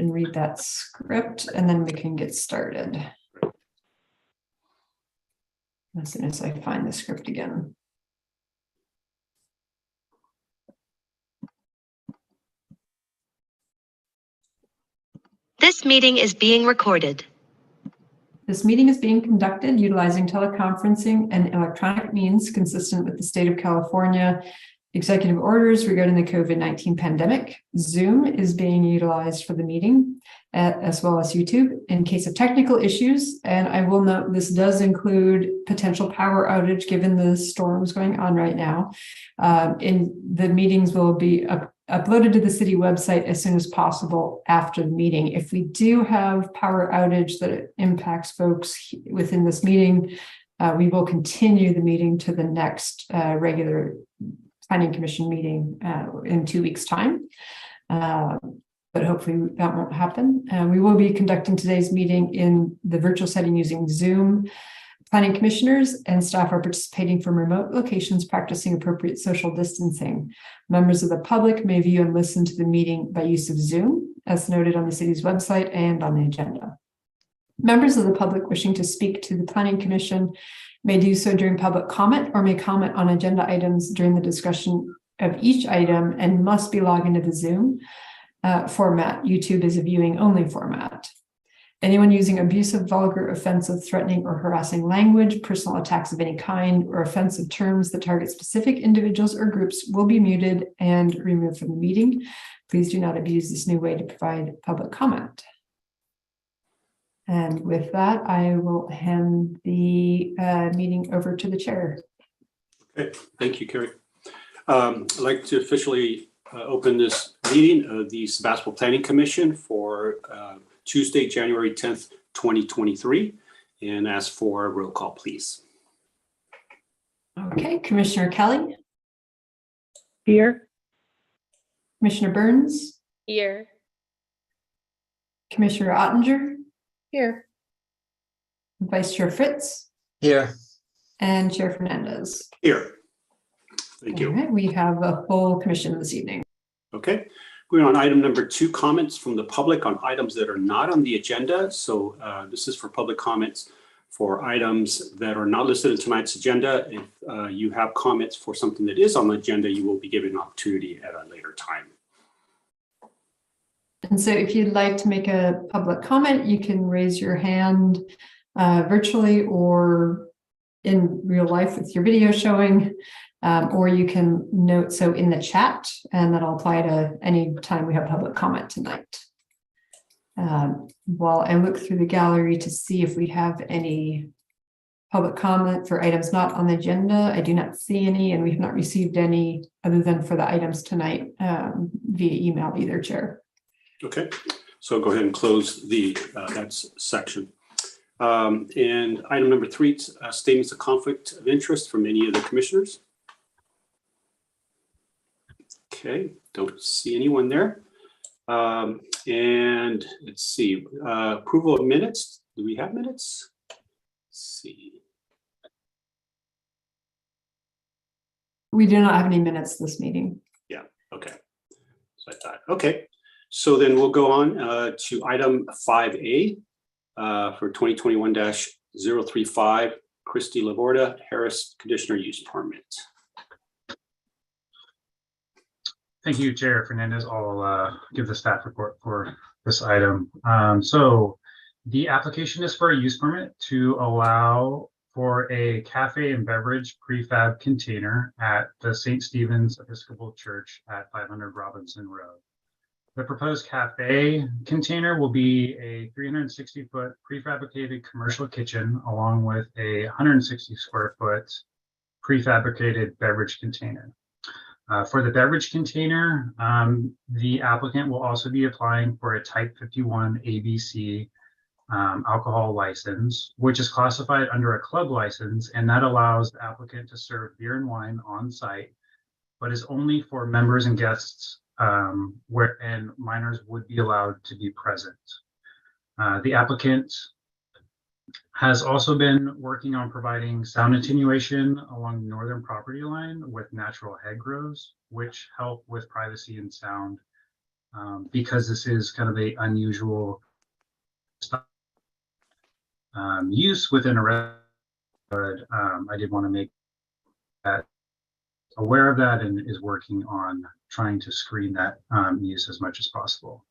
can read that script and then we can get started. As soon as I find the script again. This meeting is being recorded. This meeting is being conducted utilizing teleconferencing and electronic means consistent with the state of California executive orders regarding the COVID-19 pandemic. Zoom is being utilized for the meeting, as well as YouTube in case of technical issues. And I will note this does include potential power outage given the storms going on right now. The meetings will be uploaded to the city website as soon as possible after the meeting. If we do have power outage that impacts folks within this meeting, we will continue the meeting to the next regular Planning Commission meeting in 2 weeks' time. But hopefully that won't happen. We will be conducting today's meeting in the virtual setting using Zoom. Planning commissioners and staff are participating from remote locations, practicing appropriate social distancing. Members of the public may view and listen to the meeting by use of Zoom, as noted on the city's website and on the agenda. Members of the public wishing to speak to the Planning Commission may do so during public comment or may comment on agenda items during the discussion of each item and must be logged into the Zoom format. YouTube is a viewing only format. Anyone using abusive, vulgar, offensive, threatening, or harassing language, personal attacks of any kind, or offensive terms that target specific individuals or groups will be muted and removed from the meeting. Please do not abuse this new way to provide public comment. And with that, I will hand the meeting over to the chair. Okay, thank you, Carrie. I'd like to officially open this meeting of the Sebastopol Planning Commission for Tuesday, January 10th, 2023, and ask for a roll call, please. Okay, Commissioner Kelly. Here. Commissioner Burns. Here. Commissioner Ottinger. Here. Vice Chair Fritz. Here. And Chair Fernandez. Here. Thank you. All right, we have a full commission this evening. Okay, we're on item number 2, comments from the public on items that are not on the agenda. So this is for public comments for items that are not listed in tonight's agenda. If you have comments for something that is on the agenda, you will be given an opportunity at a later time. And so if you'd like to make a public comment, you can raise your hand virtually or in real life with your video showing, or you can note so in the chat, and that'll apply to any time we have public comment tonight. While I look through the gallery to see if we have any public comment for items not on the agenda, I do not see any, and we've not received any other than for the items tonight via email either, Chair. Okay, so go ahead and close the that section. And item number 3, statements of conflict of interest from any of the commissioners. Okay, don't see anyone there. And let's see, approval of minutes. Do we have minutes? Let's see. We do not have any minutes this meeting. Yeah, okay. So I thought, okay. So then we'll go on to item 5A for 2021-035, Christy Laborda, Harris Conditioner Use Permit. Thank you, Chair Fernandez. I'll give the staff report for this item. So the application is for a use permit to allow for a cafe and beverage prefab container at the St. Stephen's Episcopal Church at 500 Robinson Road. The proposed cafe container will be a 360-foot prefabricated commercial kitchen along with a 160-square-foot prefabricated beverage container. For the beverage container, the applicant will also be applying for a Type 51 ABC alcohol license, which is classified under a club license, and that allows the applicant to serve beer and wine on site, but is only for members and guests and minors would be allowed to be present. The applicant has also been working on providing sound attenuation along the northern property line with natural hedgerows, which help with privacy and sound Because this is kind of a unusual use within a neighborhood, I did want to make that aware of that and is working on trying to screen that use as much as possible.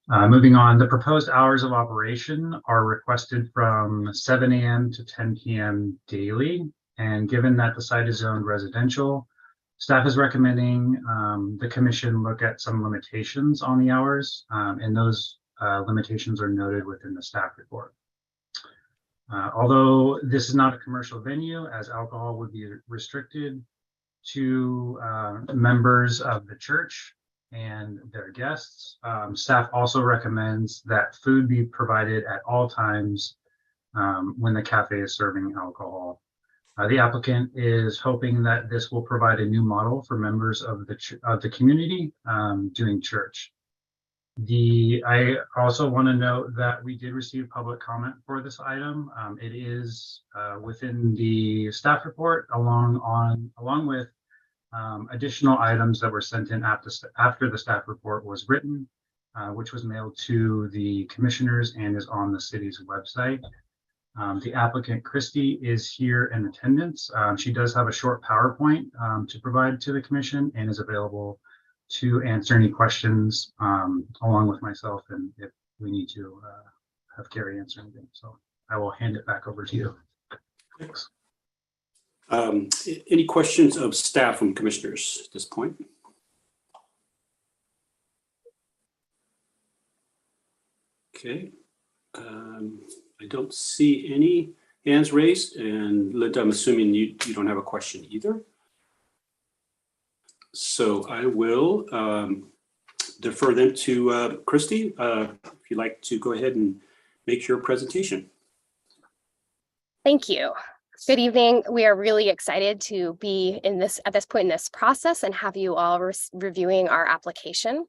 Moving on, the proposed hours of operation are requested from 7 a.m. to 10 p.m. daily. And given that the site is zoned residential, staff is recommending the commission look at some limitations on the hours, and those limitations are noted within the staff report. Although this is not a commercial venue, as alcohol would be restricted to members of the church and their guests, staff also recommends that food be provided at all times when the cafe is serving alcohol. The applicant is hoping that this will provide a new model for members of the community doing church. I also want to note that we did receive public comment for this item. It is within the staff report along with additional items that were sent in after the staff report was written, which was mailed to the commissioners and is on the city's website. The applicant, Christy, is here in attendance. She does have a short PowerPoint to provide to the commission and is available to answer any questions along with myself, and if we need to have Carrie answer anything. So I will hand it back over to you. Thanks. Any questions of staff from commissioners at this point? Okay. I don't see any hands raised, and Linda, I'm assuming you don't have a question either. So I will defer them to Christy. If you'd like to go ahead and make your presentation. Thank you. Good evening. We are really excited to be at this point in this process and have you all reviewing our application.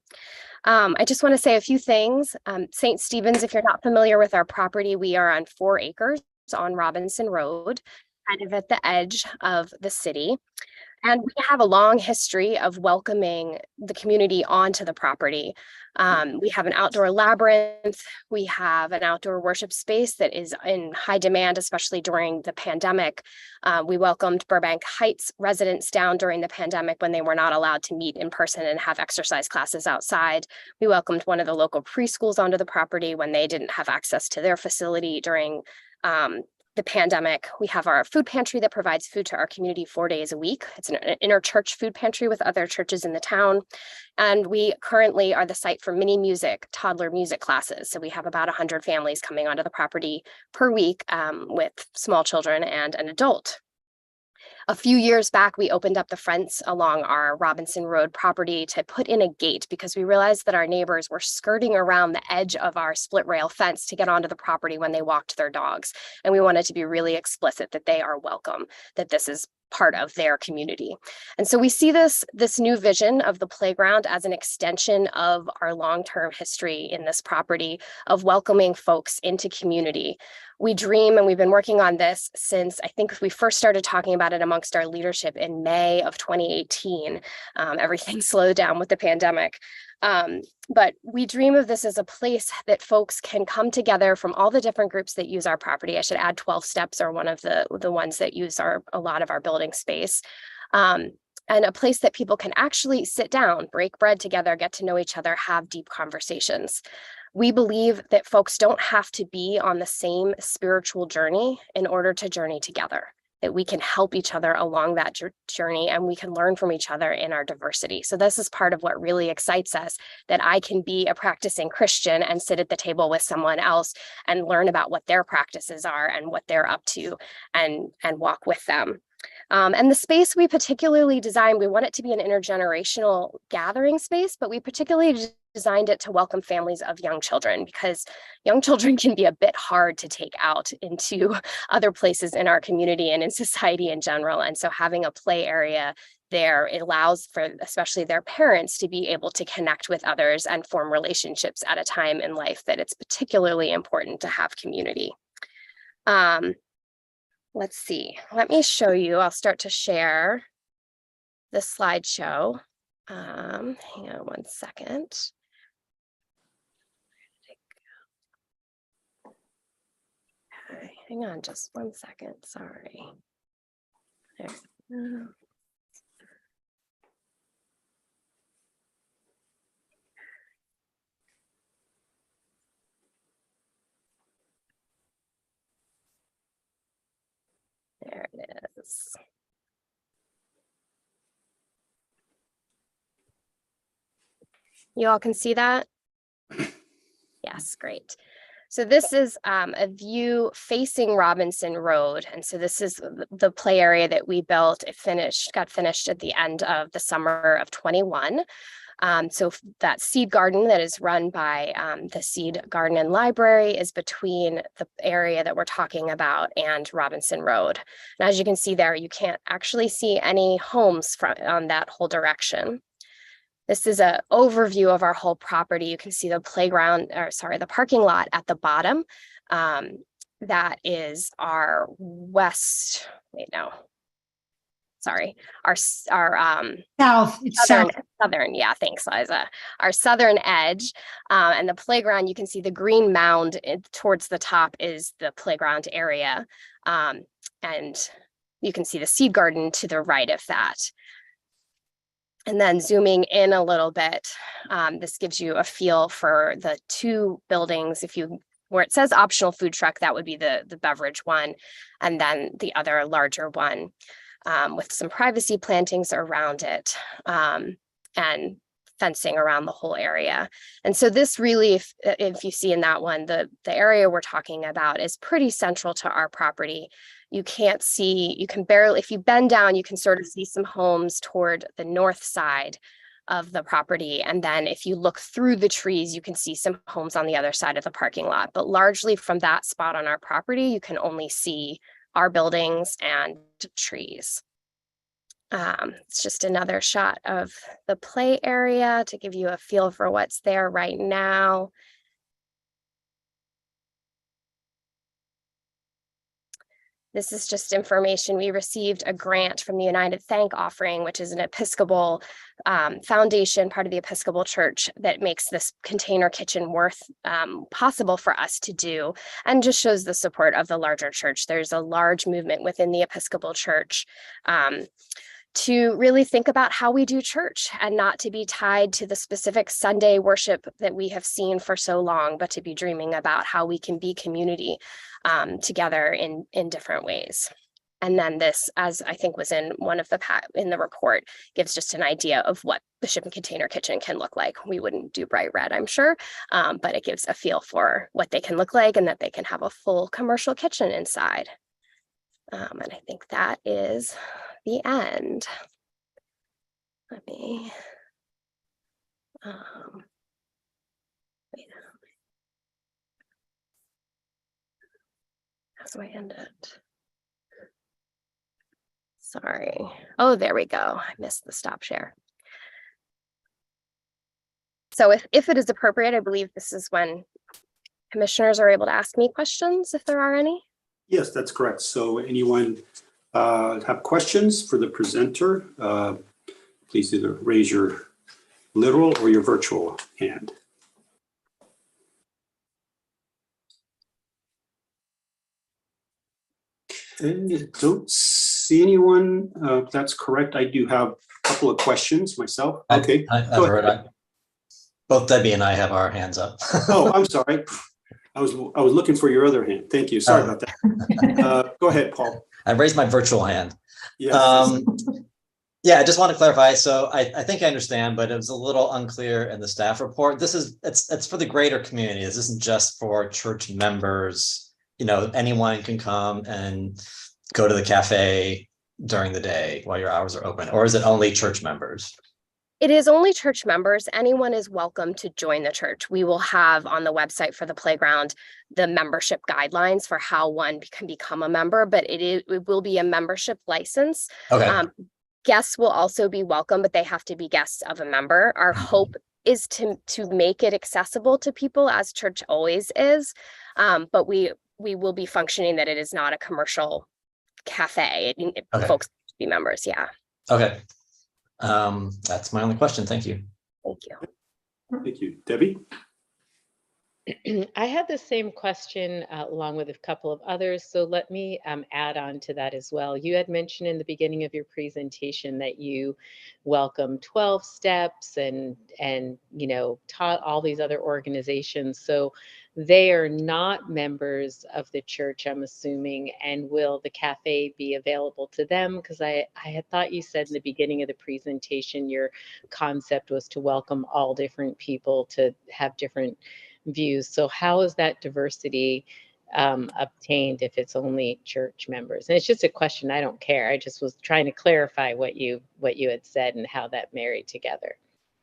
I just want to say a few things. St. Stephen's, if you're not familiar with our property, we are on 4 acres on Robinson Road, kind of at the edge of the city. And we have a long history of welcoming the community onto the property. We have an outdoor labyrinth. We have an outdoor worship space that is in high demand, especially during the pandemic. We welcomed Burbank Heights residents down during the pandemic when they were not allowed to meet in person and have exercise classes outside. We welcomed one of the local preschools onto the property when they didn't have access to their facility during the pandemic. We have our food pantry that provides food to our community 4 days a week. It's an inter-church food pantry with other churches in the town. And we currently are the site for mini music, toddler music classes. So we have about 100 families coming onto the property per week with small children and an adult. A few years back, we opened up the fence along our Robinson Road property to put in a gate because we realized that our neighbors were skirting around the edge of our split rail fence to get onto the property when they walked their dogs. And we wanted to be really explicit that they are welcome, that this is part of their community. And so we see this new vision of the playground as an extension of our long-term history in this property of welcoming folks into community. We dream, and we've been working on this since I think we first started talking about it amongst our leadership in May of 2018. Everything slowed down with the pandemic. But we dream of this as a place that folks can come together from all the different groups that use our property. I should add 12 Steps are one of the ones that use a lot of our building space. And a place that people can actually sit down, break bread together, get to know each other, have deep conversations. We believe that folks don't have to be on the same spiritual journey in order to journey together, that we can help each other along that journey and we can learn from each other in our diversity. So this is part of what really excites us, that I can be a practicing Christian and sit at the table with someone else and learn about what their practices are and what they're up to and walk with them. And the space we particularly designed, we want it to be an intergenerational gathering space, but we particularly designed it to welcome families of young children because young children can be a bit hard to take out into other places in our community and in society in general. And so having a play area there, it allows for especially their parents to be able to connect with others and form relationships at a time in life that it's particularly important to have community. Let's see, let me show you. I'll start to share the slideshow. Hang on one second. Okay, hang on just 1 second, sorry. There we go. There it is. You all can see that? Yes, great. So this is a view facing Robinson Road. And so this is the play area that we built. It got finished at the end of the summer of 21. So that seed garden that is run by the Seed Garden and Library is between the area that we're talking about and Robinson Road. And as you can see there, you can't actually see any homes on that whole direction. This is an overview of our whole property. You can see the playground, or sorry, the parking lot at the bottom. That is our west, wait, no. Sorry, our South, it's southern, yeah, thanks, Liza. Our southern edge, and the playground, you can see the green mound towards the top is the playground area. And you can see the seed garden to the right of that. And then zooming in a little bit, this gives you a feel for the two buildings. Where it says optional food truck, that would be the beverage one, and then the other larger one with some privacy plantings around it and fencing around the whole area. And so this really, if you see in that one, the area we're talking about is pretty central to our property. You can't see, you can barely, if you bend down, you can sort of see some homes toward the north side of the property. And then if you look through the trees, you can see some homes on the other side of the parking lot. But largely from that spot on our property, you can only see our buildings and trees. It's just another shot of the play area to give you a feel for what's there right now. This is just information. We received a grant from the United Thank Offering, which is an Episcopal foundation, part of the Episcopal Church, that makes this container kitchen possible for us to do, and just shows the support of the larger church. There's a large movement within the Episcopal Church to really think about how we do church and not to be tied to the specific Sunday worship that we have seen for so long, but to be dreaming about how we can be community together in different ways. And then this, as I think was in one of in the report, gives just an idea of what the shipping container kitchen can look like. We wouldn't do bright red, I'm sure, but it gives a feel for what they can look like and that they can have a full commercial kitchen inside. And I think that is the end. Let me, wait, how do I end it? Sorry. Oh, there we go. I missed the stop share. So if it is appropriate, I believe this is when commissioners are able to ask me questions, if there are any. Yes, that's correct. So anyone have questions for the presenter, please either raise your literal or your virtual hand. I don't see anyone. That's correct. I do have a couple of questions myself. Okay. I've heard both Debbie and I have our hands up. Oh, I'm sorry. I was looking for your other hand. Thank you. Sorry about that. Go ahead, Paul. I raised my virtual hand. Yes. Yeah, I just want to clarify. So I think I understand, but it was a little unclear in the staff report. It's for the greater community. This isn't just for church members. You know, anyone can come and go to the cafe during the day while your hours are open, or is it only church members? It is only church members. Anyone is welcome to join the church. We will have on the website for the playground the membership guidelines for how one can become a member, but it will be a membership license. Okay. Guests will also be welcome, but they have to be guests of a member. Our hope is to make it accessible to people, as church always is, but we will be functioning that it is not a commercial cafe. Okay. Folks be members, yeah. Okay. That's my only question. Thank you. Thank you. Thank you. Debbie? I had the same question along with a couple of others, so let me add on to that as well. You had mentioned in the beginning of your presentation that you welcome 12 steps and taught all these other organizations. So they are not members of the church, I'm assuming, and will the cafe be available to them? Because I had thought you said in the beginning of the presentation your concept was to welcome all different people to have different views. So how is that diversity obtained if it's only church members? And it's just a question. I don't care. I just was trying to clarify what you had said and how that married together.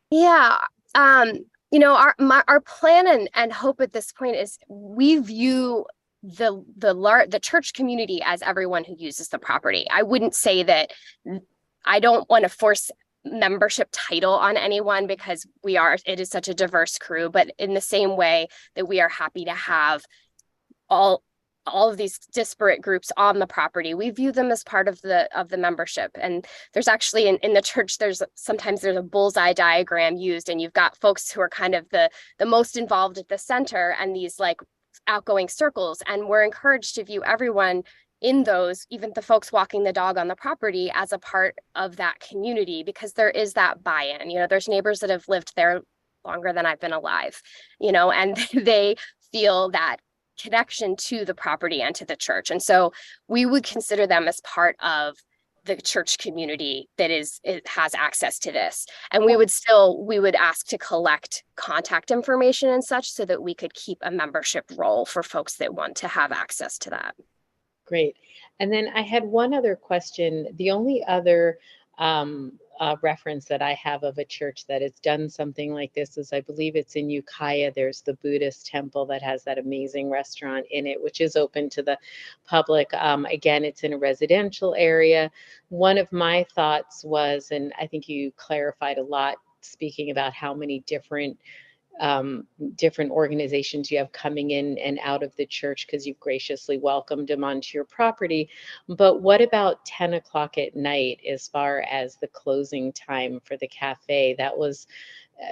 Yeah. Our plan and hope at this point is we view the church community as everyone who uses the property. I wouldn't say that I don't want to force membership title on anyone because it is such a diverse crew, but in the same way that we are happy to have all of these disparate groups on the property, we view them as part of the membership. And there's actually in the church, sometimes there's a bullseye diagram used, and you've got folks who are kind of the most involved at the center and these like outgoing circles. And we're encouraged to view everyone in those, even the folks walking the dog on the property, as a part of that community, because there is that buy-in. There's neighbors that have lived there longer than I've been alive, and they feel that connection to the property and to the church. And so we would consider them as part of the church community that has access to this. And we would ask to collect contact information and such so that we could keep a membership role for folks that want to have access to that. Great. And then I had one other question. The only other reference that I have of a church that has done something like this is, I believe it's in Ukiah. There's the Buddhist temple that has that amazing restaurant in it, which is open to the public. Again, it's in a residential area. One of my thoughts was, and I think you clarified a lot speaking about how many different organizations you have coming in and out of the church because you've graciously welcomed them onto your property. But what about 10 o'clock at night as far as the closing time for the cafe? That was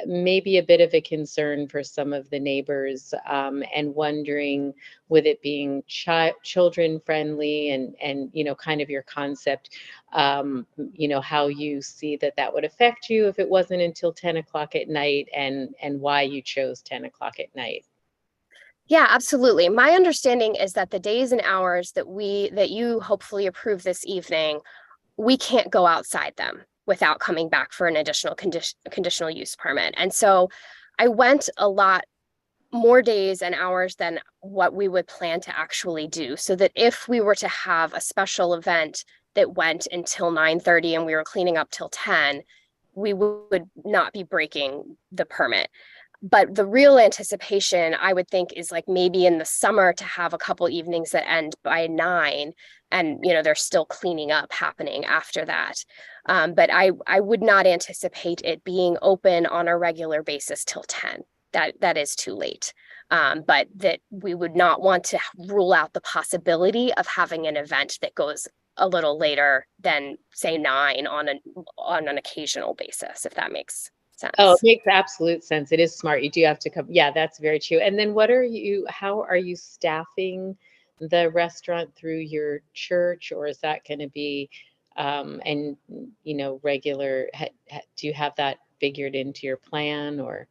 maybe a bit of a concern for some of the neighbors, and wondering, with it being children friendly and kind of your concept, how you see that would affect you if it wasn't until 10 o'clock at night, and why you chose 10 o'clock at night. Yeah, absolutely. My understanding is that the days and hours that you hopefully approve this evening, we can't go outside them without coming back for an additional conditional use permit. And so I went a lot more days and hours than what we would plan to actually do, so that if we were to have a special event that went until 9:30 and we were cleaning up till 10, we would not be breaking the permit. But the real anticipation, I would think, is like maybe in the summer to have a couple evenings that end by 9, and there's still cleaning up happening after that. But I would not anticipate it being open on a regular basis till 10. That is too late. But that we would not want to rule out the possibility of having an event that goes a little later than, say, 9 on an occasional basis, if that makes sense. Oh, it makes absolute sense. It is smart. You do have to come. Yeah, that's very true. And then how are you staffing the restaurant through your church, or is that going to be, regular? Do you have that figured into your plan, or?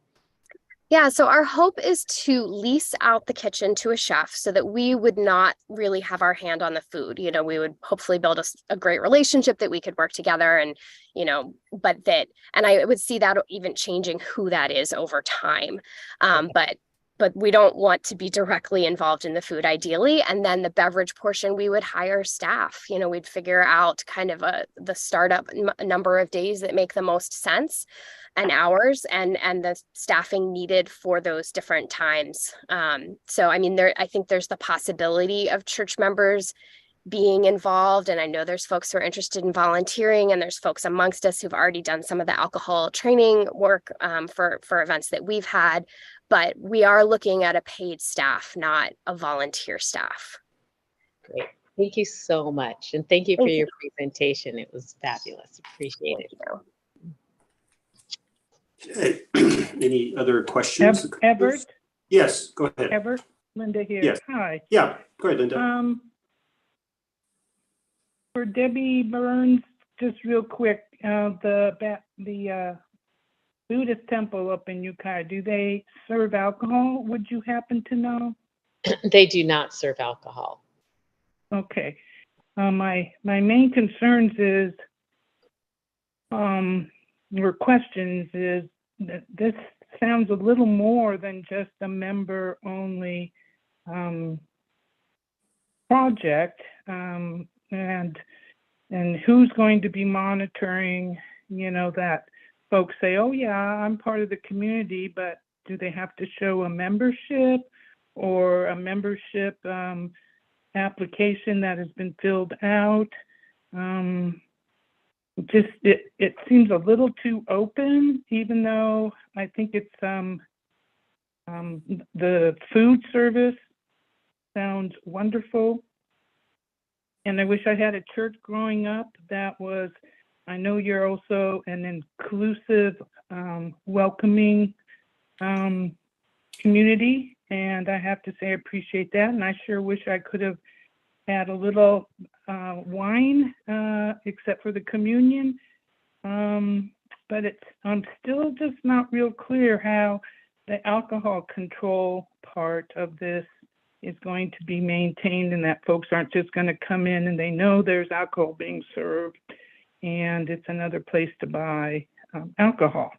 Yeah, so our hope is to lease out the kitchen to a chef so that we would not really have our hand on the food. We would hopefully build a great relationship that we could work together, and, and I would see that even changing who that is over time. But we don't want to be directly involved in the food, ideally. And then the beverage portion, we would hire staff. We'd figure out kind of the startup number of days that make the most sense, and hours, and the staffing needed for those different times. So, I think there's the possibility of church members being involved. And I know there's folks who are interested in volunteering, and there's folks amongst us who've already done some of the alcohol training work for events that we've had. But we are looking at a paid staff, not a volunteer staff. Great. Thank you so much. And thank you for your presentation. It was fabulous. Appreciate it. Okay. Any other questions? Everett, Yes, go ahead. Everett, Linda here. Yes. Hi. Yeah, go ahead, Linda. For Debbie Burns, just real quick, the Buddhist temple up in Ukiah, do they serve alcohol? Would you happen to know? They do not serve alcohol. Okay. My main concerns is, or questions is that this sounds a little more than just a member-only project, and who's going to be monitoring, that folks say, oh yeah, I'm part of the community, but do they have to show a membership or a membership application that has been filled out? It seems a little too open, even though I think it's the food service sounds wonderful. And I wish I had a church growing up that was, I know you're also an inclusive, welcoming community. And I have to say, I appreciate that. And I sure wish I could have had a little wine, except for the communion. But I'm still just not real clear how the alcohol control part of this is going to be maintained, and that folks aren't just going to come in and they know there's alcohol being served and it's another place to buy alcohol.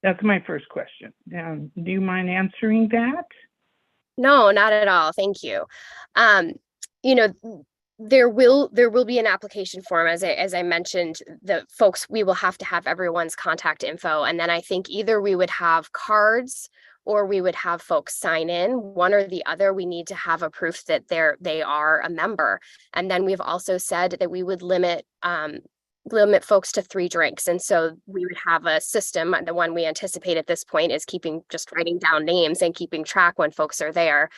That's my first question. Do you mind answering that? No, not at all. Thank you. There will be an application form, as I mentioned. The folks, we will have to have everyone's contact info, and then I think either we would have cards or we would have folks sign in. One or the other. We need to have a proof that they are a member, and then we've also said that we would limit folks to 3 drinks, and so we would have a system. The one we anticipate at this point is just writing down names and keeping track when folks are there.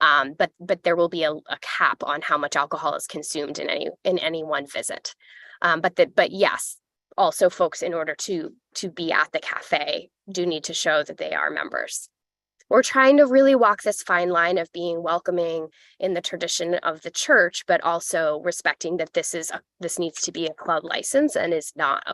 But there will be a cap on how much alcohol is consumed in any one visit. But yes, also folks, in order to be at the cafe, do need to show that they are members. We're trying to really walk this fine line of being welcoming in the tradition of the church, but also respecting that this needs to be a club license and is not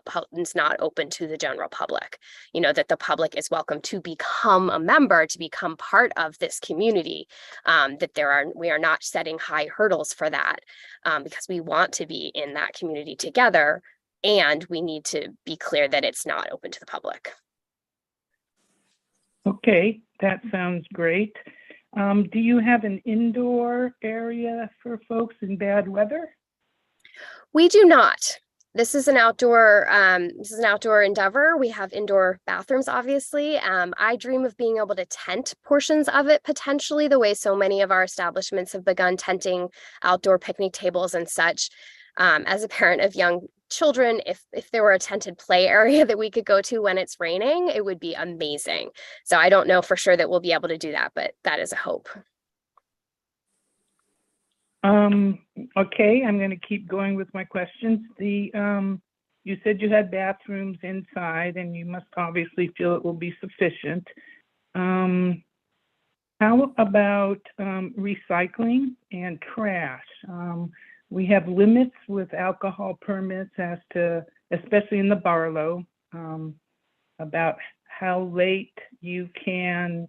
open to the general public. That the public is welcome to become a member, to become part of this community. We are not setting high hurdles for that, because we want to be in that community together, and we need to be clear that it's not open to the public. Okay, that sounds great. Do you have an indoor area for folks in bad weather? We do not. This is an outdoor endeavor. We have indoor bathrooms, obviously. I dream of being able to tent portions of it, potentially, the way so many of our establishments have begun tenting outdoor picnic tables and such. As a parent of young children, if there were a tented play area that we could go to when it's raining, it would be amazing. So I don't know for sure that we'll be able to do that, but that is a hope. Okay, I'm going to keep going with my questions. You said you had bathrooms inside, and you must obviously feel it will be sufficient. How about recycling and trash? We have limits with alcohol permits as to, especially in the Barlow, about how late you can,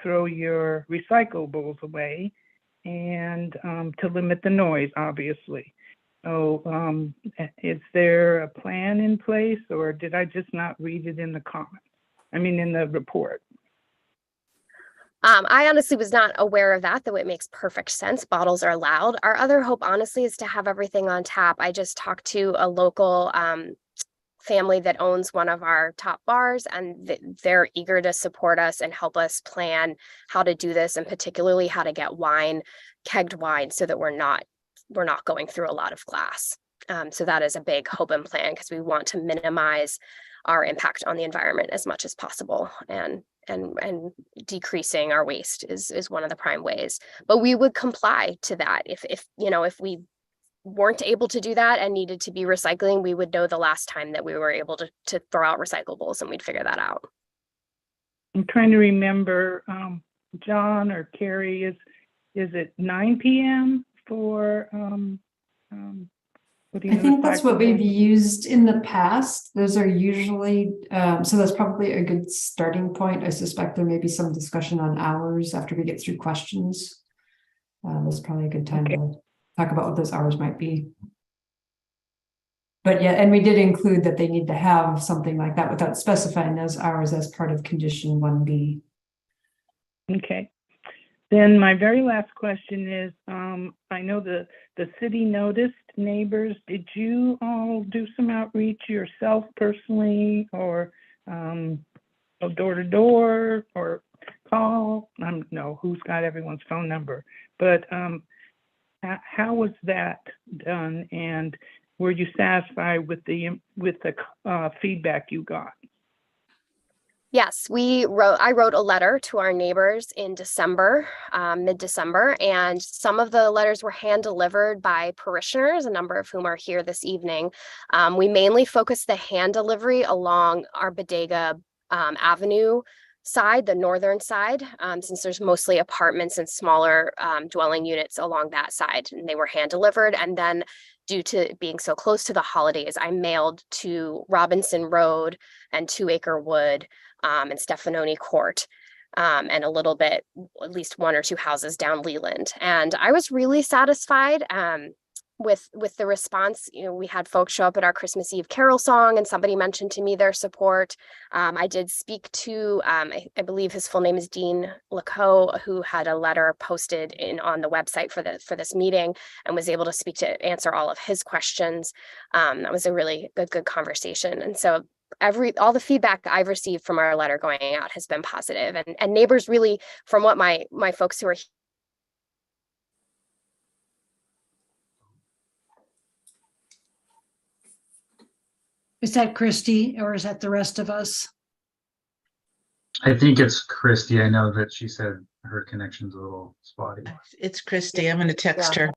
throw your recyclables away, and to limit the noise, obviously. So is there a plan in place, or did I just not read it in the comments? In the report? I honestly was not aware of that, though it makes perfect sense. Bottles are allowed. Our other hope, honestly, is to have everything on tap. I just talked to a local family that owns one of our top bars, and they're eager to support us and help us plan how to do this, and particularly how to get kegged wine, so that we're not going through a lot of glass. So that is a big hope and plan, because we want to minimize our impact on the environment as much as possible, and decreasing our waste is one of the prime ways. But we would comply to that if we weren't able to do that and needed to be recycling, we would know the last time that we were able to throw out recyclables, and we'd figure that out. I'm trying to remember, John or Carrie, is it 9 p.m. for, what do you I know, think that's what we've recyclables? used in the past. Those are usually, so that's probably a good starting point. I suspect there may be some discussion on hours after we get through questions. That's probably a good time Okay. to talk about what those hours might be. But yeah, and we did include that they need to have something like that without specifying those hours as part of condition 1B. Okay. Then my very last question is, I know the city noticed neighbors. Did you all do some outreach yourself personally, or go door to door, or call? No, who's got everyone's phone number? But how was that done, and were you satisfied with the feedback you got? Yes, I wrote a letter to our neighbors in December, mid-December, and some of the letters were hand delivered by parishioners, a number of whom are here this evening. We mainly focused the hand delivery along our Bodega Avenue side, the northern side, since there's mostly apartments and smaller dwelling units along that side, and they were hand delivered. And then due to being so close to the holidays, I mailed to Robinson Road and 2 Acre Wood and Stefanoni Court, and a little bit, at least 1 or 2 houses down Leland. And I was really satisfied with the response. You know, we had folks show up at our Christmas Eve carol song, and somebody mentioned to me their support. I did speak to, I believe his full name is Dean Laco, who had a letter posted on the website for this meeting, and was able to answer all of his questions. That was a really good conversation. And so all the feedback I've received from our letter going out has been positive, and neighbors really, from what my folks who are Is that Christy, or is that the rest of us? I think it's Christy. I know that she said her connection's a little spotty. It's Christy. I'm going to text her.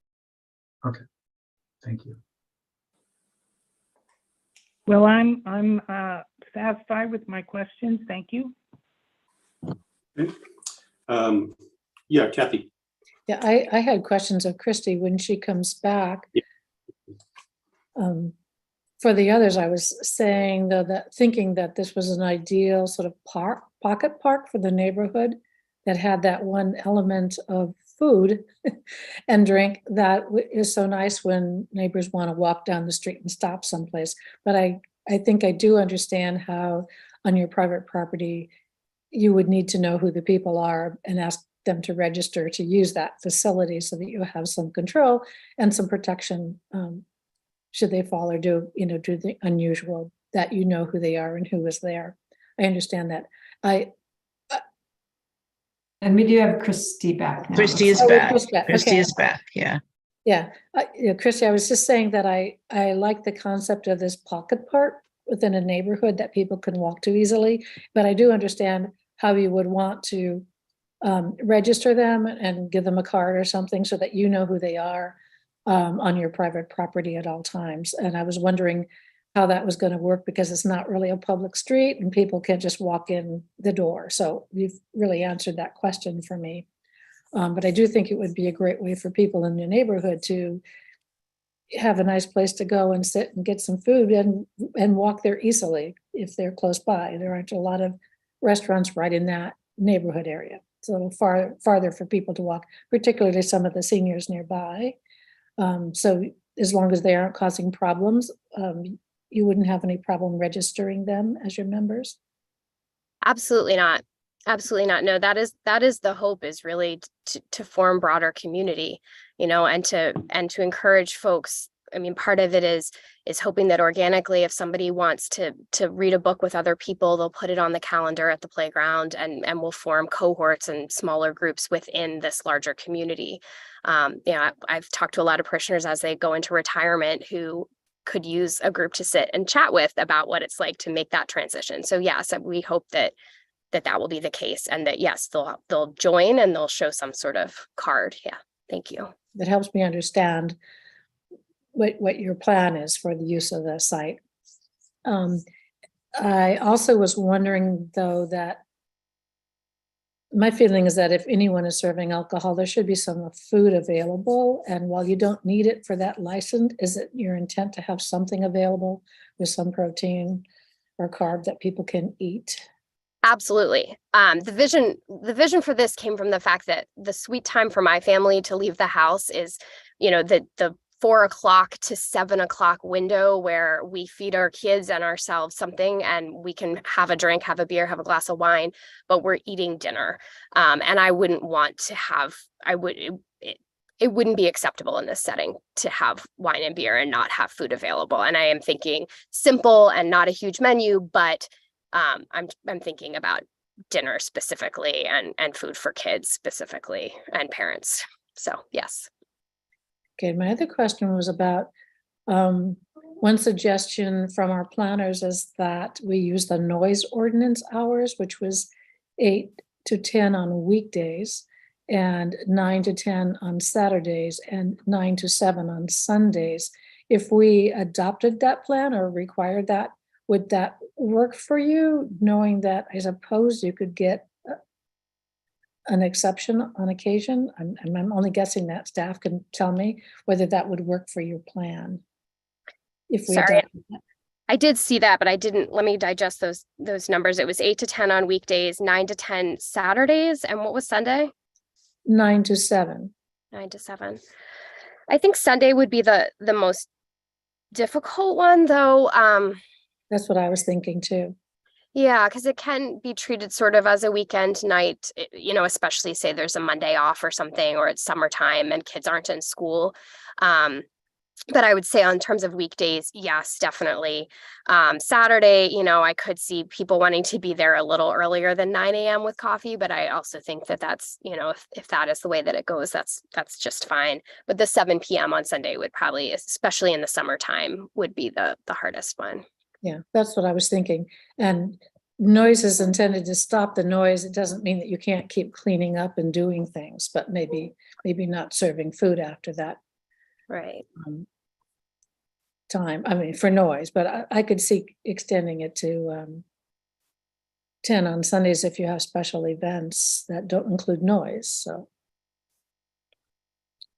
Okay, thank you. Well, I'm satisfied with my questions. Thank you. Okay. Yeah, Kathy. Yeah, I had questions of Christy when she comes back. Yeah. For the others, I was saying though that thinking that this was an ideal sort of pocket park for the neighborhood that had that one element of food and drink that is so nice when neighbors want to walk down the street and stop someplace. But I think I do understand how on your private property you would need to know who the people are and ask them to register to use that facility so that you have some control and some protection should they fall or do the unusual, that you know who they are and who is there. I understand that. And we do have Christy back now. Christy is Oh, back. Christy back. Christy Okay. is back. Yeah. Yeah, Christy, I was just saying that I like the concept of this pocket park within a neighborhood that people can walk to easily, but I do understand how you would want to register them and give them a card or something so that you know who they are on your private property at all times. And I was wondering how that was going to work because it's not really a public street and people can't just walk in the door. So you've really answered that question for me. But I do think it would be a great way for people in your neighborhood to have a nice place to go and sit and get some food and walk there easily if they're close by. There aren't a lot of restaurants right in that neighborhood area. So a little farther for people to walk, particularly some of the seniors nearby. So as long as they aren't causing problems, you wouldn't have any problem registering them as your members? Absolutely not. Absolutely not. No, that is the hope, is really to form broader community, and to encourage folks. I mean, part of it is hoping that organically, if somebody wants to read a book with other people, they'll put it on the calendar at the playground, and we'll form cohorts and smaller groups within this larger community. I've talked to a lot of parishioners as they go into retirement who could use a group to sit and chat with about what it's like to make that transition. So yes, we hope that will be the case, and that yes, they'll join and they'll show some sort of card. Yeah, thank you. That helps me understand what your plan is for the use of the site. I also was wondering, though, that my feeling is that if anyone is serving alcohol, there should be some food available. And while you don't need it for that license, is it your intent to have something available with some protein or carb that people can eat? Absolutely. The vision for this came from the fact that the sweet time for my family to leave the house is, the 4 o'clock to 7 o'clock window where we feed our kids and ourselves something, and we can have a drink, have a beer, have a glass of wine, but we're eating dinner. And I wouldn't want to have, it wouldn't be acceptable in this setting to have wine and beer and not have food available. And I am thinking simple and not a huge menu, but I'm thinking about dinner specifically and food for kids specifically and parents. So yes. Okay, my other question was about one suggestion from our planners is that we use the noise ordinance hours, which was 8 to 10 on weekdays and 9 to 10 on Saturdays and 9 to 7 on Sundays. If we adopted that plan or required that, would that work for you, knowing that I suppose you could get an exception on occasion? I'm only guessing that staff can tell me whether that would work for your plan. If we Sorry, adopted that. I did see that, but I didn't, let me digest those numbers. It was 8 to 10 on weekdays, 9 to 10 Saturdays. And what was Sunday? 9 to 7. 9 to 7. I think Sunday would be the most difficult one, though. That's what I was thinking too. Yeah, because it can be treated sort of as a weekend night, especially say there's a Monday off or something, or it's summertime and kids aren't in school. But I would say in terms of weekdays, yes, definitely. Saturday, I could see people wanting to be there a little earlier than 9 a.m. with coffee, but I also think that that's, if that is the way that it goes, that's just fine. But the 7 p.m. on Sunday would probably, especially in the summertime, would be the hardest one. Yeah, that's what I was thinking. And noise is intended to stop the noise. It doesn't mean that you can't keep cleaning up and doing things, but maybe not serving food after that. Right. Time. I mean, for noise, but I could see extending it to 10 on Sundays if you have special events that don't include noise. So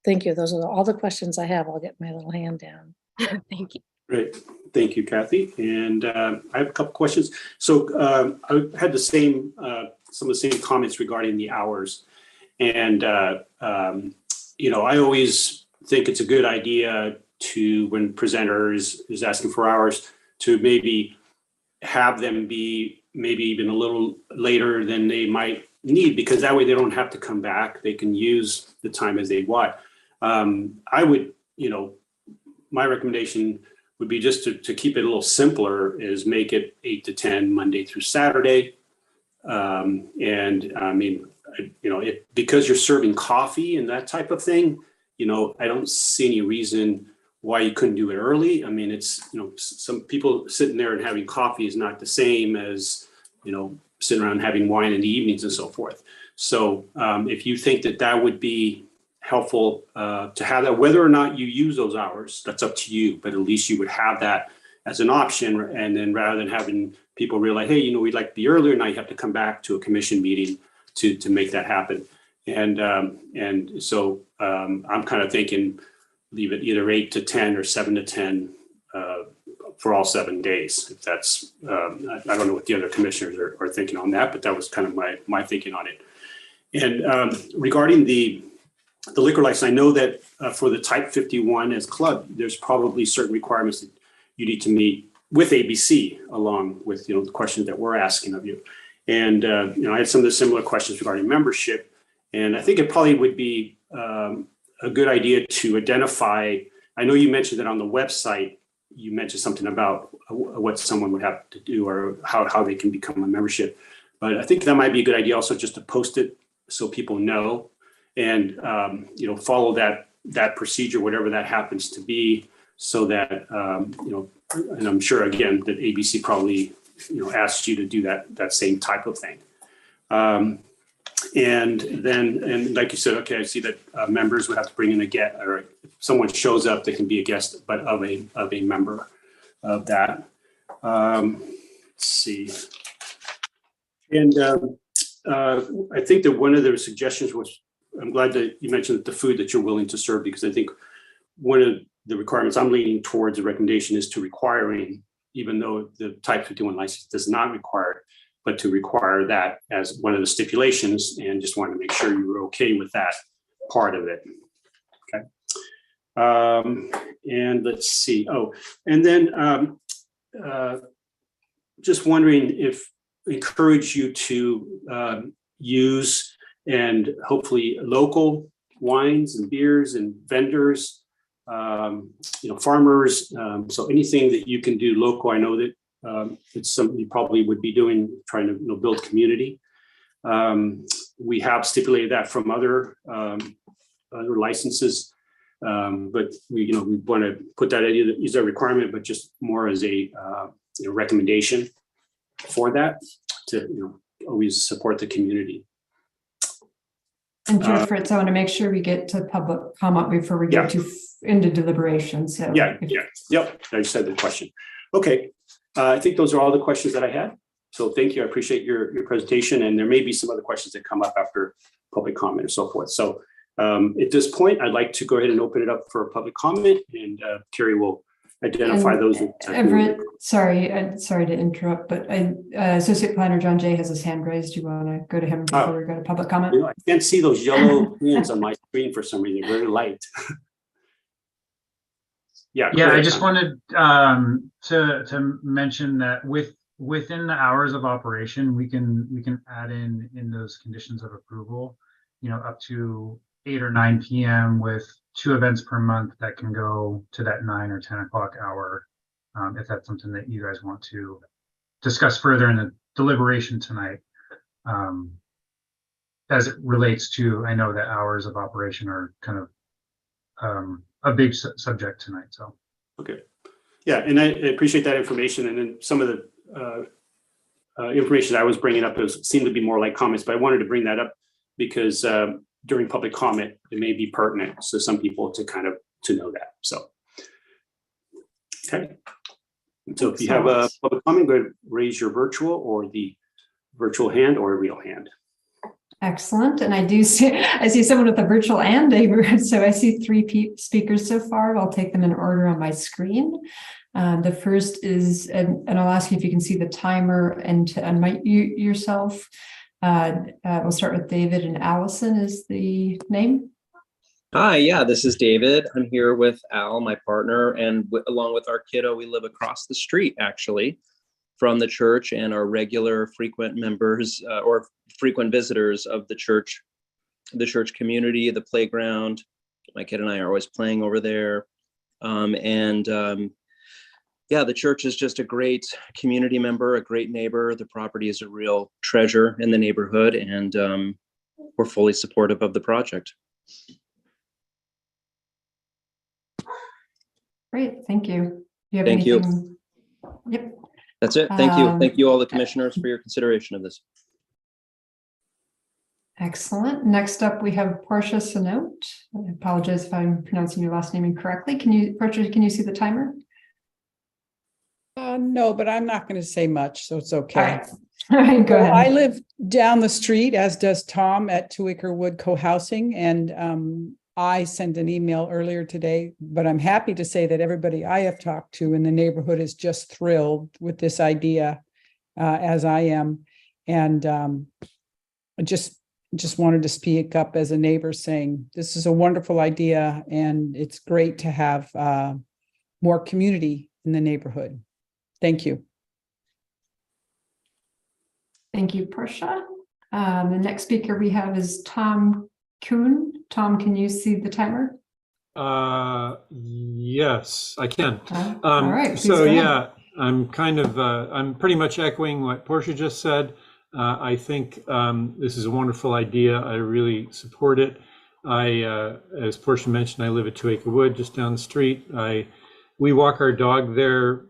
thank you. Those are all the questions I have. I'll get my little hand down. Thank you. Great. Thank you, Kathy. And I have a couple questions. So I had some of the same comments regarding the hours. And, I always think it's a good idea to, when presenter is asking for hours, to maybe have them be maybe even a little later than they might need, because that way they don't have to come back. They can use the time as they want. I would, my recommendation would be just to keep it a little simpler, is make it 8 to 10 Monday through Saturday. And I mean, because you're serving coffee and that type of thing, I don't see any reason why you couldn't do it early. I mean, it's, some people sitting there and having coffee is not the same as, sitting around having wine in the evenings and so forth. So if you think that would be helpful to have that, whether or not you use those hours, that's up to you, but at least you would have that as an option. And then rather than having people realize, hey, we'd like to be earlier, now you have to come back to a commission meeting to make that happen. And so I'm kind of thinking, leave it either 8 to 10 or 7 to 10 for all 7 days. If that's, I don't know what the other commissioners are thinking on that, but that was kind of my thinking on it. And regarding the liquor license, I know that for the type 51 as club, there's probably certain requirements that you need to meet with ABC, along with, the questions that we're asking of you. And, I had some of the similar questions regarding membership. And I think it probably would be a good idea to identify, I know you mentioned that on the website, you mentioned something about what someone would have to do or how they can become a membership. But I think that might be a good idea also just to post it so people know and, follow that procedure, whatever that happens to be, so that, and I'm sure, again, that ABC probably, asks you to do that same type of thing. And like you said, okay, I see that members would have to bring in a someone shows up, they can be a guest, but of a member of that. Let's see. And I think that one of the suggestions was, I'm glad that you mentioned the food that you're willing to serve, because I think one of the requirements I'm leaning towards the recommendation is to requiring, even though the type 51 license does not require it, but to require that as one of the stipulations, and just wanted to make sure you were okay with that part of it. Okay. And let's see. Oh, and then just wondering if encourage you to use and hopefully local wines and beers and vendors, farmers. So anything that you can do local, I know that it's something you probably would be doing, trying to build community. We have stipulated that from other licenses, but we want to put that as a requirement, but just more as a recommendation for that to always support the community. And Chair Fritz, I want to make sure we get to public comment before we get into deliberation. So yep. I just said the question. Okay, I think those are all the questions that I had. So thank you. I appreciate your presentation, and there may be some other questions that come up after public comment and so forth. So at this point, I'd like to go ahead and open it up for public comment, and Carrie will identify those. Everett, sorry to interrupt, but Associate Planner John Jay has his hand raised. Do you want to go to him before we go to public comment? I can't see those yellow hands on my screen for some reason. They're very light. Yeah, I just wanted to mention that within the hours of operation, we can add in those conditions of approval, up to 8 or 9 p.m. with 2 events per month that can go to that 9 or 10 o'clock hour, if that's something that you guys want to discuss further in the deliberation tonight. As it relates to, I know that hours of operation are kind of a big subject tonight. So okay, yeah, and I appreciate that information. And then some of the information I was bringing up seemed to be more like comments, but I wanted to bring that up because during public comment it may be pertinent, so some people to know that. So okay, so if you have a public comment, go ahead and raise your virtual or the virtual hand or a real hand. Excellent. And I see someone with a virtual and so I see 3 speakers so far. I'll take them in order on my screen. The first is, and I'll ask you if you can see the timer and to unmute yourself. We'll start with David, and Allison is the name. Hi, yeah, this is David. I'm here with Al, my partner, and along with our kiddo, we live across the street actually from the church, and are regular frequent members or frequent visitors of the church community, the playground. My kid and I are always playing over there. Yeah, the church is just a great community member, a great neighbor. The property is a real treasure in the neighborhood, and we're fully supportive of the project. Great, thank you. Do you have Thank anything? you. Yep. That's it. Thank you. Thank you all the commissioners for your consideration of this. Excellent. Next up, we have Portia Sanote. I apologize if I'm pronouncing your last name incorrectly. Portia, can you see the timer? No, but I'm not going to say much, so it's okay. All right. All right, go ahead. I live down the street, as does Tom, at Two Acre Wood Co-housing, and I sent an email earlier today, but I'm happy to say that everybody I have talked to in the neighborhood is just thrilled with this idea, as I am, and I just wanted to speak up as a neighbor, saying this is a wonderful idea, and it's great to have more community in the neighborhood. Thank you. Thank you, Portia. The next speaker we have is Tom Kuhn. Tom, can you see the timer? Yes, I can. All right. So yeah, I'm I'm pretty much echoing what Portia just said. I think this is a wonderful idea. I really support it. As Portia mentioned, I live at Two Acre Wood, just down the street. We walk our dog there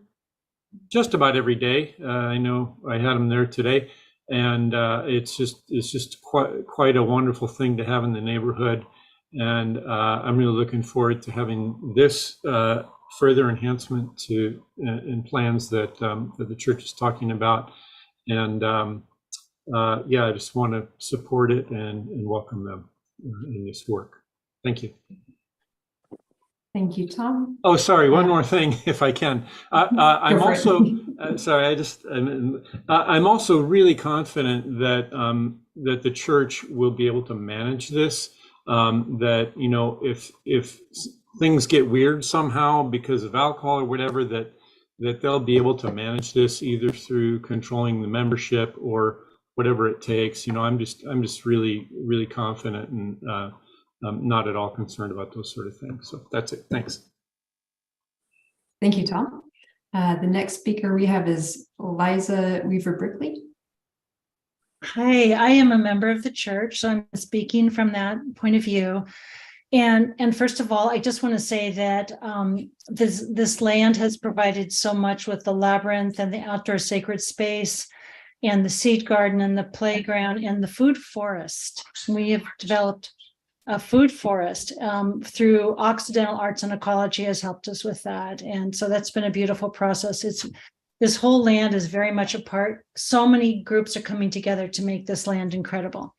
just about every day. I know I had him there today, and it's just quite a wonderful thing to have in the neighborhood. And I'm really looking forward to having this further enhancement to in plans that that the church is talking about. And yeah, I just want to support it and welcome them in this work. Thank you. Thank you, Tom. Oh, sorry. One more thing, if I can. I'm also sorry. I'm also really confident that that the church will be able to manage this. That if things get weird somehow because of alcohol or whatever, that they'll be able to manage this either through controlling the membership or whatever it takes. I'm just really confident and I'm not at all concerned about those sort of things. So that's it. Thanks. Thank you, Tom. The next speaker we have is Liza Weaver-Brickley. Hi, I am a member of the church, so I'm speaking from that point of view. And first of all, I just want to say that this land has provided so much with the labyrinth and the outdoor sacred space and the seed garden and the playground and the food forest. We have developed a food forest through Occidental Arts and Ecology has helped us with that. And so that's been a beautiful process. This whole land is very much a part. So many groups are coming together to make this land incredible.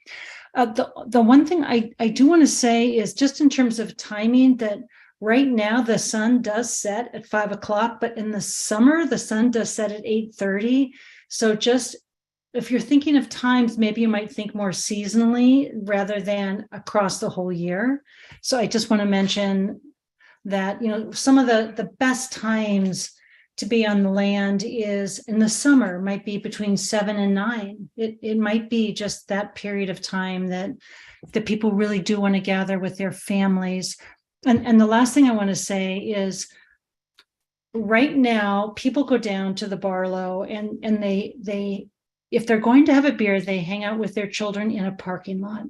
The one thing I do want to say is just in terms of timing that right now the sun does set at 5 o'clock, but in the summer, the sun does set at 8:30. So just if you're thinking of times, maybe you might think more seasonally rather than across the whole year. So I just want to mention that, some of the best times to be on the land is in the summer, might be between 7 and 9. It might be just that period of time that people really do want to gather with their families. And the last thing I want to say is right now, people go down to the Barlow and they if they're going to have a beer, they hang out with their children in a parking lot.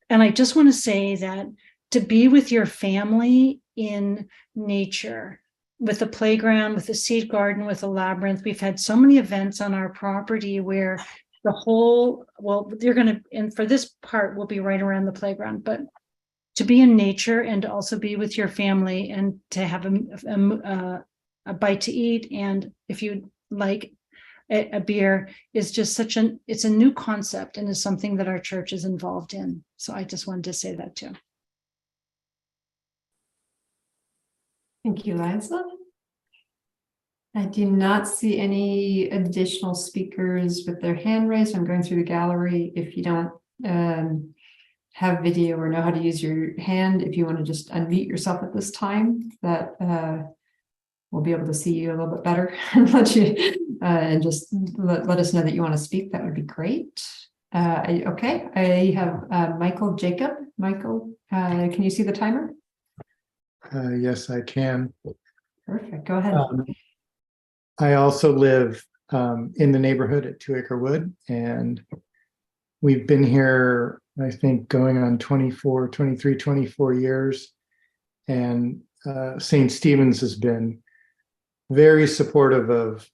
And I just want to say that to be with your family in nature, with a playground, with a seed garden, with a labyrinth, we've had so many events on our property where and for this part, we'll be right around the playground, but to be in nature and to also be with your family and to have a bite to eat. And if you like a beer is just it's a new concept and is something that our church is involved in. So I just wanted to say that too. Thank you, Liza. I do not see any additional speakers with their hand raised. I'm going through the gallery. If you don't have video or know how to use your hand, if you want to just unmute yourself at this time, that we'll be able to see you a little bit better and let you and just let us know that you want to speak. That would be great. Okay, I have Michael Jacob. Michael, can you see the timer? Yes, I can. Perfect. Go ahead. I also live in the neighborhood at 2 Acre Wood, and we've been here, I think, going on 24 years. And St. Stephen's has been very supportive of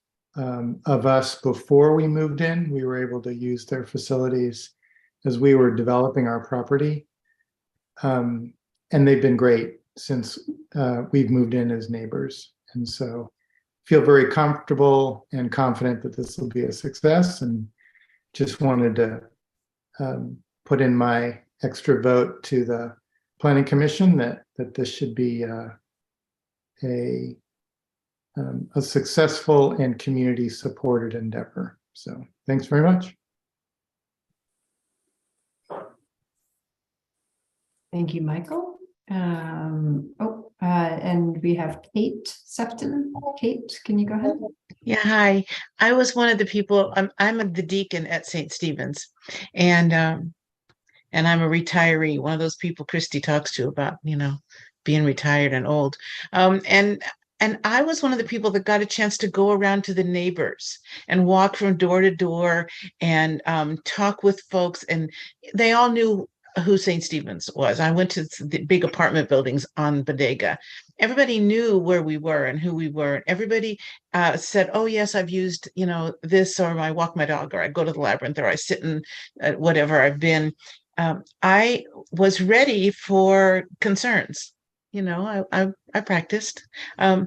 us before we moved in. We were able to use their facilities as we were developing our property. And they've been great since we've moved in as neighbors. And so feel very comfortable and confident that this will be a success, and just wanted to put in my extra vote to the Planning Commission that this should be a successful and community supported endeavor. So thanks very much. Thank you, Michael. And we have Kate Sefton. Kate, can you go ahead? Yeah, hi. I was one of the people. I'm the deacon at St. Stephen's, and I'm a retiree. One of those people Christy talks to about, being retired and old. And I was one of the people that got a chance to go around to the neighbors and walk from door to door and talk with folks, and they all knew who St. Stephen's was. I went to the big apartment buildings on Bodega. Everybody knew where we were and who we were. Everybody said, oh yes, I've used, this, or I walk my dog, or I go to the labyrinth, or I sit in whatever I've been. I was ready for concerns. You know, I practiced. I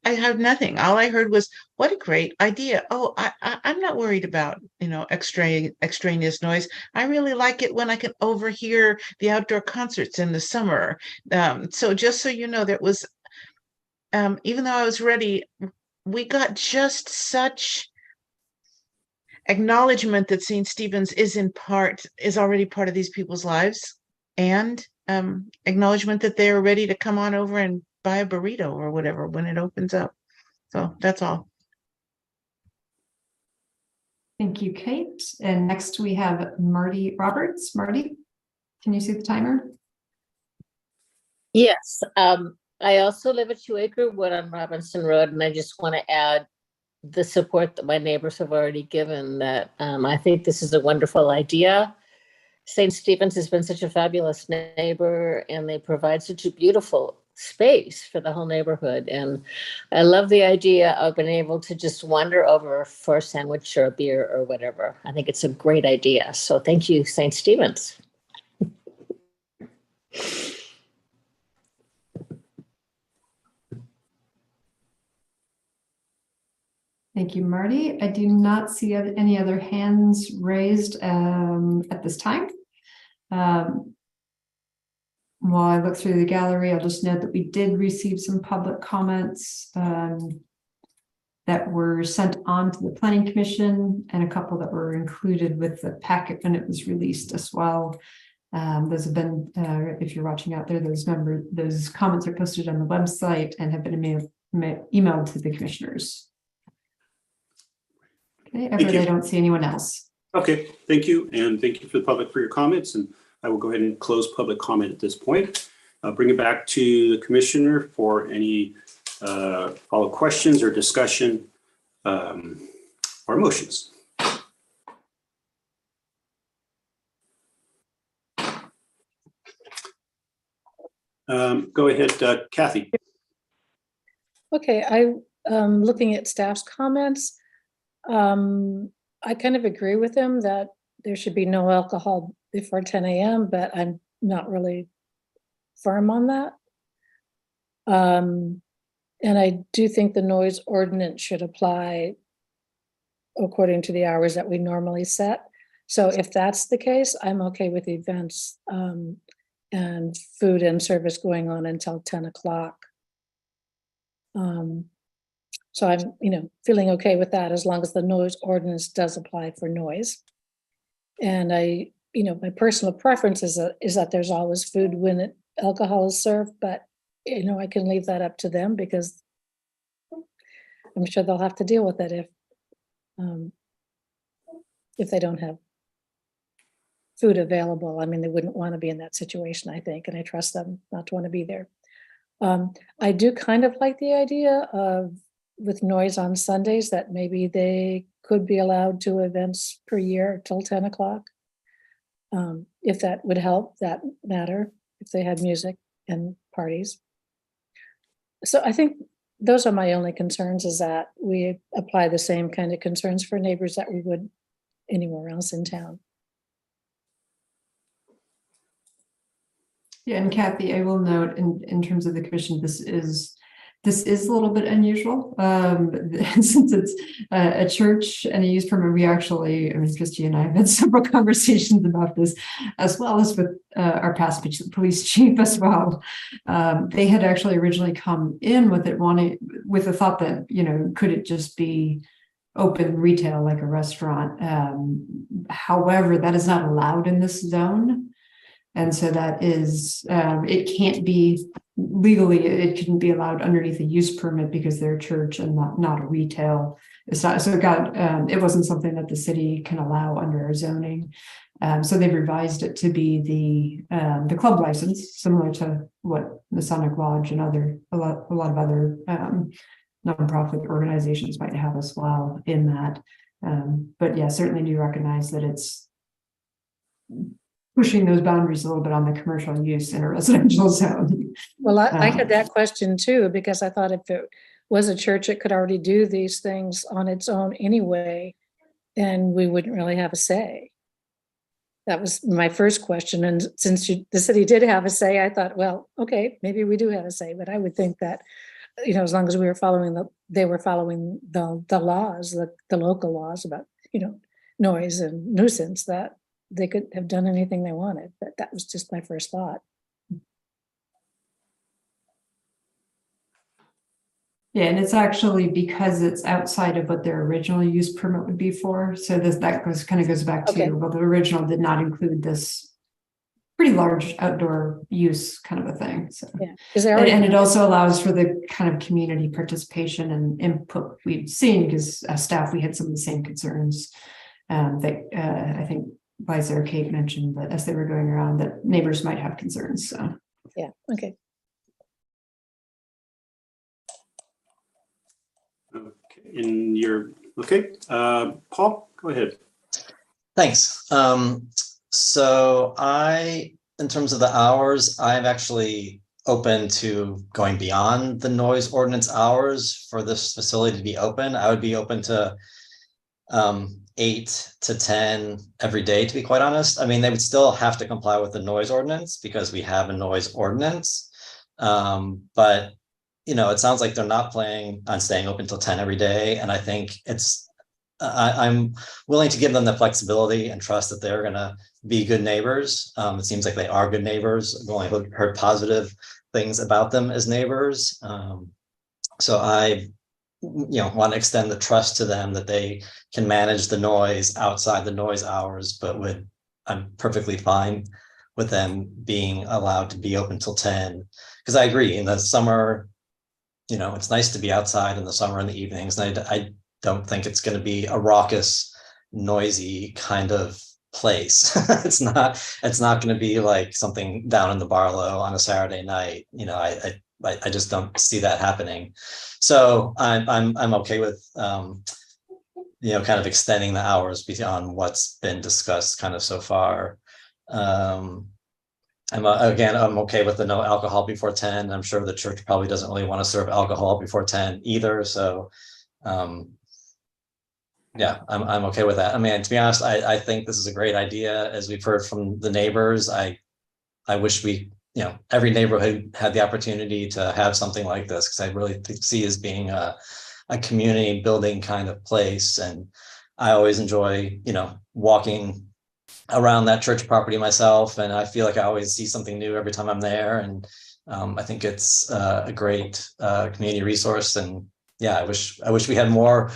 have nothing. All I heard was, "What a great idea!" Oh, I'm not worried about, you know, extraneous noise. I really like it when I can overhear the outdoor concerts in the summer. So just so you know, that was even though I was ready, we got just such acknowledgement that St. Stephen's is already part of these people's lives, and acknowledgement that they're ready to come on over and buy a burrito or whatever when it opens up. So that's all. Thank you, Kate. And next we have Marty Roberts. Marty, can you see the timer? Yes, I also live at 2 Acre Wood on Robinson Road, and I just want to add the support that my neighbors have already given, that I think this is a wonderful idea. St. Stephen's has been such a fabulous neighbor, and they provide such a beautiful space for the whole neighborhood. And I love the idea of being able to just wander over for a sandwich or a beer or whatever. I think it's a great idea. So thank you, St. Stephen's. Thank you, Marty. I do not see any other hands raised at this time. While I look through the gallery, I'll just note that we did receive some public comments that were sent on to the Planning Commission, and a couple that were included with the packet when it was released as well. Those have been, if you're watching out there, those comments are posted on the website and have been emailed to the commissioners. Okay, I don't see anyone else. Okay, thank you. And thank you for the public for your comments. And I will go ahead and close public comment at this point. I'll bring it back to the commissioner for any follow-up questions or discussion or motions. Go ahead, Kathy. Okay, I'm looking at staff's comments. I kind of agree with them that there should be no alcohol before 10 a.m., but I'm not really firm on that. And I do think the noise ordinance should apply according to the hours that we normally set. So if that's the case, I'm okay with events and food and service going on until 10 o'clock. So I'm, feeling okay with that as long as the noise ordinance does apply for noise. And my personal preference is that there's always food when alcohol is served, but I can leave that up to them because I'm sure they'll have to deal with it if they don't have food available. I mean, they wouldn't want to be in that situation, I think, and I trust them not to want to be there. I do kind of like the idea of with noise on Sundays that maybe they could be allowed 2 events per year till 10 o'clock. If that would help that matter, if they had music and parties. So I think those are my only concerns, is that we apply the same kind of concerns for neighbors that we would anywhere else in town. Yeah, and Kathy, I will note in terms of the commission, this is a little bit unusual since it's a church and a use permit. We actually, Christy and I have had several conversations about this, as well as with our past police chief as well. They had actually originally come in with the thought that, could it just be open retail like a restaurant? However, that is not allowed in this zone. And so that is, it can't be legally, it couldn't be allowed underneath a use permit because they're a church and not a retail. It's not, so it wasn't something that the city can allow under our zoning. So they've revised it to be the club license, similar to what Masonic Lodge and a lot of other nonprofit organizations might have as well in that. But yeah, certainly do recognize that it's pushing those boundaries a little bit on the commercial use in a residential zone. Well, I had that question too, because I thought if it was a church, it could already do these things on its own anyway, and we wouldn't really have a say. That was my first question. And since the city did have a say, I thought, well, okay, maybe we do have a say, but I would think that, as long as we were following they were following the laws, the local laws about, noise and nuisance, that they could have done anything they wanted. But that was just my first thought. Yeah, and it's actually because it's outside of what their original use permit would be for. So that goes back to, Okay. well, the original did not include this pretty large outdoor use kind of a thing. So Yeah, because they already and it also allows for the kind of community participation and input we've seen, because as staff, we had some of the same concerns that I think Liza or Kate mentioned that as they were going around, that neighbors might have concerns. So yeah, okay. Paul, go ahead. Thanks. So in terms of the hours, I'm actually open to going beyond the noise ordinance hours for this facility to be open. I would be open to 8 to 10 every day, to be quite honest. I mean, they would still have to comply with the noise ordinance because we have a noise ordinance. But it sounds like they're not planning on staying open till 10 every day. And I think I'm willing to give them the flexibility and trust that they're going to be good neighbors. It seems like they are good neighbors. I've only heard positive things about them as neighbors. So I, want to extend the trust to them that they can manage the noise outside the noise hours, but I'm perfectly fine with them being allowed to be open till 10. Because I agree, in the summer, it's nice to be outside in the summer in the evenings. And I don't think it's going to be a raucous, noisy kind of place. It's not going to be like something down in the Barlow on a Saturday night. I just don't see that happening. So I'm okay with kind of extending the hours beyond what's been discussed kind of so far. I'm okay with the no alcohol before 10. I'm sure the church probably doesn't really want to serve alcohol before 10 either. So yeah, I'm okay with that. I mean, to be honest, I think this is a great idea. As we've heard from the neighbors, I wish every neighborhood had the opportunity to have something like this, because I really see as being a community building kind of place. And I always enjoy, walking around that church property myself. And I feel like I always see something new every time I'm there. And I think it's a great community resource. And yeah, I wish we had more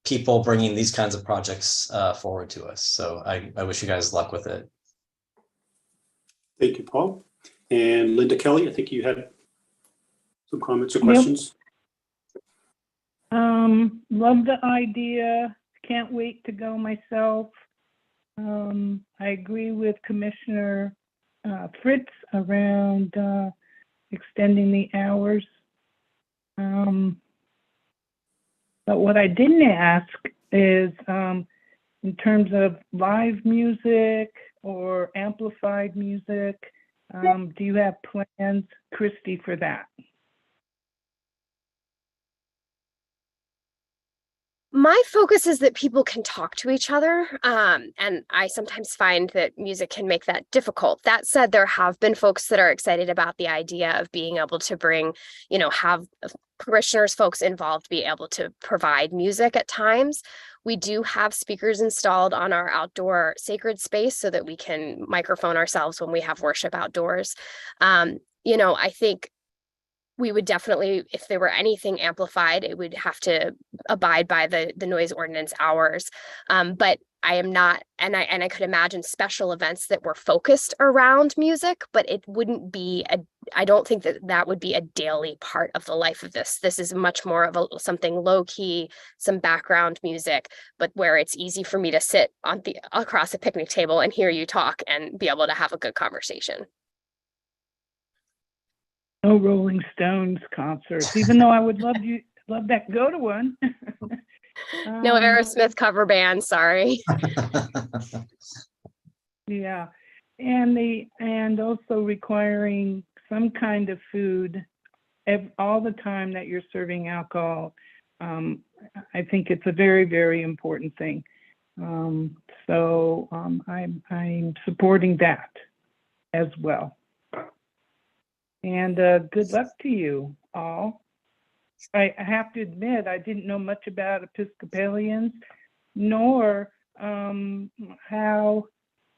people bringing these kinds of projects forward to us. So I wish you guys luck with it. Thank you, Paul. And Linda Kelly, I think you had some comments or questions. Love the idea. Can't wait to go myself. I agree with Commissioner Fritz around extending the hours. But what I didn't ask is in terms of live music or amplified music, do you have plans, Christy, for that? My focus is that people can talk to each other, and I sometimes find that music can make that difficult. That said, there have been folks that are excited about the idea of being able to bring, have parishioners, folks involved, be able to provide music at times. We do have speakers installed on our outdoor sacred space so that we can microphone ourselves when we have worship outdoors. I think we would definitely, if there were anything amplified, it would have to abide by the noise ordinance hours. But I am not, and I could imagine special events that were focused around music, but it wouldn't be I don't think that would be a daily part of the life of this. This is much more of something low key, some background music, but where it's easy for me to sit across a picnic table and hear you talk and be able to have a good conversation. No Rolling Stones concerts, even though I would love that go to one. No Aerosmith cover band, sorry. Yeah, and also requiring some kind of food all the time that you're serving alcohol. I think it's a very, very important thing. I'm supporting that as well. And good luck to you all. I have to admit, I didn't know much about Episcopalians, nor how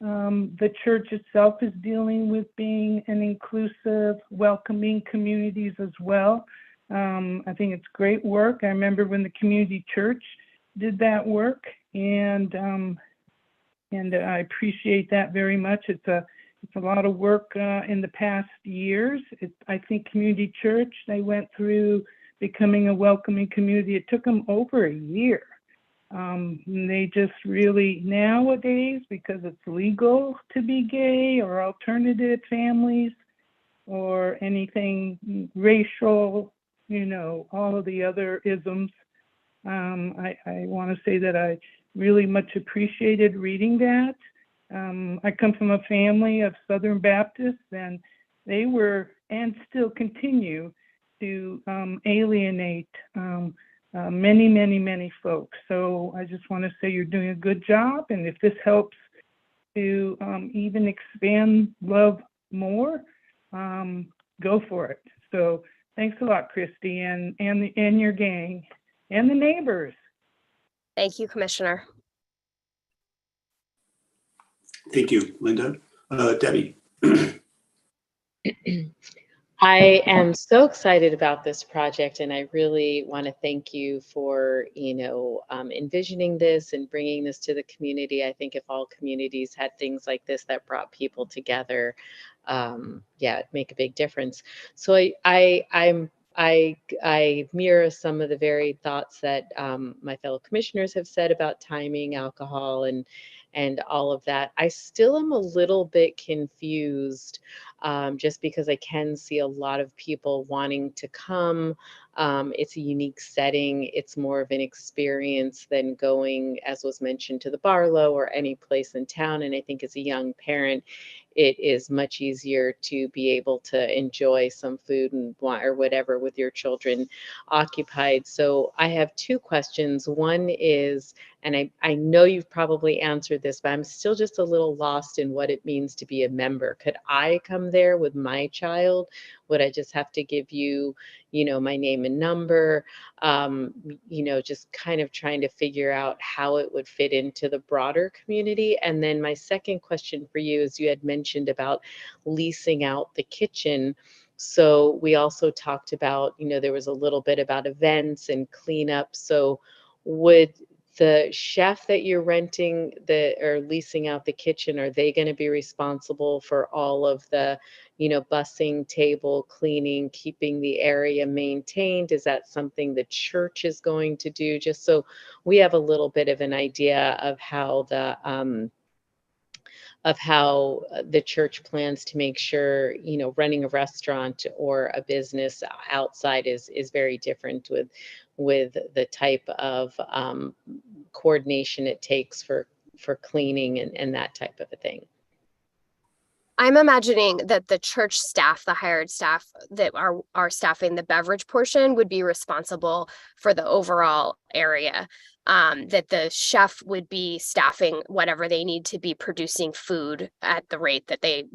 the church itself is dealing with being an inclusive, welcoming communities as well. I think it's great work. I remember when the community church did that work, and I appreciate that very much. It's a lot of work in the past years. I think community church, they went through becoming a welcoming community. It took them over a year. They just really nowadays, because it's legal to be gay or alternative families or anything racial, all of the other isms. I want to say that I really much appreciated reading that. I come from a family of Southern Baptists, and they were and still continue to alienate many folks. So I just want to say you're doing a good job, and if this helps to even expand love more, go for it. So thanks a lot, Christy, and your gang and the neighbors. Thank you, Commissioner. Thank you, Linda. Debbie. I am so excited about this project, and I really want to thank you for, envisioning this and bringing this to the community. I think if all communities had things like this that brought people together, it'd make a big difference. So I mirror some of the very thoughts that my fellow commissioners have said about timing, alcohol, and all of that. I still am a little bit confused just because I can see a lot of people wanting to come. It's a unique setting. It's more of an experience than going, as was mentioned, to the Barlow or any place in town. And I think as a young parent, it is much easier to be able to enjoy some food and wine or whatever with your children occupied. So I have two questions. One is, and I know you've probably answered this, but I'm still just a little lost in what it means to be a member. Could I come there with my child? Would I just have to give you, my name and number? Just kind of trying to figure out how it would fit into the broader community. And then my second question for you is, you had mentioned about leasing out the kitchen. So we also talked about, there was a little bit about events and cleanup. So would the chef that you're renting or leasing out the kitchen, are they going to be responsible for all of the, bussing, table cleaning, keeping the area maintained? Is that something the church is going to do? Just so we have a little bit of an idea of how the church plans to make sure, running a restaurant or a business outside is very different with the type of coordination it takes for cleaning and that type of a thing. I'm imagining that the church staff, the hired staff that are staffing the beverage portion, would be responsible for the overall area. That the chef would be staffing whatever they need to be producing food at the rate that they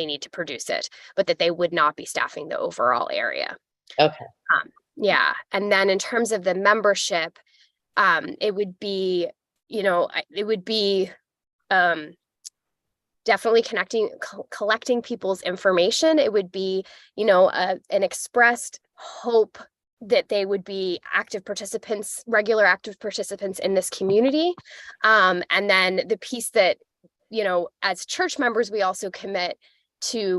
need to produce it, but that they would not be staffing the overall area. Okay. Yeah. And then in terms of the membership, it would be, definitely collecting people's information. It would be, an expressed hope that they would be regular active participants in this community. And then the piece that, as church members, we also commit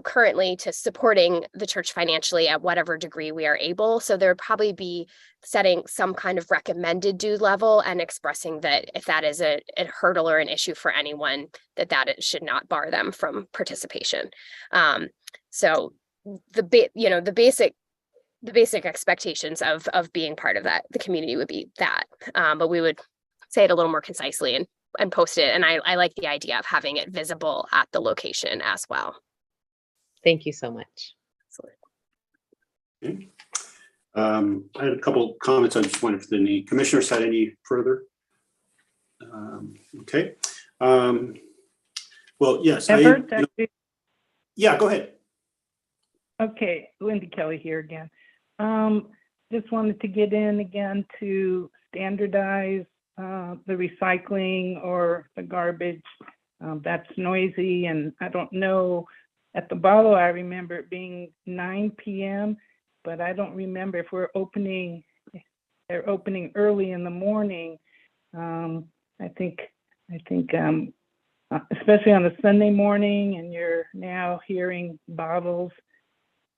currently to supporting the church financially at whatever degree we are able. So there would probably be setting some kind of recommended due level and expressing that if that is a hurdle or an issue for anyone, that it should not bar them from participation. So the basic expectations of being part of the community would be that, but we would say it a little more concisely and post it. And I like the idea of having it visible at the location as well. Thank you so much. Okay. I had a couple comments. I just wondered if any commissioners had any further. Okay. Well, yes. Everett, Yeah, go ahead. okay, Linda Kelly here again. Just wanted to get in again to standardize the recycling or the garbage. That's noisy, and I don't know, at the bottle, I remember it being 9 p.m., but I don't remember if they're opening early in the morning. I think, especially on a Sunday morning, and you're now hearing bottles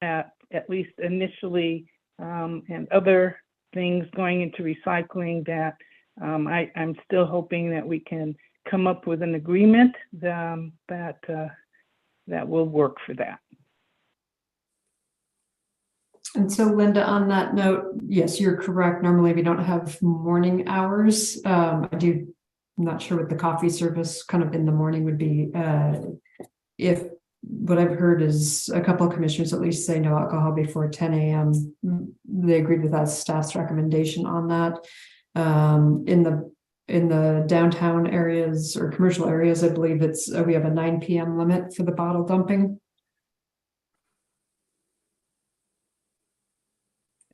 at least initially, and other things going into recycling, that I'm still hoping that we can come up with an agreement that will work for that. And so Linda, on that note, yes, you're correct. Normally we don't have morning hours. I'm not sure what the coffee service kind of in the morning would be. If what I've heard is a couple of commissioners at least say no alcohol before 10 a.m. They agreed with that staff's recommendation on that. In the downtown areas or commercial areas, I believe we have a 9 p.m. limit for the bottle dumping.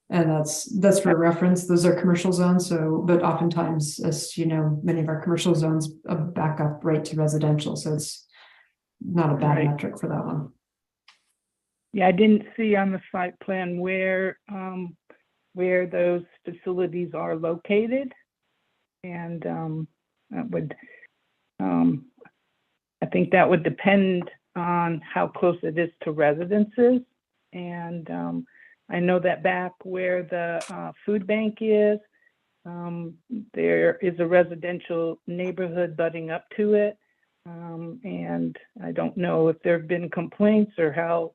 And that's for reference. Those are commercial zones. So, but oftentimes, as you know, many of our commercial zones back up right to residential. So it's not a bad metric for that one. Yeah, I didn't see on the site plan where those facilities are located, and that would, I think that would depend on how close it is to residences, and I know that back where the food bank is, there is a residential neighborhood butting up to it. And I don't know if there have been complaints or how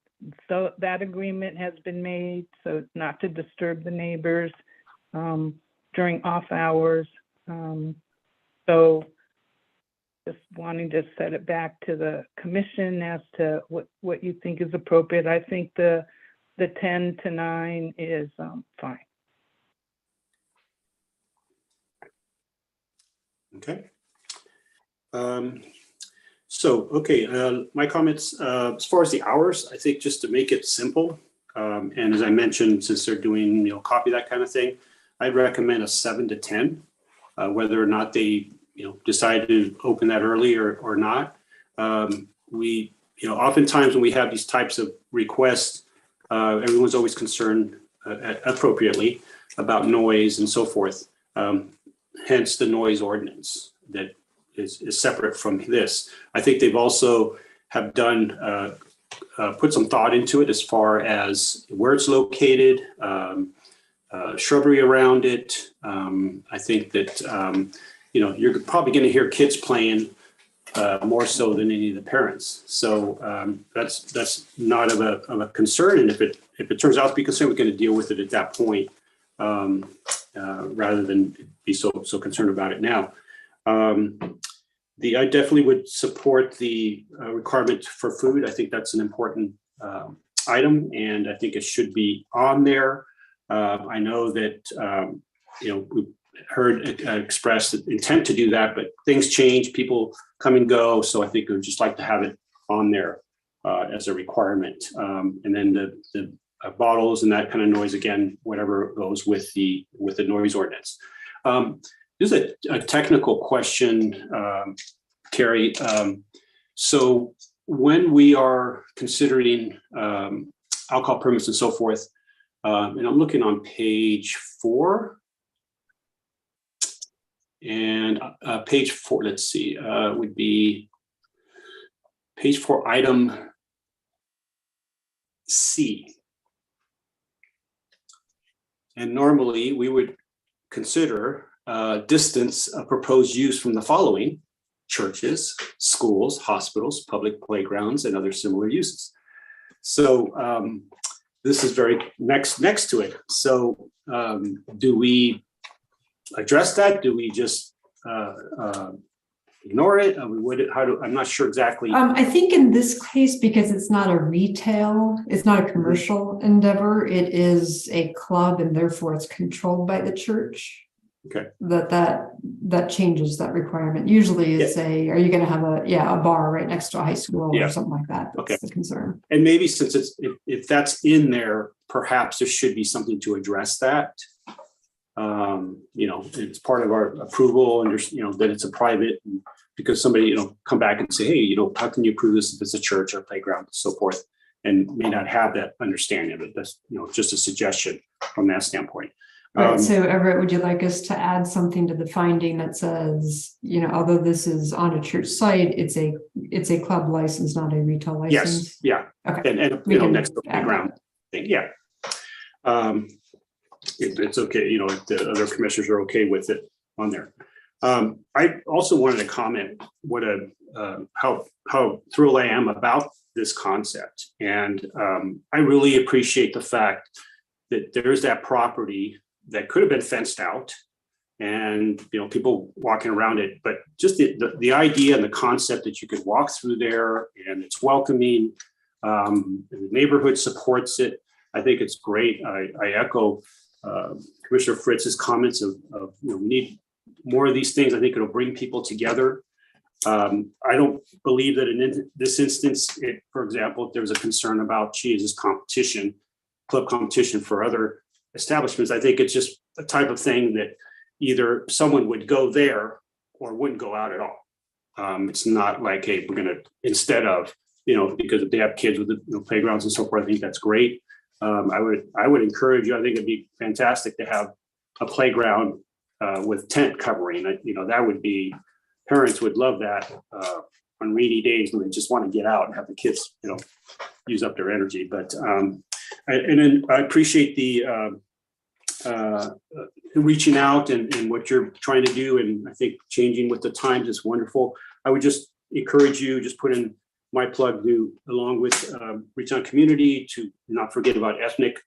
that agreement has been made, so not to disturb the neighbors during off hours. So just wanting to set it back to the commission as to what you think is appropriate. I think the 10 to 9 is fine. Okay. My comments, as far as the hours, I think just to make it simple, and as I mentioned, since they're doing, coffee, that kind of thing, I'd recommend a 7 to 10, whether or not they, decide to open that early or not. We, oftentimes when we have these types of requests, everyone's always concerned appropriately about noise and so forth. Hence the noise ordinance that is separate from this. I think they've also have done, put some thought into it as far as where it's located, shrubbery around it. I think that, you're probably going to hear kids playing more so than any of the parents. So that's not of a concern. And if it turns out to be a concern, we're going to deal with it at that point rather than be so concerned about it now. I definitely would support the requirement for food. I think that's an important item, and I think it should be on there. I know that we heard expressed intent to do that, but things change, people come and go, so I think we'd just like to have it on there as a requirement. And then the bottles and that kind of noise, again, whatever goes with the noise ordinance. There's a technical question, Carrie. So when we are considering alcohol permits and so forth, and I'm looking on page 4, and page 4, let's see, would be page 4, item C. And normally we would consider distance of proposed use from the following: churches, schools, hospitals, public playgrounds, and other similar uses. So this is very next to it. So do we address that? Do we just ignore it? I'm not sure exactly. I think in this case, because it's not a commercial endeavor, it is a club, and therefore it's controlled by the church. Okay. That changes that requirement. Usually it's are you going to have a bar right next to a high school or something like that? That's the concern. And maybe since if that's in there, perhaps there should be something to address that. It's part of our approval and that it's a private, because somebody, come back and say, hey, how can you approve this if it's a church or playground and so forth, and may not have that understanding of it. That's, just a suggestion from that standpoint. Right. So Everett, would you like us to add something to the finding that says, although this is on a church site, it's a club license, not a retail license? Yes. Yeah. Okay. And next to the playground thing. Yeah. It's okay. If the other commissioners are okay with it on there. I also wanted to comment how thrilled I am about this concept. And I really appreciate the fact that there's that property that could have been fenced out and, people walking around it, but just the idea and the concept that you could walk through there and it's welcoming, the neighborhood supports it. I think it's great. I echo Commissioner Fritz's comments of we need more of these things. I think it'll bring people together. I don't believe that in this instance, for example, if there was a concern about club competition for other establishments, I think it's just a type of thing that either someone would go there or wouldn't go out at all. It's not like, hey, we're going to, instead of, because if they have kids with the playgrounds and so forth, I think that's great. I would encourage you. I think it'd be fantastic to have a playground with tent covering. That would be, parents would love that on rainy days when they just want to get out and have the kids, use up their energy. But and then I appreciate the reaching out and what you're trying to do. And I think changing with the times is wonderful. I would just encourage you, just put in my plug along with reach out community, to not forget about ethnic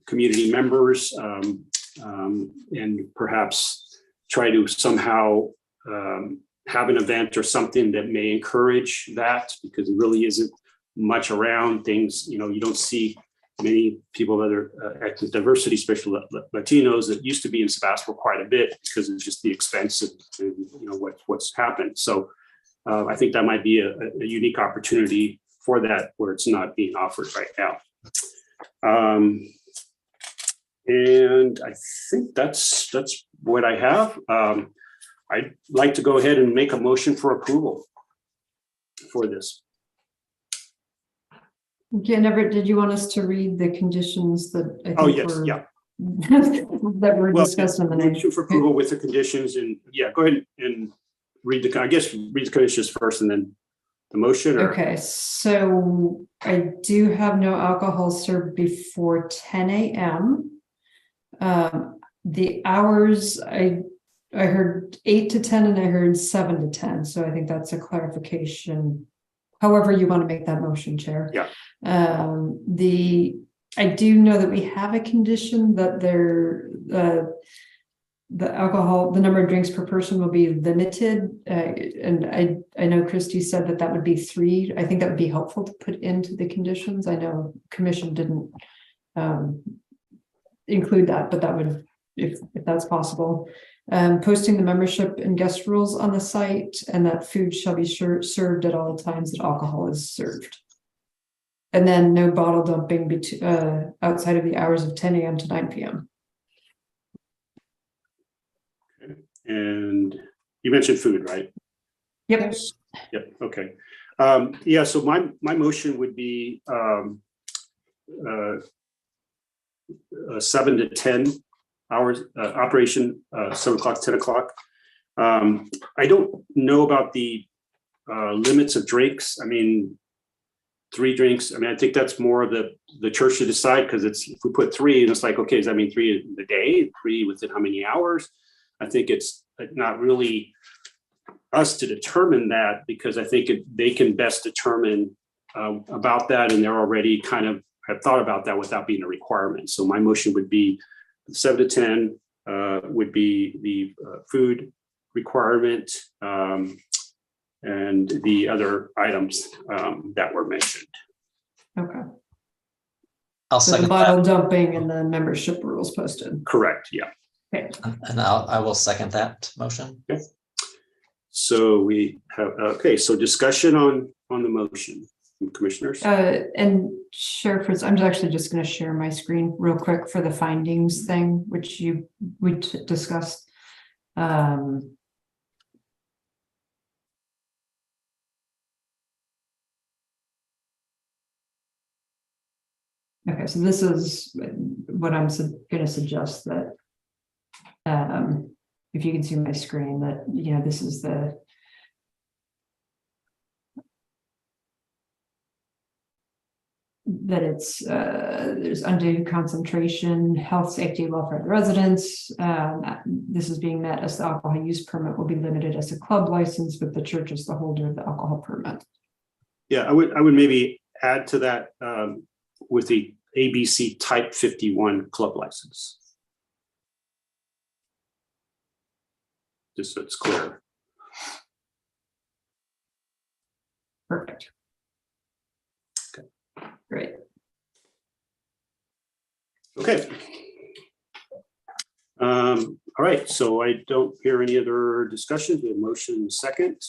community members, and perhaps try to somehow have an event or something that may encourage that, because it really isn't much around things. You don't see many people of other ethnic diversity, especially Latinos, that used to be in Sebastopol quite a bit because of just the expense and what's happened. So I think that might be a unique opportunity for that, where it's not being offered right now. And I think that's what I have. I'd like to go ahead and make a motion for approval for this. Again, Everett, did you want us to read the conditions that I think that were discussed in the motion for approval with the conditions? And go ahead and read the conditions first and then the motion. Okay, so I do have no alcohol served before 10 a.m. The hours, I heard 8 to 10 and I heard 7 to 10. So I think that's a clarification. However you want to make that motion, Chair. Yeah. I do know that we have a condition that the alcohol, the number of drinks per person will be limited. And I know Christy said that would be 3. I think that would be helpful to put into the conditions. I know Commission didn't include that, but that would, if that's possible. Posting the membership and guest rules on the site, and that food shall be served at all times that alcohol is served. And then no bottle dumping outside of the hours of 10 a.m. to 9 p.m. Okay. And you mentioned food, right? Yep. Yep. Okay. So my motion would be 7 to 10 hours operation, 7 o'clock, 10 o'clock. I don't know about the limits of drinks. I mean, 3 drinks. I mean, I think that's more of the church to decide, because if we put 3 and it's like, okay, does that mean 3 in the day, 3 within how many hours? I think it's not really us to determine that, because I think they can best determine about that, and they're already kind of have thought about that without being a requirement. So my motion would be 7 to 10 would be the food requirement, and the other items that were mentioned. Okay. I'll So second the bottle that. dumping and the membership rules posted. Correct. Yeah. Okay. And I will second that motion. Okay. So we have, okay, so discussion on the motion, commissioners. And Sheriff Fritz, I'm actually just going to share my screen real quick for the findings thing, which we discussed. Okay, so this is what I'm going to suggest that if you can see my screen, that, you know, this is that it's there's undue concentration, health, safety, welfare of the residents. This is being met as the alcohol use permit will be limited as a club license, but the church is the holder of the alcohol permit. Yeah, I would maybe add to that with the ABC Type 51 club license. Just so it's clear. Perfect. Okay. Great. Okay. All right, so I don't hear any other discussion. The motion second.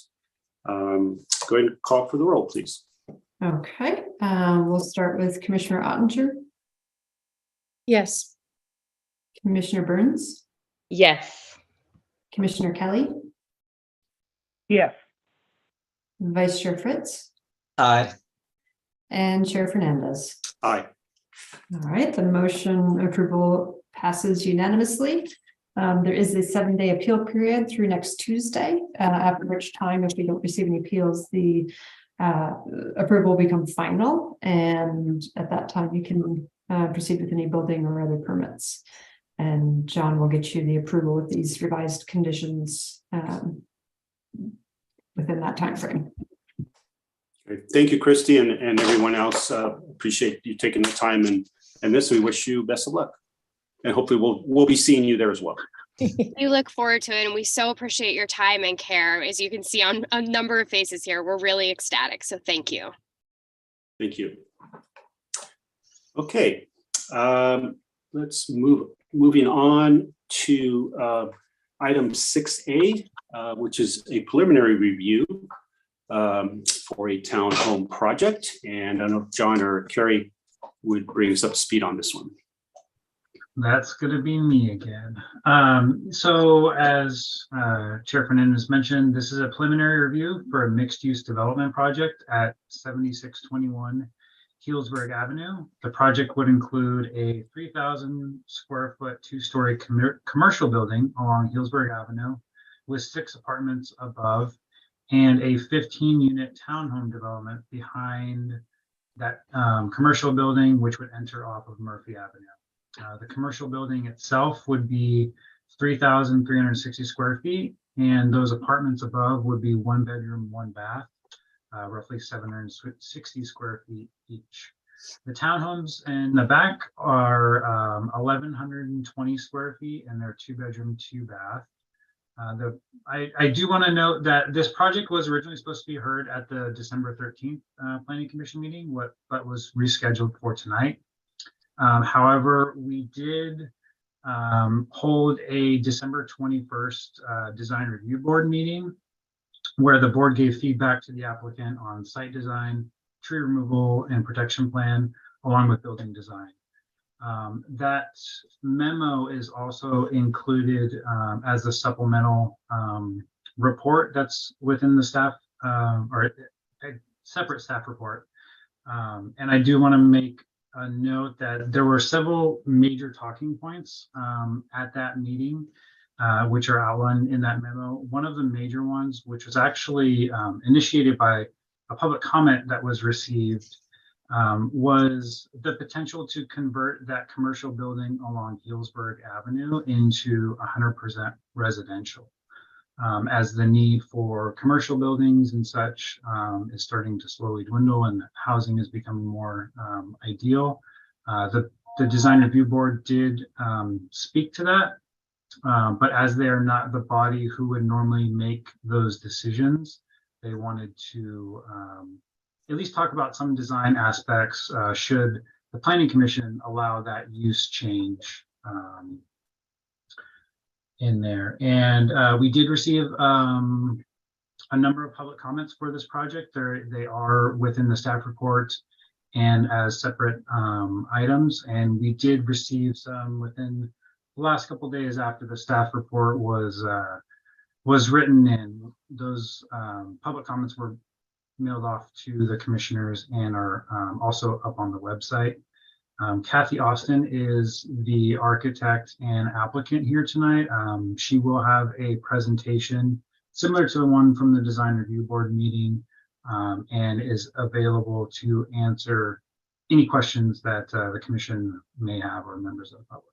Go ahead and call for the roll, please. Okay, we'll start with Commissioner Ottinger, Yes. Commissioner Burns, Yes. Commissioner Kelly, Yes. Vice Chair Fritz, Aye. and Chair Fernandez. Aye. All right, the motion approval passes unanimously. There is a 7-day appeal period through next Tuesday, after which time, if we don't receive any appeals, the approval will become final. And at that time, you can proceed with any building or other permits. And John will get you the approval with these revised conditions within that time frame. Okay. Thank you, Christy, and everyone else. Appreciate you taking the time and this. We wish you best of luck. And hopefully we'll be seeing you there as well. We look forward to it, and we so appreciate your time and care. As you can see on a number of faces here, we're really ecstatic. So thank you. Thank you. Okay, let's moving on to item 6A, which is a preliminary review for a townhome project. And I don't know if John or Carrie would bring us up to speed on this one. That's going to be me again. So as Chair Fernandez mentioned, this is a preliminary review for a mixed-use development project at 7621 Healdsburg Avenue. The project would include a 3,000 square foot, 2-story commercial building along Healdsburg Avenue with 6 apartments above and a 15-unit townhome development behind that commercial building, which would enter off of Murphy Avenue. The commercial building itself would be 3,360 square feet, and those apartments above would be 1 bedroom, 1 bath, roughly 760 square feet each. The townhomes in the back are 1,120 square feet, and they're 2 bedroom, 2 bath. I do want to note that this project was originally supposed to be heard at the December 13th Planning Commission meeting, but was rescheduled for tonight. However, we did hold a December 21st Design Review Board meeting where the board gave feedback to the applicant on site design, tree removal and protection plan, along with building design. That memo is also included as a supplemental report that's within the staff or a separate staff report. And I do want to make a note that there were several major talking points at that meeting, which are outlined in that memo. One of the major ones, which was actually initiated by a public comment that was received, was the potential to convert that commercial building along Healdsburg Avenue into 100% residential, as the need for commercial buildings and such is starting to slowly dwindle and housing is becoming more ideal. The Design Review Board did speak to that, but as they are not the body who would normally make those decisions, they wanted to at least talk about some design aspects should the Planning Commission allow that use change. in there. And we did receive a number of public comments for this project. They are within the staff report and as separate items. And we did receive some within the last couple of days after the staff report was written, and those public comments were mailed off to the commissioners and are also up on the website. Kathy Austin is the architect and applicant here tonight. She will have a presentation similar to the one from the design review board meeting, and is available to answer any questions that the commission may have or members of the public.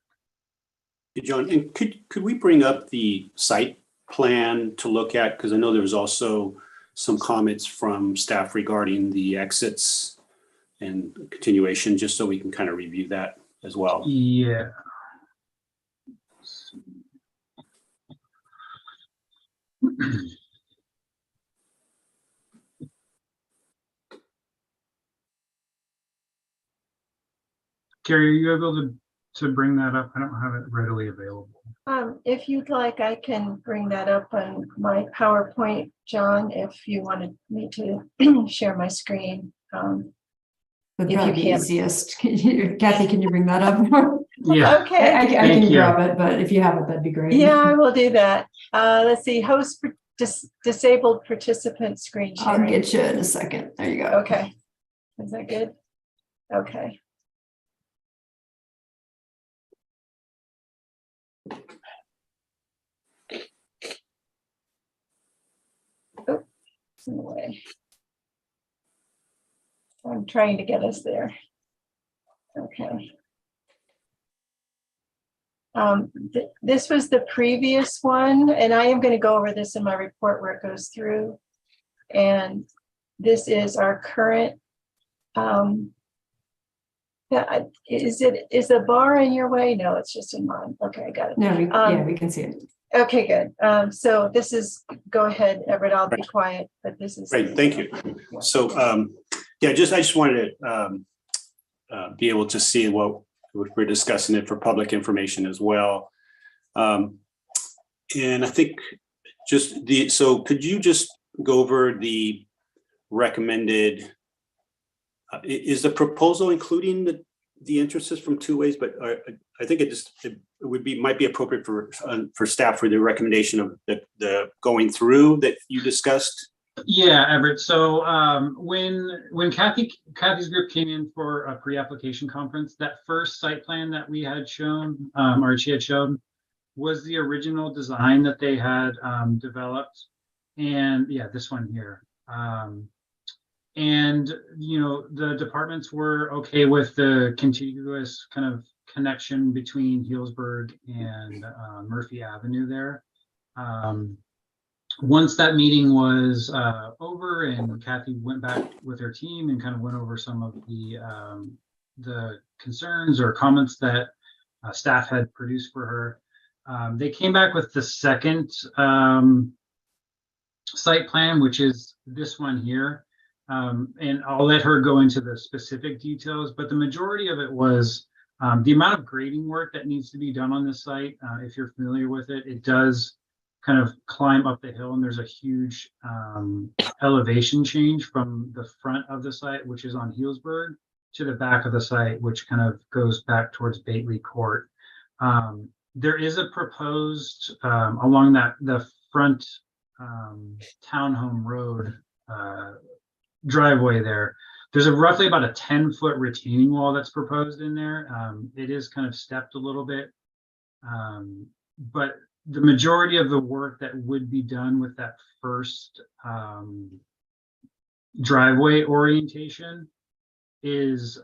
Hey, John, and could we bring up the site plan to look at? Because I know there was also some comments from staff regarding the exits and continuation, just so we can kind of review that as well. Yeah. Carrie, are you able to bring that up? I don't have it readily available. If you'd like, I can bring that up on my PowerPoint, John, if you wanted me to share my screen. That'd if probably you be can't. easiest. Kathy, can you bring that up? Yeah. Okay. I can grab it, but if you have it, that'd be great. Yeah, I will do that. Let's see, host disabled participant screen sharing. I'll get you in a second. There you go. Okay. Is that good? Okay. Oh, it's in the way. I'm trying to get us there. Okay. This was the previous one, and I am going to go over this in my report where it goes through. And this is our current. Is the bar in your way? No, it's just in mine. Okay, I got it. No, yeah, we can see it. Okay, good. So this is, go ahead, Everett, I'll be quiet, but this is. Great, thank you. So, yeah, I just wanted to be able to see what we're discussing it for public information as well. And I think so could you just go over the recommended, is the proposal including the entrances from two ways? But I think it might be appropriate for staff for the recommendation of the going through that you discussed. Yeah, Everett. So when Kathy's group came in for a pre-application conference, that first site plan that we had shown, or she had shown, was the original design that they had developed. And yeah, this one here. And the departments were okay with the contiguous kind of connection between Healdsburg and Murphy Avenue there. Once that meeting was over and Kathy went back with her team and kind of went over some of the concerns or comments that staff had produced for her, they came back with the second site plan, which is this one here. And I'll let her go into the specific details, but the majority of it was the amount of grading work that needs to be done on this site. If you're familiar with it, it does kind of climb up the hill, and there's a huge elevation change from the front of the site, which is on Healdsburg, to the back of the site, which kind of goes back towards Bately Court. There is a proposed along the front townhome road driveway there. There's roughly about a 10-foot retaining wall that's proposed in there. It is kind of stepped a little bit, but the majority of the work that would be done with that first driveway orientation is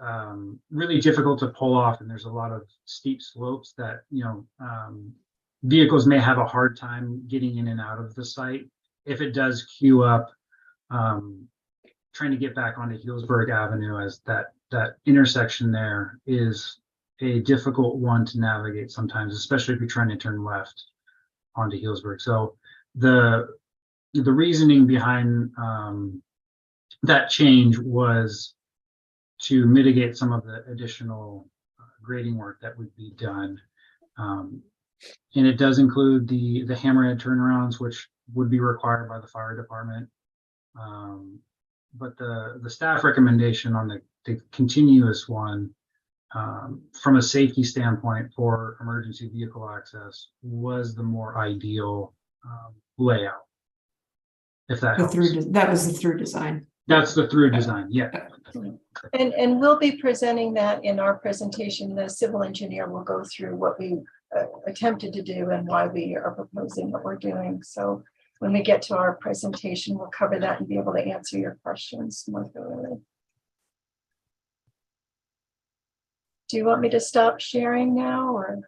really difficult to pull off, and there's a lot of steep slopes that vehicles may have a hard time getting in and out of the site if it does queue up trying to get back onto Healdsburg Avenue, as that intersection there is a difficult one to navigate sometimes, especially if you're trying to turn left onto Healdsburg. So the reasoning behind that change was to mitigate some of the additional grading work that would be done. And it does include the hammerhead turnarounds, which would be required by the fire department. But the staff recommendation on the continuous one, from a safety standpoint for emergency vehicle access, was the more ideal layout. If that helps. That was the through design. That's the through design, yeah. And we'll be presenting that in our presentation. The civil engineer will go through what we attempted to do and why we are proposing what we're doing. So when we get to our presentation, we'll cover that and be able to answer your questions more thoroughly. Do you want me to stop sharing now, or?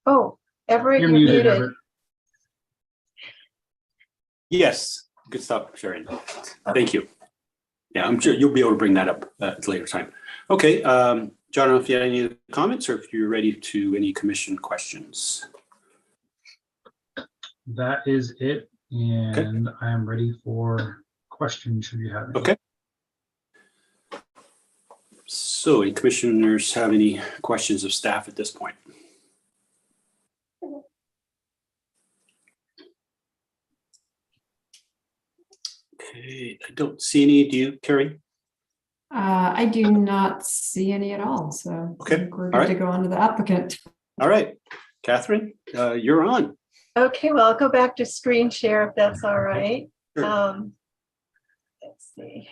Oh, Everett, you're muted. Everett. Yes, you can stop sharing. Thank you. Yeah, I'm sure you'll be able to bring that up at a later time. Okay, John, I don't know if you had any comments or if you're ready to any commission questions. That is it, and I am ready for questions should you have any. Okay. So, any commissioners have any questions of staff at this point? Okay, I don't see any. Do you, Carrie? I do not see any at all. So okay, I think we're good to go on to the applicant. All right, Catherine, you're on. Okay, well, I'll go back to screen share if that's all right. Sure. Let's see.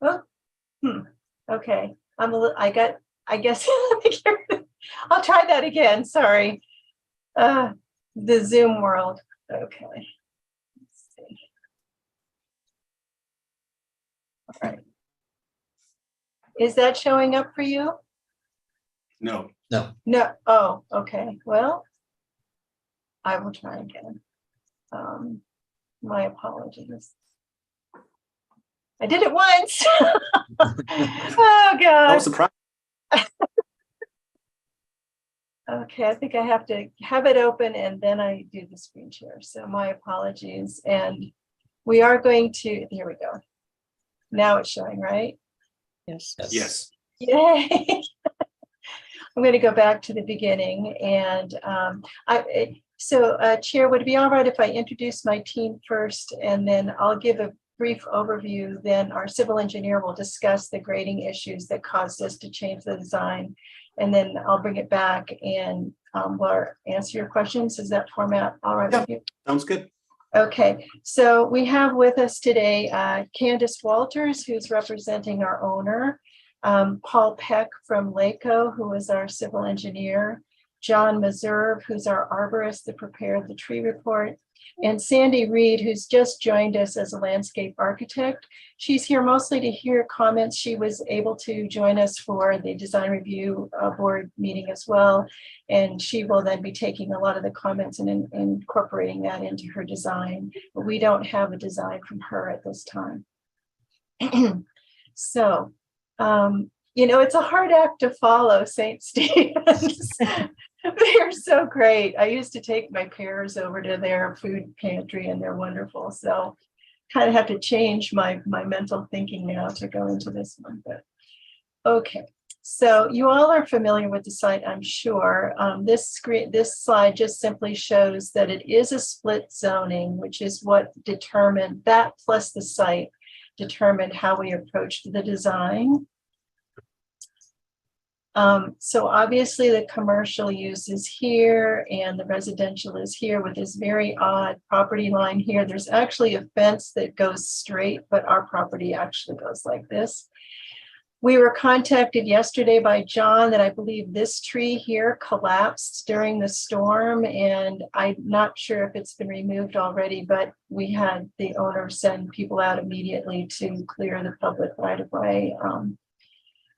Oh, okay. I guess I'll try that again. Sorry. The Zoom world. Okay. Let's see. All right. Is that showing up for you? No. No. No. Oh, okay. Well, I will try again. My apologies. I did it once. Oh God. That was surprising. Okay, I think I have to have it open and then I do the screen share. So my apologies. And we are going to, here we go. Now it's showing, right? Yes. Yes. Yay. I'm going to go back to the beginning and Chair, would it be all right if I introduce my team first and then I'll give a brief overview, then our civil engineer will discuss the grading issues that caused us to change the design. And then I'll bring it back and we'll answer your questions. Is that format all right with you? Sounds good. Okay, so we have with us today Candace Walters, who's representing our owner, Paul Peck from LACO, who is our civil engineer, John Meserve, who's our arborist that prepared the tree report, and Sandy Reed, who's just joined us as a landscape architect. She's here mostly to hear comments. She was able to join us for the design review board meeting as well. And she will then be taking a lot of the comments and incorporating that into her design. But we don't have a design from her at this time. So, it's a hard act to follow, St. Stephen's. They're so great. I used to take my peers over to their food pantry and they're wonderful. So kind of have to change my mental thinking now to go into this one. But okay, so you all are familiar with the site, I'm sure. This slide just simply shows that it is a split zoning, which is what determined that plus the site determined how we approached the design. So obviously the commercial use is here and the residential is here with this very odd property line here. There's actually a fence that goes straight, but our property actually goes like this. We were contacted yesterday by John that I believe this tree here collapsed during the storm, and I'm not sure if it's been removed already, but we had the owner send people out immediately to clear the public right of way.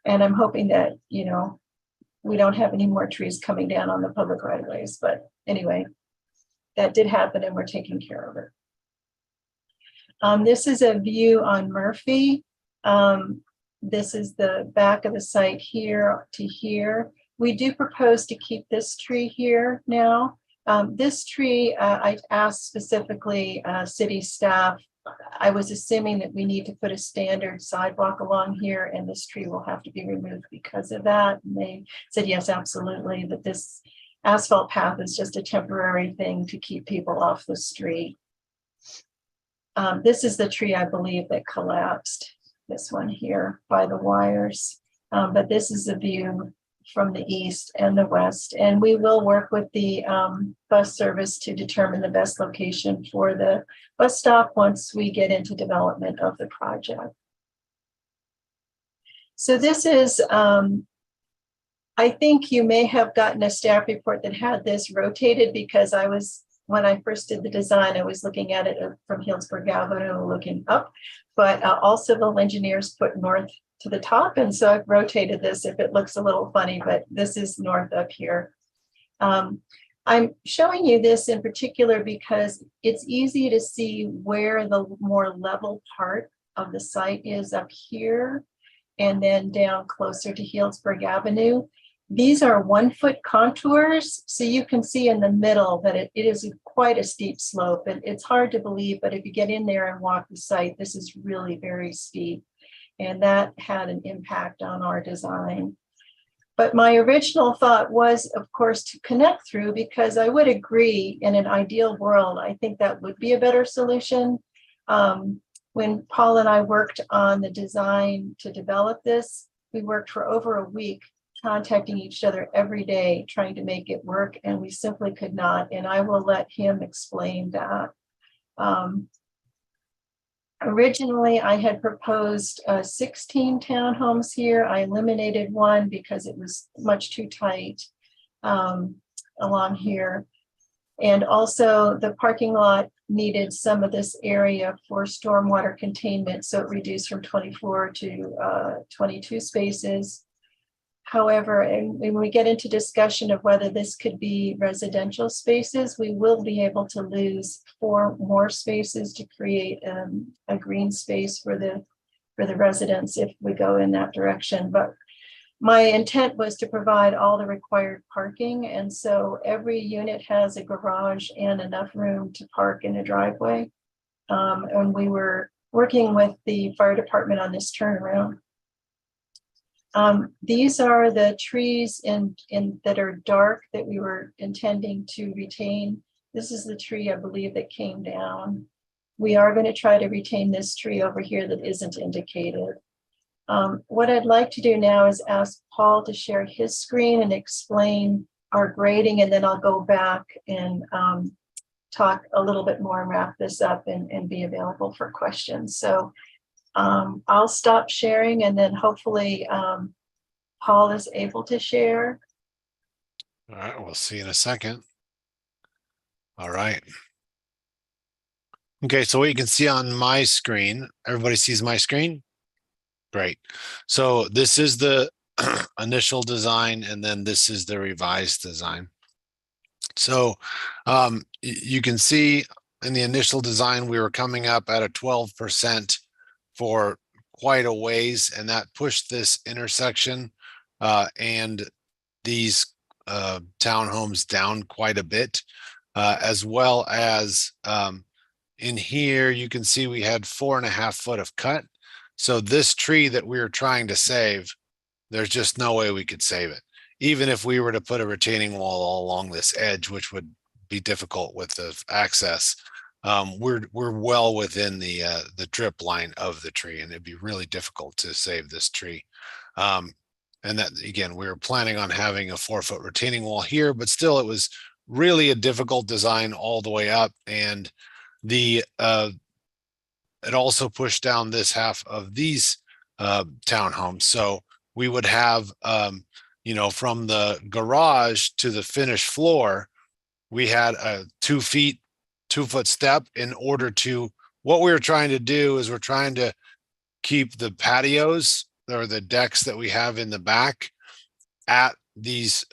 And I'm hoping that, we don't have any more trees coming down on the public right of ways. But anyway, that did happen and we're taking care of it. This is a view on Murphy. This is the back of the site here to here. We do propose to keep this tree here now. This tree, I asked specifically city staff I was assuming that we need to put a standard sidewalk along here and this tree will have to be removed because of that. And they said, yes, absolutely, that this asphalt path is just a temporary thing to keep people off the street. This is the tree, I believe, that collapsed, this one here by the wires. But this is a view from the east and the west. And we will work with the bus service to determine the best location for the bus stop once we get into development of the project. So this is, I think you may have gotten a staff report that had this rotated because when I first did the design, I was looking at it from Healdsburg Avenue, looking up, but all civil engineers put north to the top. And so I've rotated this if it looks a little funny, but this is north up here. I'm showing you this in particular because it's easy to see where the more level part of the site is up here and then down closer to Healdsburg Avenue. These are 1 foot contours. So you can see in the middle that it is quite a steep slope, and it's hard to believe, but if you get in there and walk the site, this is really very steep. And that had an impact on our design. But my original thought was, of course, to connect through, because I would agree in an ideal world, I think that would be a better solution. When Paul and I worked on the design to develop this, we worked for over a week contacting each other every day, trying to make it work, and we simply could not. And I will let him explain that. Originally, I had proposed 16 townhomes here. I eliminated one because it was much too tight along here. And also the parking lot needed some of this area for stormwater containment. So it reduced from 24 to 22 spaces. However, and when we get into discussion of whether this could be residential spaces, we will be able to lose 4 more spaces to create a green space for the residents if we go in that direction. But my intent was to provide all the required parking. And so every unit has a garage and enough room to park in a driveway. And we were working with the fire department on this turnaround. These are the trees that are dark that we were intending to retain. This is the tree, I believe, that came down. We are going to try to retain this tree over here that isn't indicated. What I'd like to do now is ask Paul to share his screen and explain our grading, and then I'll go back and talk a little bit more and wrap this up and be available for questions. So I'll stop sharing, and then hopefully Paul is able to share. All right, we'll see in a second. All right. Okay, so what you can see on my screen, everybody sees my screen? Great. So this is the initial design, and then this is the revised design. So you can see in the initial design, we were coming up at a 12% for quite a ways, and that pushed this intersection and these townhomes down quite a bit, as well as in here, you can see we had 4.5 foot of cut. So this tree that we were trying to save, there's just no way we could save it. Even if we were to put a retaining wall all along this edge, which would be difficult with the access, we're well within the drip line of the tree, and it'd be really difficult to save this tree. And that, again, we were planning on having a 4-foot retaining wall here, but still it was really a difficult design all the way up. And the it also pushed down this half of these townhomes. So we would have, you know, from the garage to the finished floor, we had a 2-foot step in order to, what we were trying to do is we're trying to keep the patios or the decks that we have in the back at these,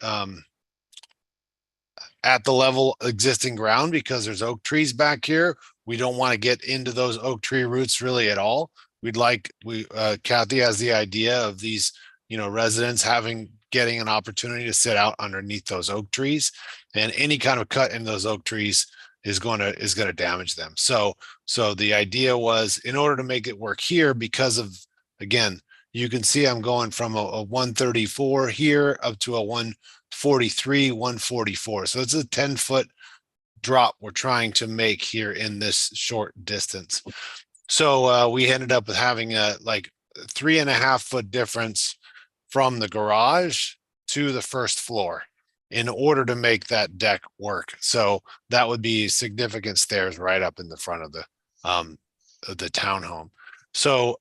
at the level existing ground, because there's oak trees back here. We don't want to get into those oak tree roots really at all. We'd like, Kathy has the idea of these, you know, residents getting an opportunity to sit out underneath those oak trees, and any kind of cut in those oak trees is going to damage them. So the idea was, in order to make it work here, because of, again, you can see I'm going from a 134 here up to a 143, 144. So it's a 10-foot drop we're trying to make here in this short distance. So we ended up with having a like 3.5-foot difference from the garage to the first floor in order to make that deck work. So that would be significant stairs right up in the front of the townhome. So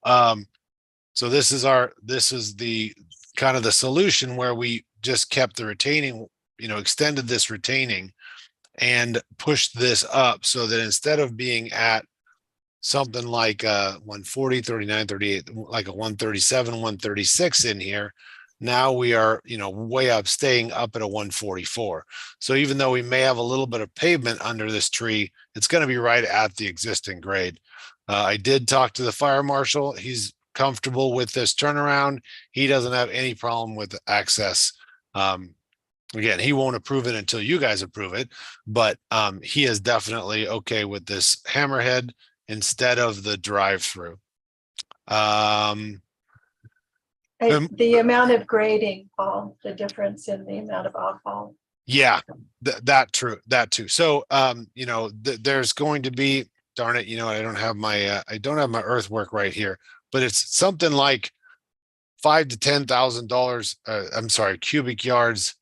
so this is the kind of the solution where we just kept the retaining, extended this retaining and pushed this up so that instead of being at something like 140, 39, 38, like a 137, 136 in here, now we are, way up, staying up at a 144. So even though we may have a little bit of pavement under this tree, it's going to be right at the existing grade. I did talk to the fire marshal. He's comfortable with this turnaround. He doesn't have any problem with access. Again, he won't approve it until you guys approve it, but he is definitely okay with this hammerhead instead of the drive-through. The amount of grading, Paul, the difference in the amount of off-fall. Yeah, that too. So, there's going to be, darn it, I don't have my earthwork right here, but it's something like $5,000 to $10,000. Cubic yards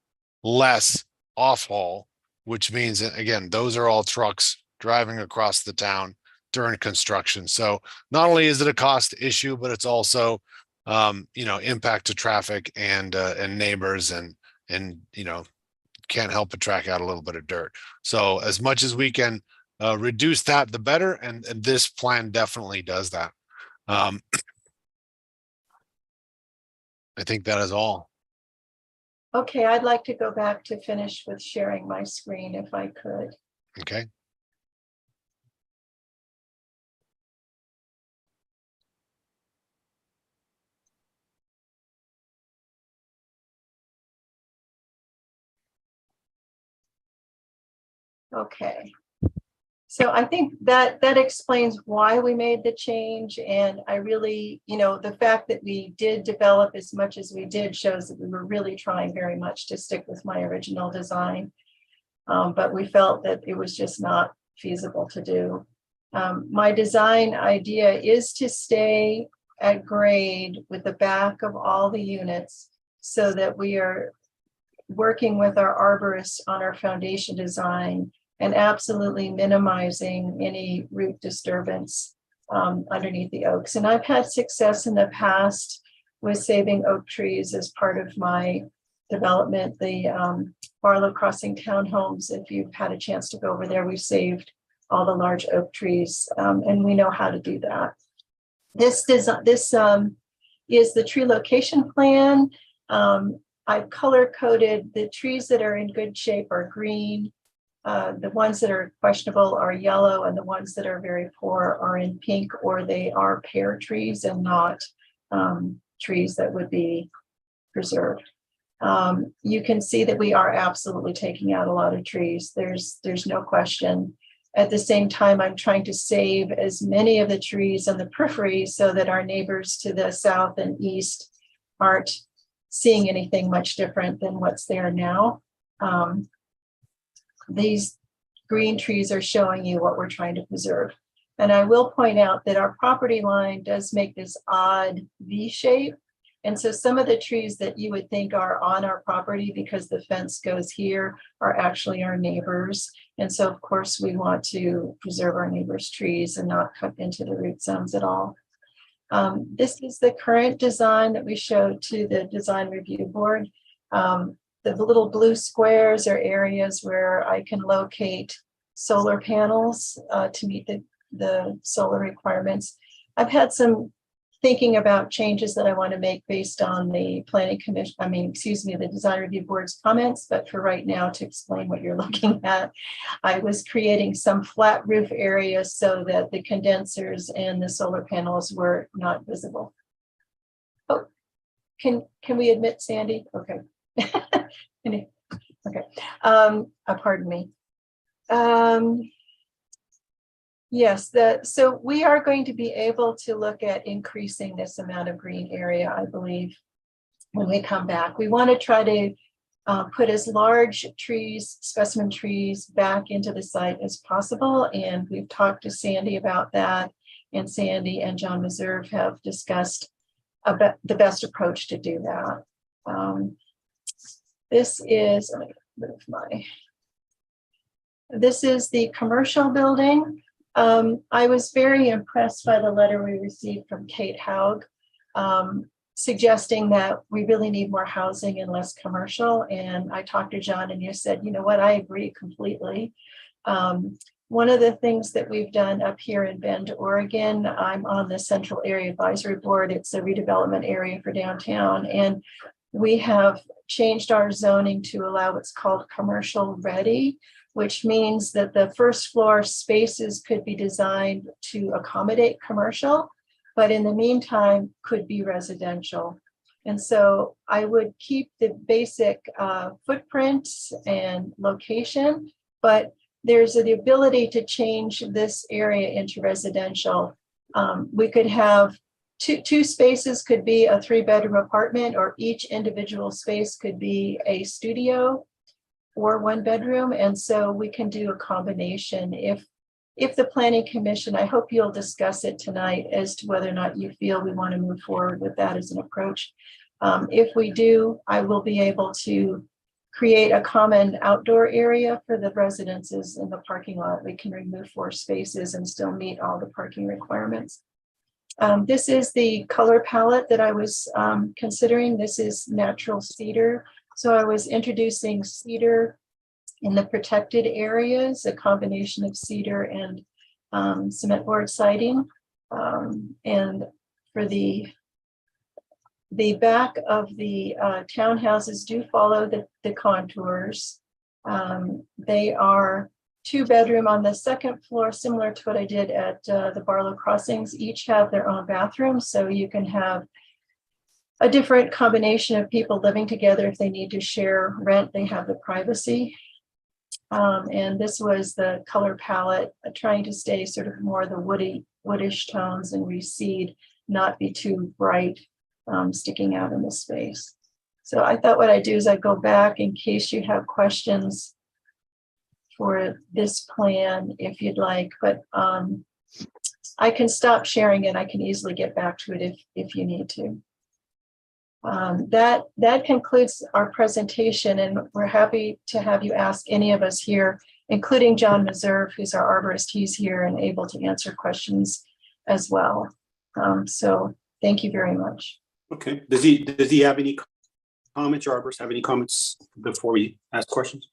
less off haul, which means that, again, those are all trucks driving across the town during construction. So not only is it a cost issue, but it's also, impact to traffic and neighbors and can't help but track out a little bit of dirt. So as much as we can reduce that, the better. And this plan definitely does that. I think that is all. Okay, I'd like to go back to finish with sharing my screen if I could. Okay. Okay. So I think that explains why we made the change. And I really, the fact that we did develop as much as we did shows that we were really trying very much to stick with my original design. But we felt that it was just not feasible to do. My design idea is to stay at grade with the back of all the units so that we are working with our arborists on our foundation design and absolutely minimizing any root disturbance underneath the oaks. And I've had success in the past with saving oak trees as part of my development. The Barlow Crossing townhomes, if you've had a chance to go over there, we've saved all the large oak trees, and we know how to do that. This is the tree location plan. I've color-coded the trees that are in good shape are green. The ones that are questionable are yellow, and the ones that are very poor are in pink, or they are pear trees and not trees that would be preserved. You can see that we are absolutely taking out a lot of trees. There's no question. At the same time, I'm trying to save as many of the trees on the periphery so that our neighbors to the south and east aren't seeing anything much different than what's there now. These green trees are showing you what we're trying to preserve. And I will point out that our property line does make this odd V shape. And so some of the trees that you would think are on our property because the fence goes here are actually our neighbors. And so of course we want to preserve our neighbors' trees and not cut into the root zones at all. This is the current design that we showed to the design review board. The little blue squares are areas where I can locate solar panels to meet the solar requirements. I've had some thinking about changes that I want to make based on the planning commission, the design review board's comments, but for right now, to explain what you're looking at, I was creating some flat roof areas so that the condensers and the solar panels were not visible. Oh, can we admit Sandy? Okay. Okay. Pardon me. Yes, so we are going to be able to look at increasing this amount of green area, I believe, when we come back. We want to try to put as large trees, specimen trees, back into the site as possible. And we've talked to Sandy about that. And Sandy and John Meserve have discussed about the best approach to do that. This is, let me move this is the commercial building. I was very impressed by the letter we received from Kate Haug, suggesting that we really need more housing and less commercial. And I talked to John and you said, you know what, I agree completely. One of the things that we've done up here in Bend, Oregon, I'm on the Central Area Advisory Board. It's a redevelopment area for downtown. And we have changed our zoning to allow what's called commercial ready, which means that the first floor spaces could be designed to accommodate commercial, but in the meantime could be residential. And so I would keep the basic footprint and location, but there's the ability to change this area into residential. We could have two spaces could be a 3-bedroom apartment, or each individual space could be a studio or 1-bedroom. And so we can do a combination. If the Planning Commission, I hope you'll discuss it tonight as to whether or not you feel we want to move forward with that as an approach. If we do, I will be able to create a common outdoor area for the residences in the parking lot. We can remove 4 spaces and still meet all the parking requirements. This is the color palette that I was considering. This is natural cedar. So I was introducing cedar in the protected areas, a combination of cedar and cement board siding. And for the back of the townhouses do follow the contours. They are 2-bedroom on the second floor, similar to what I did at the Barlow Crossings. Each have their own bathroom, so you can have a different combination of people living together. If they need to share rent, they have the privacy. And this was the color palette, trying to stay sort of more the woodish tones and recede, not be too bright, sticking out in the space. So I thought what I'd do is I'd go back in case you have questions for this plan, if you'd like, but I can stop sharing it. I can easily get back to it if you need to. That concludes our presentation, and we're happy to have you ask any of us here, including John Meserve, who's our arborist. He's here and able to answer questions as well. So thank you very much. Okay. Does he have any comments, or arborist have any comments before we ask questions?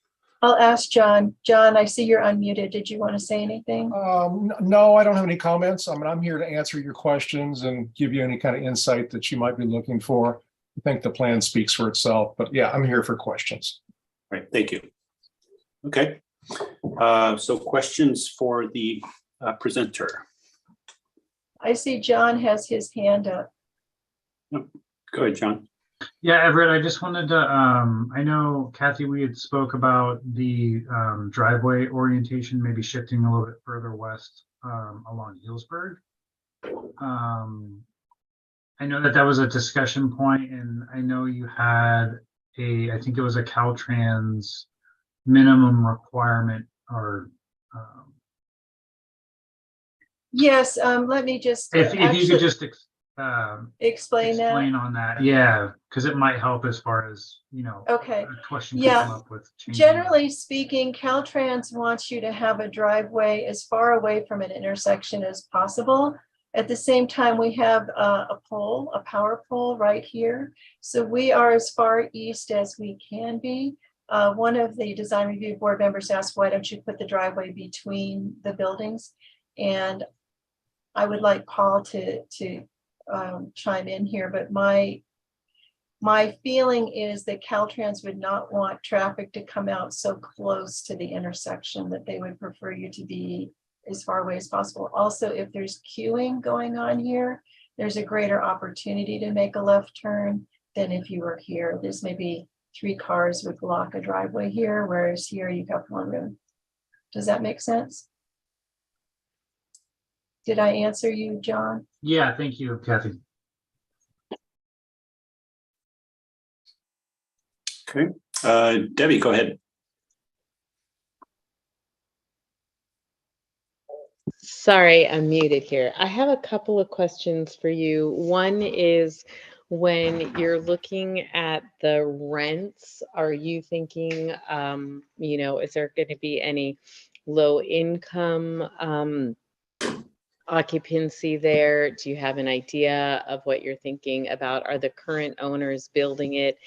I'll ask John. John, I see you're unmuted. Did you want to say anything? No, I don't have any comments. I mean, I'm here to answer your questions and give you any kind of insight that you might be looking for. I think the plan speaks for itself, but yeah, I'm here for questions. All right, thank you. Okay, so questions for the presenter. I see John has his hand up. Go ahead, John. Yeah, Everett, I just wanted to, I know Kathy, we had spoke about the driveway orientation, maybe shifting a little bit further west along Healdsburg. I know that was a discussion point, and I know you had I think it was a Caltrans minimum requirement, or yes, let me just if you could just explain on that. Yeah, because it might help as far as, you know, okay. a question could come up with changing. Generally speaking, Caltrans wants you to have a driveway as far away from an intersection as possible. At the same time, we have a power pole right here. So we are as far east as we can be. One of the design review board members asked, why don't you put the driveway between the buildings? And I would like Paul to chime in here, but my feeling is that Caltrans would not want traffic to come out so close to the intersection, that they would prefer you to be as far away as possible. Also, if there's queuing going on here, there's a greater opportunity to make a left turn than if you were here. There's maybe 3 cars would block a driveway here, whereas here you have 1 room. Does that make sense? Did I answer you, John? Yeah, thank you, Kathy. Okay, Debbie, go ahead. Sorry, I'm muted here. I have a couple of questions for you. One is, when you're looking at the rents, are you thinking, is there going to be any low income occupancy there? Do you have an idea of what you're thinking about? Are the current owners building it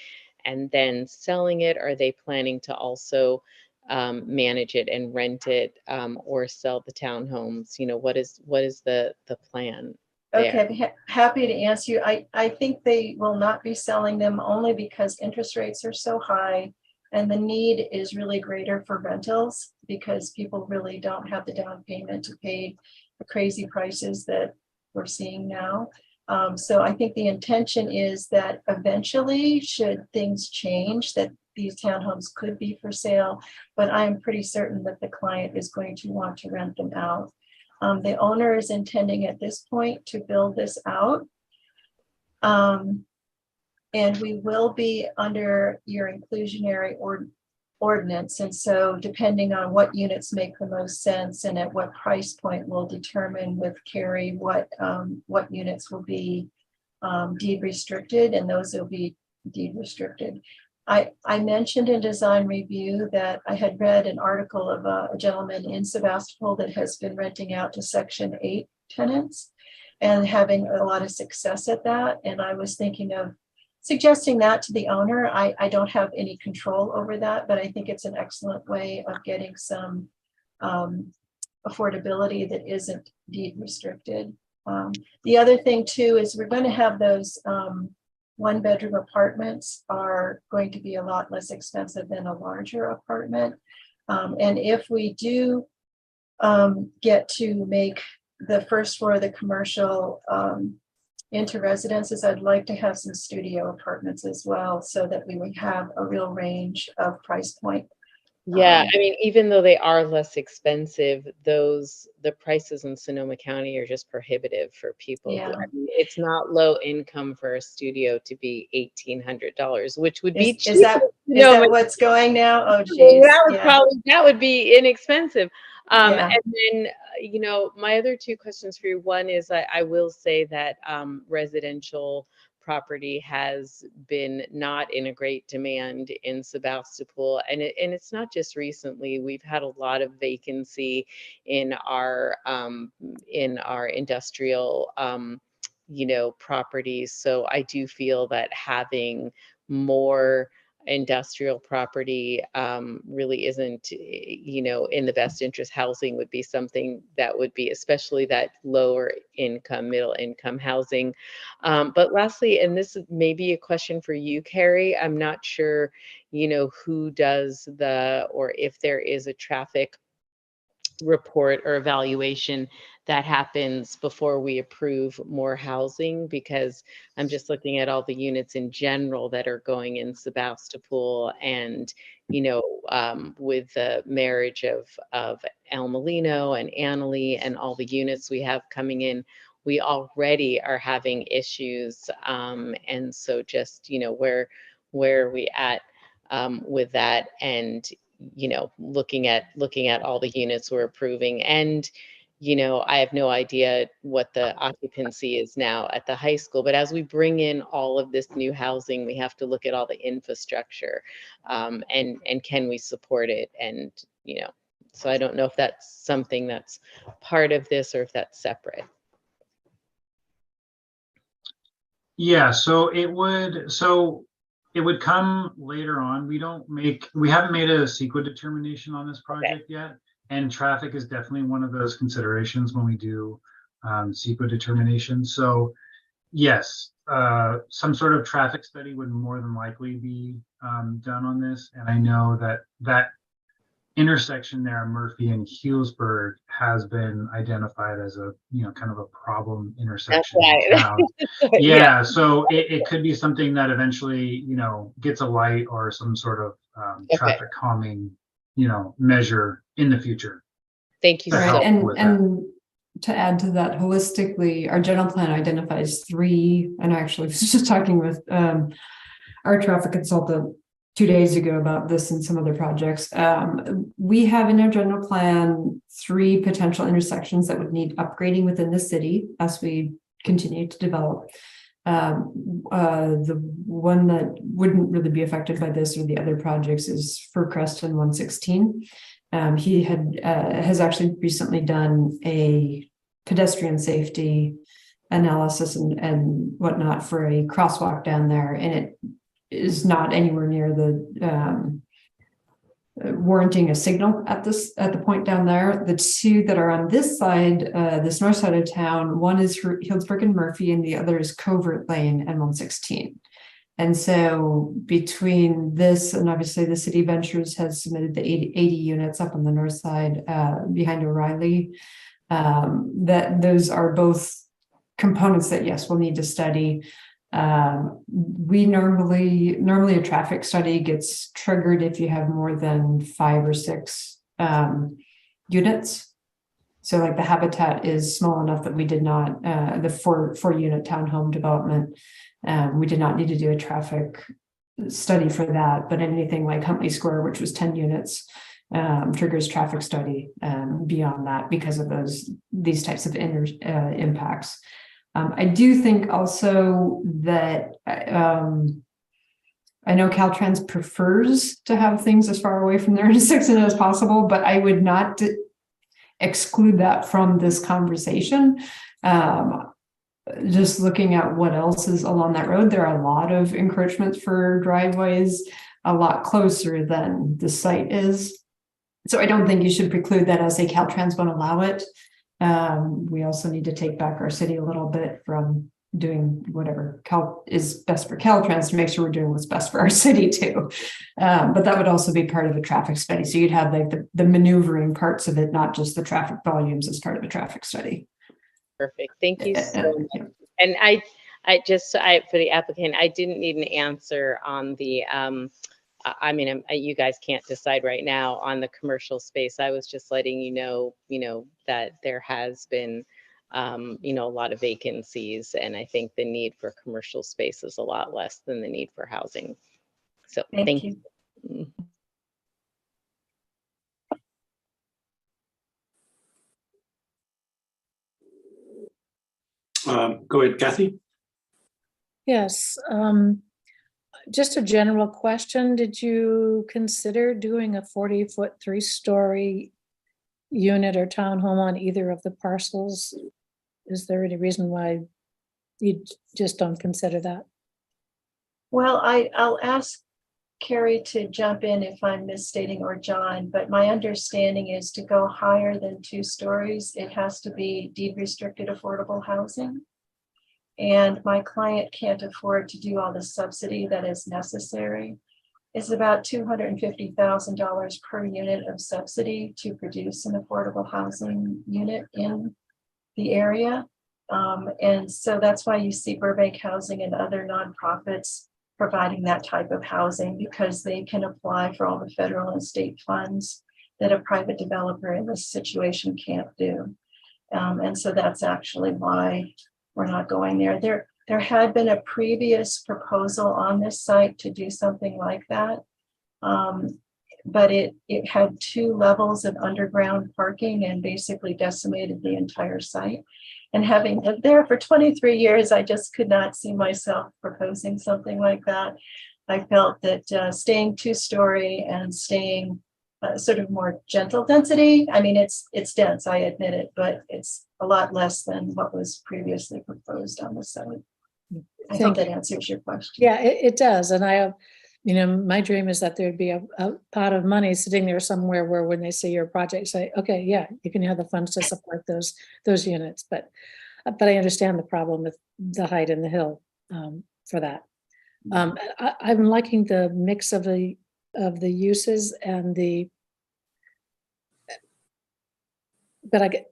and then selling it? Are they planning to also manage it and rent it, or sell the townhomes? What is the plan there? Okay, happy to answer you. I think they will not be selling them only because interest rates are so high and the need is really greater for rentals because people really don't have the down payment to pay the crazy prices that we're seeing now. So I think the intention is that eventually, should things change, that these townhomes could be for sale, but I'm pretty certain that the client is going to want to rent them out. The owner is intending at this point to build this out. And we will be under your inclusionary ordinance. And so depending on what units make the most sense and at what price point will determine with Carrie what units will be deed restricted, and those will be deed restricted. I mentioned in design review that I had read an article of a gentleman in Sebastopol that has been renting out to Section 8 tenants and having a lot of success at that. And I was thinking of suggesting that to the owner. I don't have any control over that, but I think it's an excellent way of getting some affordability that isn't deed restricted. The other thing too is we're going to have those one-bedroom apartments are going to be a lot less expensive than a larger apartment. And if we do get to make the first floor of the commercial into residences, I'd like to have some studio apartments as well, so that we would have a real range of price point. Yeah, I mean, even though they are less expensive, the prices in Sonoma County are just prohibitive for people. Yeah. I mean, it's not low income for a studio to be $1,800, which would be cheap. Is that what's going now? Oh, geez. That would be inexpensive. Yeah. And then, my other two questions for you. One is, I will say that residential property has been not in a great demand in Sebastopol, and it's not just recently. We've had a lot of vacancy in our industrial properties. So I do feel that having more industrial property really isn't, in the best interest. Housing would be something that would be, especially that lower income, middle income housing. But lastly, and this is maybe a question for you, Carrie, I'm not sure, who does or if there is a traffic report or evaluation that happens before we approve more housing, because I'm just looking at all the units in general that are going in Sebastopol, and with the marriage of El Molino and Annalee and all the units we have coming in, we already are having issues. And so just where are we at with that, and looking at all the units we're approving. And I have no idea what the occupancy is now at the high school, but as we bring in all of this new housing, we have to look at all the infrastructure, and can we support it? And so I don't know if that's something that's part of this or if that's separate. Yeah, so it would come later on. We haven't made a CEQA determination on this project yet. And traffic is definitely one of those considerations when we do CEQA determination. So yes, some sort of traffic study would more than likely be done on this. And I know that intersection there, Murphy and Healdsburg, has been identified as a kind of a problem intersection in town. Yeah, so it could be something that eventually gets a light or some sort of traffic calming measure in the future. Thank you. Right. And to add to that, holistically, our general plan identifies 3, and I actually was just talking with our traffic consultant 2 days ago about this and some other projects. We have in our general plan 3 potential intersections that would need upgrading within the city as we continue to develop. The one that wouldn't really be affected by this or the other projects is Furcrest and 116. He has actually recently done a pedestrian safety analysis and whatnot for a crosswalk down there, and it is not anywhere near the warranting a signal at the point down there. The 2 that are on this side, this north side of town, one is Healdsburg and Murphy, and the other is Covert Lane and 116. And so between this and obviously the City Ventures has submitted the 80 units up on the north side behind O'Reilly, that those are both components that, yes, we'll need to study. We normally a traffic study gets triggered if you have more than 5 or 6 units. So like the Habitat is small enough that we did not, the four unit townhome development, we did not need to do a traffic study for that, but anything like Huntley Square, which was 10 units, triggers traffic study beyond that because of these types of impacts. I do think also that I know Caltrans prefers to have things as far away from their intersection as possible, but I would not exclude that from this conversation. Just looking at what else is along that road, there are a lot of encroachments for driveways a lot closer than the site is. So I don't think you should preclude that as a Caltrans won't allow it. We also need to take back our city a little bit from doing whatever is best for Caltrans to make sure we're doing what's best for our city too. But that would also be part of a traffic study. So you'd have like the maneuvering parts of it, not just the traffic volumes as part of a traffic study. Perfect. Thank you so much. And I for the applicant, I didn't need an answer on the, I mean, you guys can't decide right now on the commercial space. I was just letting you know, that there has been, a lot of vacancies, and I think the need for commercial space is a lot less than the need for housing. So thank you. Go ahead, Kathy. Yes, just a general question. Did you consider doing a 40-foot 3-story unit or townhome on either of the parcels? Is there any reason why you just don't consider that? Well, I'll ask Carrie to jump in if I'm misstating, or John, but my understanding is to go higher than 2 stories, it has to be deed restricted affordable housing. And my client can't afford to do all the subsidy that is necessary. It's about $250,000 per unit of subsidy to produce an affordable housing unit in the area. And so that's why you see Burbank Housing and other nonprofits providing that type of housing, because they can apply for all the federal and state funds that a private developer in this situation can't do. And so that's actually why we're not going there. There had been a previous proposal on this site to do something like that. But it had 2 levels of underground parking and basically decimated the entire site. And having lived there for 23 years, I just could not see myself proposing something like that. I felt that staying 2-story and staying sort of more gentle density. I mean, it's dense, I admit it, but it's a lot less than what was previously proposed on the site. I hope that answers your question. Yeah, it does. And I, my dream is that there'd be a pot of money sitting there somewhere where when they see your project, say, okay, yeah, you can have the funds to support those units. But I understand the problem with the height and the hill for that. I'm liking the mix of the uses and but I get,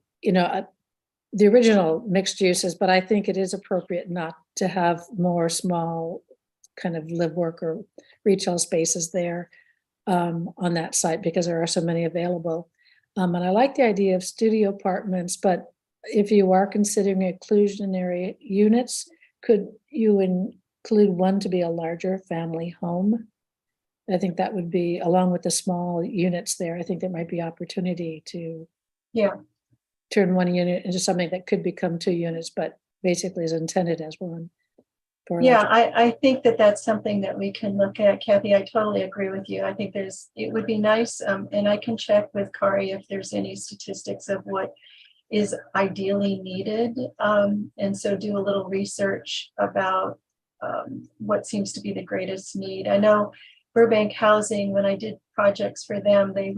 the original mixed uses, but I think it is appropriate not to have more small kind of live work or retail spaces there on that site, because there are so many available. And I like the idea of studio apartments, but if you are considering inclusionary units, could you include one to be a larger family home? I think that would be, along with the small units there, I think there might be opportunity to Yeah. turn one unit into something that could become 2 units, but basically is intended as one. for a Yeah, larger- I think that that's something that we can look at, Kathy. I totally agree with you. I think it would be nice, and I can check with Kari if there's any statistics of what is ideally needed. And so do a little research about what seems to be the greatest need. I know Burbank Housing, when I did projects for them, they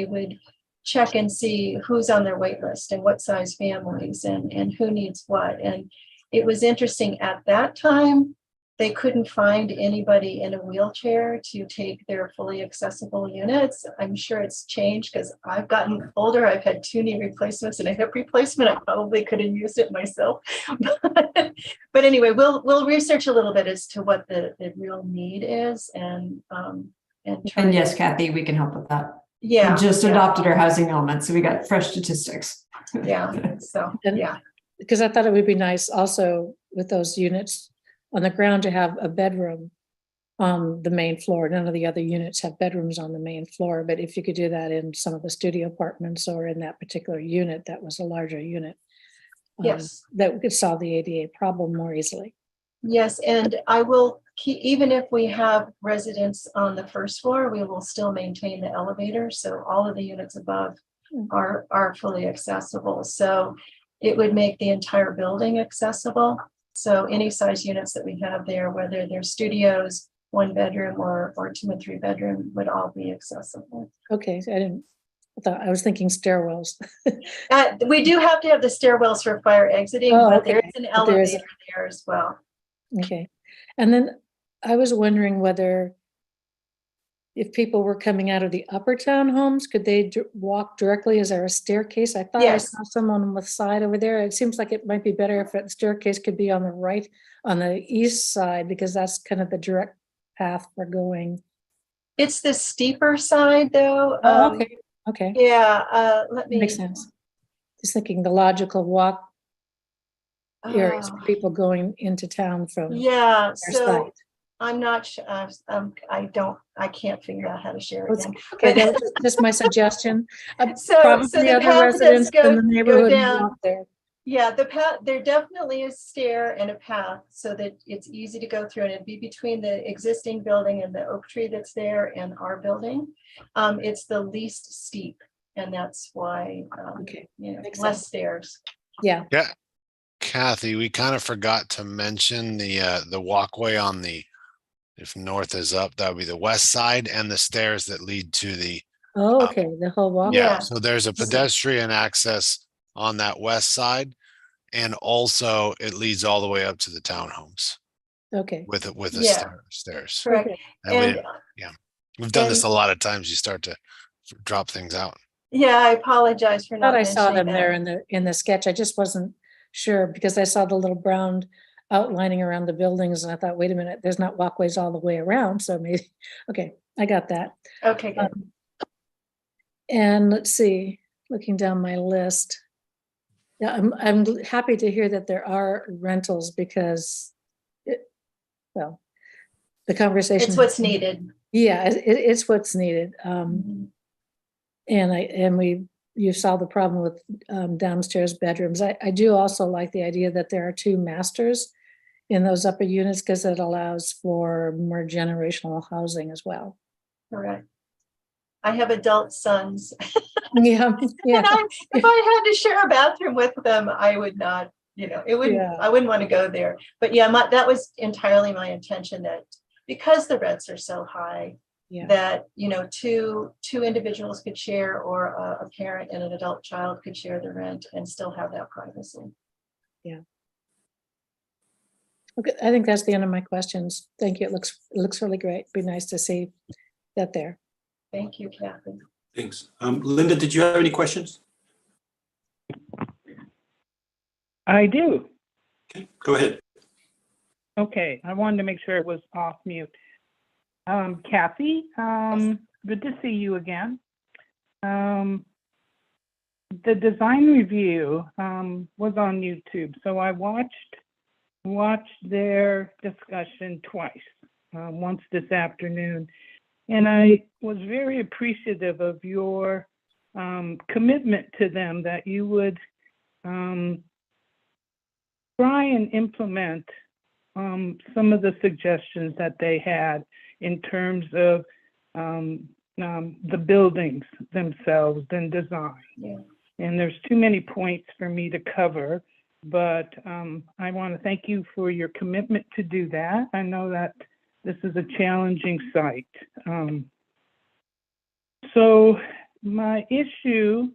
would check and see who's on their wait list and what size families and who needs what. And it was interesting at that time, they couldn't find anybody in a wheelchair to take their fully accessible units. I'm sure it's changed because I've gotten older. I've had 2 knee replacements and a hip replacement. I probably could have used it myself. But anyway, we'll research a little bit as to what the real need is and try And yes, to- Kathy, we can help with that. Yeah. We just yeah, adopted our housing element, so we got fresh statistics. Yeah. So And- yeah. Because I thought it would be nice also with those units on the ground to have a bedroom on the main floor. None of the other units have bedrooms on the main floor, but if you could do that in some of the studio apartments or in that particular unit, that was a larger unit. Yes. That could solve the ADA problem more easily. Yes, and I will keep, even if we have residents on the first floor, we will still maintain the elevator. So all of the units above are fully accessible. So it would make the entire building accessible. So any size units that we have there, whether they're studios, 1 bedroom or 2 and 3 bedroom, would all be accessible. Okay, I was thinking stairwells. We do have to have the stairwells for fire exiting, Oh, but there okay. is an But there is- elevator there as well. Okay, and then I was wondering whether if people were coming out of the upper townhomes, could they walk directly? Is there a staircase? I thought I Yes. saw someone on the side over there. It seems like it might be better if that staircase could be on the right, on the east side, because that's kind of the direct path for going. It's the steeper side though. Oh, okay, okay. Yeah, let me. Makes sense. Just thinking the logical walk areas for Ah, people going into town from. Yeah, their so site. I'm not sure, I can't figure out how to share That's- again. Okay, But- that was just my suggestion. So Probably the other path does residents go in the neighborhood who down. walk there. Yeah, the path, there definitely is stair and a path so that it's easy to go through and it'd be between the existing building and the oak tree that's there and our building. It's the least steep and that's why, Okay, less sense. stairs. Yeah, Yeah. Kathy, we kind of forgot to mention the walkway on the, if north is up, that would be the west side and the stairs that lead to the, oh, okay, the whole walk. yeah, so there's a pedestrian access on that west side. And also it leads all the way up to the townhomes Okay, with the Yeah. stairs. Correct. And we And didn't- yeah, we've done this a and- lot of times. You start to drop things out. yeah, I apologize for I not thought I saw them mentioning there that. in the sketch. I just wasn't sure because I saw the little brown outlining around the buildings and I thought, wait a minute, there's not walkways all the way around, so maybe, okay, I got that. Okay, good. And let's see, looking down my list. Yeah, I'm happy to hear that there are rentals because the conversation. It's what's needed. Yeah, it's what's needed. Mhm. And you solved the problem with downstairs bedrooms. I do also like the idea that there are 2 masters in those upper units because it allows for more generational housing as well. Correct. I have adult sons. Yeah, yeah. And if I had to share a bathroom with them, I would not, it wouldn't, Yeah. I wouldn't want to go there. But yeah, that was entirely my intention that because the rents are so high, Yeah. that, two individuals could share or a parent and an adult child could share the rent and still have that privacy. Yeah. Okay, I think that's the end of my questions. Thank you. It looks really great. Be nice to see that there. Thank you, Kathy. Thanks. Linda, did you have any questions? I do. Okay, go ahead. Okay, I wanted to make sure it was off mute. Kathy, good to see you again. the design review was on YouTube, so I watched their discussion twice, once this afternoon, and I was very appreciative of your commitment to them that you would try and implement some of the suggestions that they had in terms of the buildings themselves and design. Yeah. And there's too many points for me to cover, but I want to thank you for your commitment to do that. I know that this is a challenging site. So my issue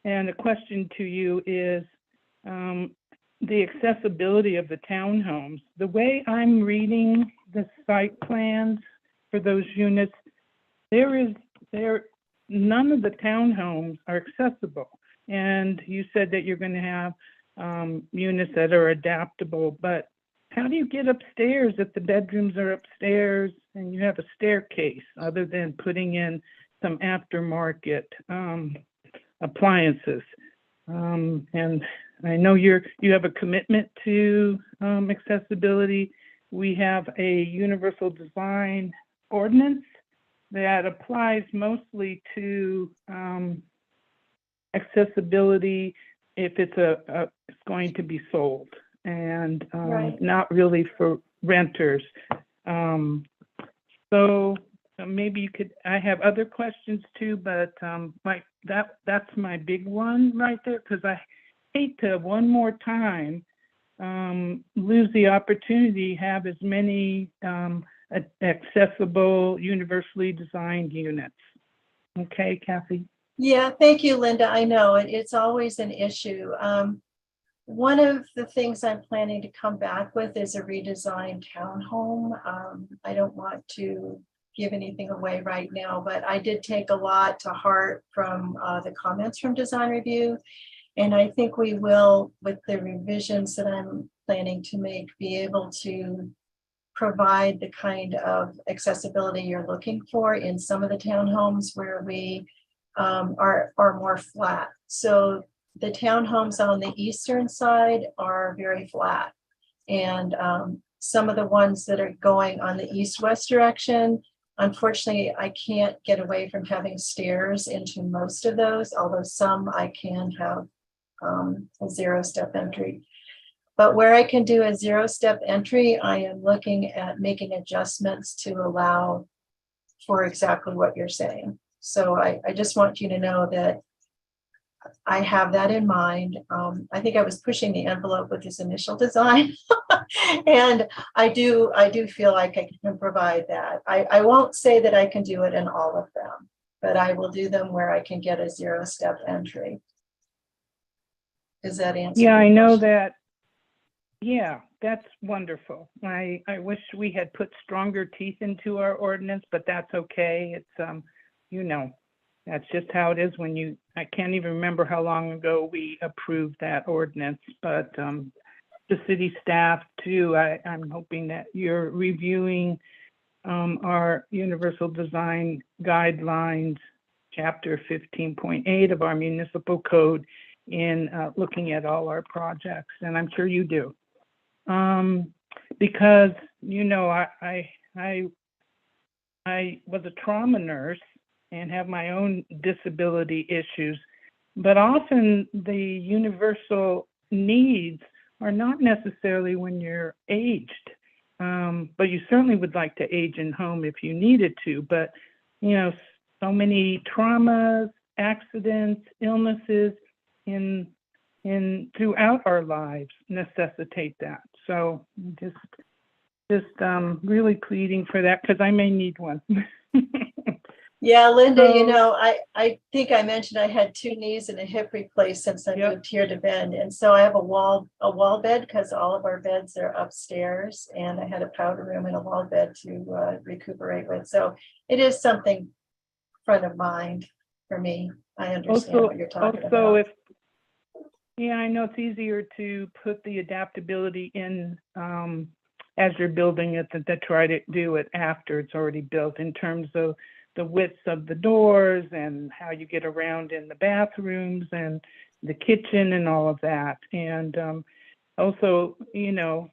and a question to you is the accessibility of the townhomes. The way I'm reading the site plans for those units, none of the townhomes are accessible. And you said that you're going to have units that are adaptable, but how do you get upstairs if the bedrooms are upstairs and you have a staircase other than putting in some aftermarket appliances? And I know you have a commitment to accessibility. We have a universal design ordinance that applies mostly to accessibility if it's going to be sold, and Right. not really for renters. So maybe you could. I have other questions too, but that's my big one right there, because I hate to one more time lose the opportunity to have as many accessible, universally designed units. Okay, Kathy? Yeah, thank you, Linda. I know it's always an issue. One of the things I'm planning to come back with is a redesigned townhome. I don't want to give anything away right now, but I did take a lot to heart from the comments from design review. And I think we will, with the revisions that I'm planning to make, be able to provide the kind of accessibility you're looking for in some of the townhomes where we are more flat. So the townhomes on the eastern side are very flat. And some of the ones that are going on the east-west direction, unfortunately, I can't get away from having stairs into most of those, although some I can have a zero-step entry. But where I can do a zero-step entry, I am looking at making adjustments to allow for exactly what you're saying. So I just want you to know that I have that in mind. I think I was pushing the envelope with this initial design. And I do feel like I can provide that. I won't say that I can do it in all of them, but I will do them where I can get a zero-step entry. Does that answer? Yeah, I your know question? that. Yeah, that's wonderful. I wish we had put stronger teeth into our ordinance, but that's okay. It's, that's just how it is when I can't even remember how long ago we approved that ordinance, but the city staff too, I'm hoping that you're reviewing our universal design guidelines, chapter 15.8 of our municipal code, in looking at all our projects, and I'm sure you do. Because, I was a trauma nurse and have my own disability issues, but often the universal needs are not necessarily when you're aged, but you certainly would like to age in home if you needed to, but, so many traumas, accidents, illnesses throughout our lives necessitate that. So just really pleading for that, because I may need one. Yeah, Linda, So- I think I mentioned I had 2 knees and a hip replaced since I moved here to Bend. And so I have a wall bed because all of our beds are upstairs, and I had a powder room and a wall bed to recuperate with. So it is something front of mind for me. I understand what you're talking about. Yeah, I know it's easier to put the adaptability in as you're building it than to try to do it after it's already built, in terms of the widths of the doors and how you get around in the bathrooms and the kitchen and all of that. And also, you know,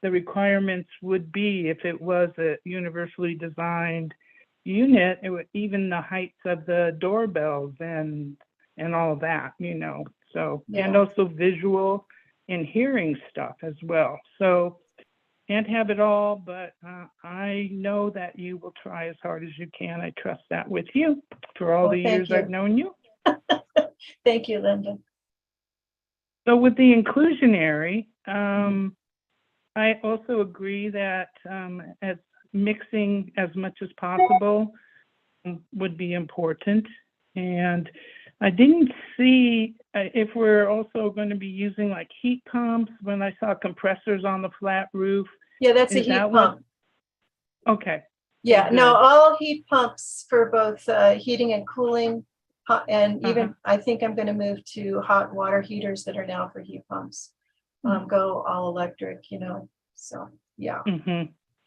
the requirements would be, if it was a universally designed unit, it would even the heights of the doorbells and all of that, you know. So, and also visual and hearing stuff as well. So can't have it all, but I know that you will try as hard as you can. I trust that with you for all the years I've known you. Thank you, Linda. So with the inclusionary, I also agree that as mixing as much as possible would be important. And I didn't see if we're also going to be using like heat pumps when I saw compressors on the flat roof. Yeah, that's a heat pump. Okay. Yeah, Good. no, all heat pumps for both heating and cooling, and even I think I'm going to move to hot water heaters that are now for heat pumps. Go all electric, you know. So yeah.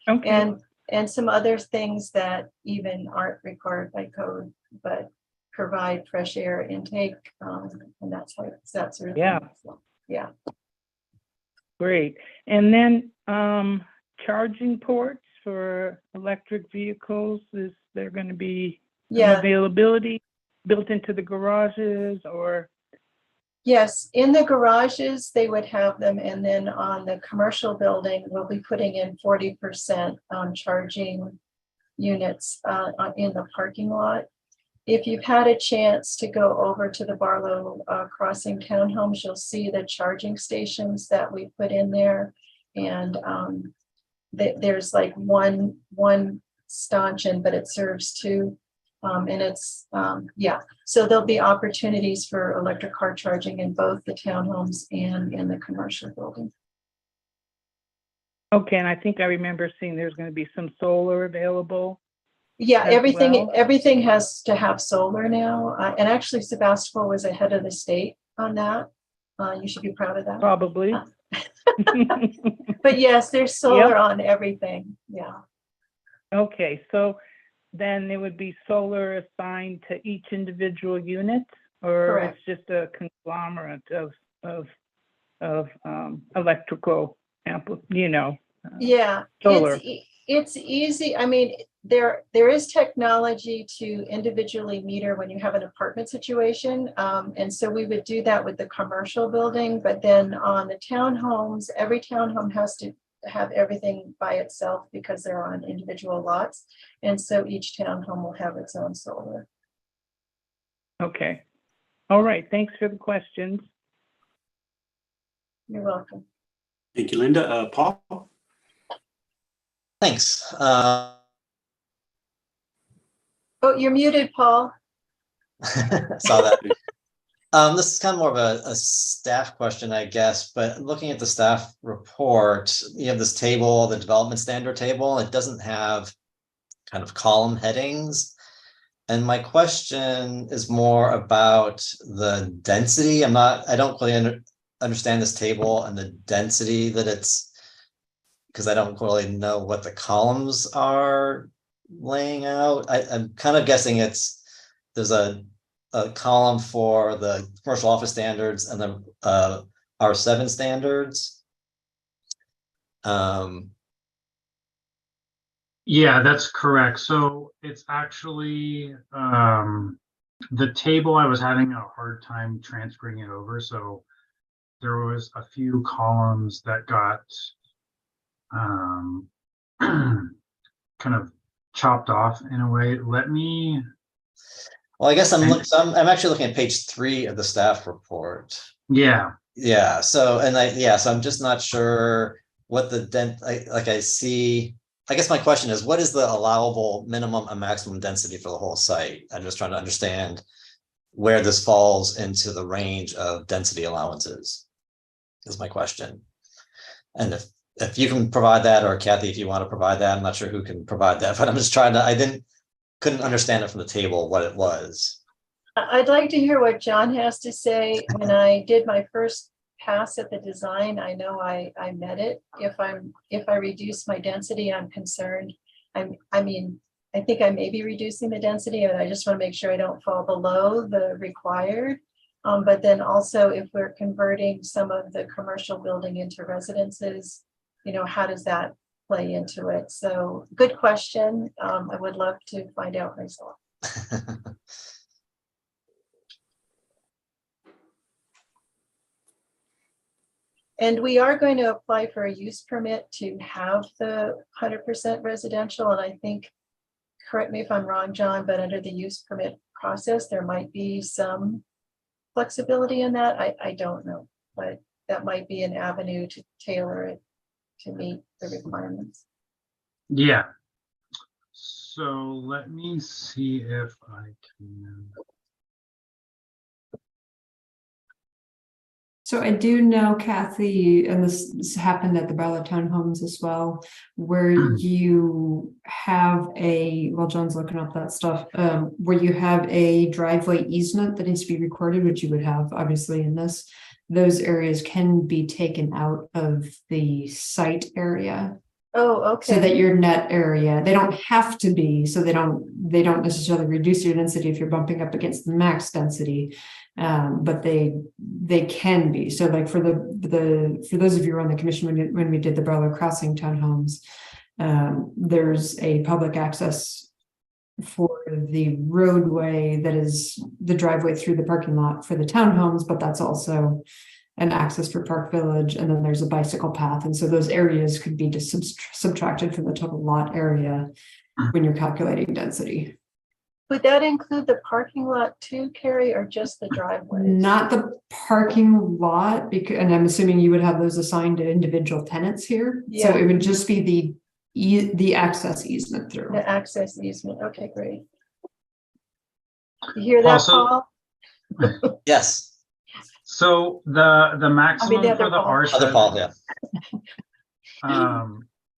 Okay. And some other things that even aren't required by code, but provide fresh air intake, and that sort of Yeah. thing. So, yeah. Great. And then charging ports for electric vehicles, is there going to be some availability built into the garages or? Yes, in the garages, they would have them. And then on the commercial building, we'll be putting in 40% charging units in the parking lot. If you've had a chance to go over to the Barlow Crossing townhomes, you'll see the charging stations that we put in there. And there's like one stanchion, but it serves two. And it's, so there'll be opportunities for electric car charging in both the townhomes and in the commercial building. Okay, and I think I remember seeing there's going to be some solar available. Yeah, well. everything has to have solar now. And actually Sebastopol was ahead of the state on that. You should be proud of that. Probably. But yes, there's solar on everything. Yeah. Okay, so then it would be solar assigned to each individual unit, or Correct. it's just a conglomerate of electrical Yeah, solar. it's easy. I mean, there is technology to individually meter when you have an apartment situation. And so we would do that with the commercial building, but then on the townhomes, every townhome has to have everything by itself because they're on individual lots. And so each townhome will have its own solar. Okay. All right. Thanks for the questions. You're welcome. Thank you, Linda. Paul? Thanks. Oh, you're muted, Paul. Saw that. This is kind of more of a staff question, I guess, but looking at the staff report, you have this table, the development standard table. It doesn't have kind of column headings. And my question is more about the density. I don't really understand this table and the density that it's, because I don't really know what the columns are laying out. I'm kind of guessing there's a column for the commercial office standards and the R7 standards. Yeah, that's correct. So it's actually the table, I was having a hard time transferring it over. So there was a few columns that got kind of chopped off in a way. Well, I guess I'm actually looking at page 3 of the staff report. Yeah. Yeah. So I'm just not sure what I guess my question is, what is the allowable minimum and maximum density for the whole site? I'm just trying to understand where this falls into the range of density allowances is my question. And if you can provide that, or Kathy, if you want to provide that, I'm not sure who can provide that, but I'm just trying to, couldn't understand it from the table what it was. I'd like to hear what John has to say. When I did my first pass at the design, I know I met it. If I reduce my density, I'm concerned. I mean, I think I may be reducing the density, and I just want to make sure I don't fall below the required. But then also if we're converting some of the commercial building into residences, you know, how does that play into it? So good question. I would love to find out myself. And we are going to apply for a use permit to have the 100% residential. And I think, correct me if I'm wrong, John, but under the use permit process, there might be some flexibility in that. I don't know, but that might be an avenue to tailor it to meet the requirements. Yeah. So let me see if I can. So I do know, Kathy, and this happened at the Bella Townhomes as well, where you have well, John's looking up that stuff, where you have a driveway easement that needs to be recorded, which you would have obviously in this. Those areas can be taken out of the site area. Oh, okay. So that your net area, they don't have to be, so they don't necessarily reduce your density if you're bumping up against the max density. But they can be. So like for those of you who are on the commission when we did the Barlow Crossing townhomes, there's a public access for the roadway that is the driveway through the parking lot for the townhomes, but that's also an access for Park Village, and then there's a bicycle path. And so those areas could be just subtracted from the total lot area when you're calculating density. Would that include the parking lot too, Carrie, or just the driveway? Not the parking lot, because, and I'm assuming you would have those assigned to individual tenants here. Yeah. So it would just be the access easement through. The access easement. Okay, great. You hear that, Also, Paul? Yes. So the maximum the other for the Paul. R7 Other Paul, yeah.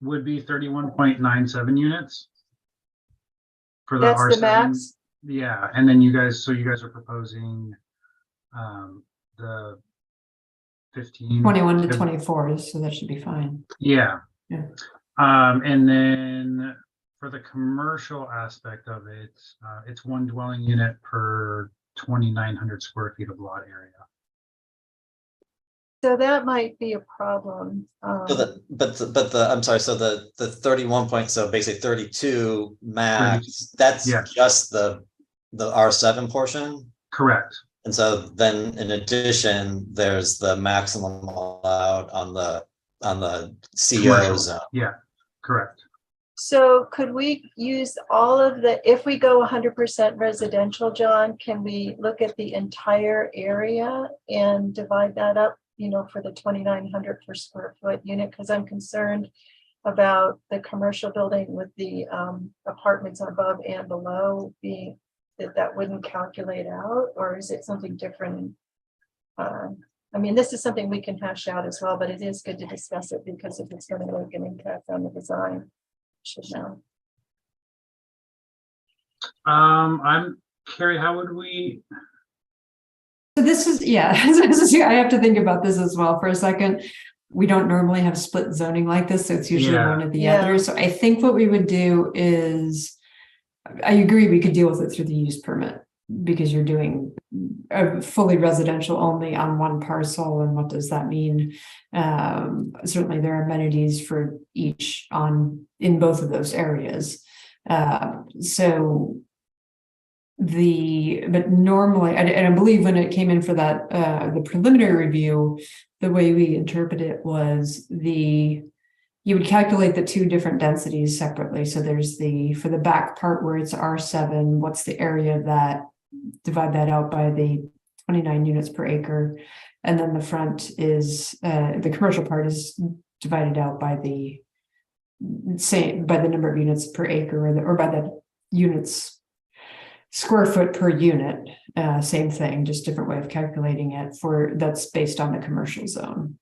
Would be 31.97 units. For the That's R7. the max? Yeah, and then you guys are proposing the 15. 21 to 24, so that should be fine. Yeah. Yeah. And then for the commercial aspect of it, it's one dwelling unit per 2,900 square feet of lot area. So that might be a problem. So I'm sorry, so the 31 point, so basically 32 max, that's just the R7 portion? Correct. And so then in addition, there's the maximum allowed on the CO zone. Yeah, correct. So could we use all of if we go 100% residential, John, can we look at the entire area and divide that up, you know, for the 2,900 per square foot unit? Because I'm concerned about the commercial building with the apartments above and below being that wouldn't calculate out, or is it something different? I mean, this is something we can hash out as well, but it is good to discuss it because if it's going to make an impact on the design, should know. Carrie, how would we? So this is, I have to think about this as well for a second. We don't normally have split zoning like this, so it's usually one or the other. So I think what we would do is, I agree, we could deal with it through the use permit because you're doing a fully residential only on one parcel. And what does that mean? Certainly there are amenities for each in both of those areas. But normally, and I believe when it came in for that, the preliminary review, the way we interpret it was you would calculate the two different densities separately. So there's for the back part where it's R7, what's the area that, divide that out by the 29 units per acre. And then the front is, the commercial part is divided out by the number of units per acre or by the units square foot per unit. Same thing, just different way of calculating it that's based on the commercial zone.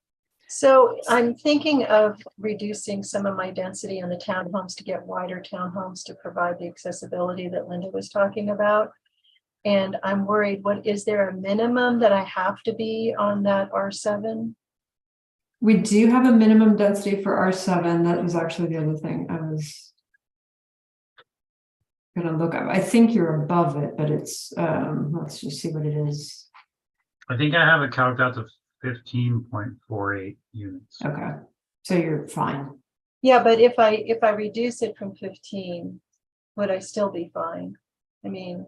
So I'm thinking of reducing some of my density on the townhomes to get wider townhomes to provide the accessibility that Linda was talking about. And I'm worried, is there a minimum that I have to be on that R7? We do have a minimum density for R7. That was actually the other thing gonna look up. I think you're above it, but it's, let's just see what it is. I think I have it calced out to 15.48 units. Okay, so you're fine. Yeah, but if I reduce it from 15, would I still be fine? I mean,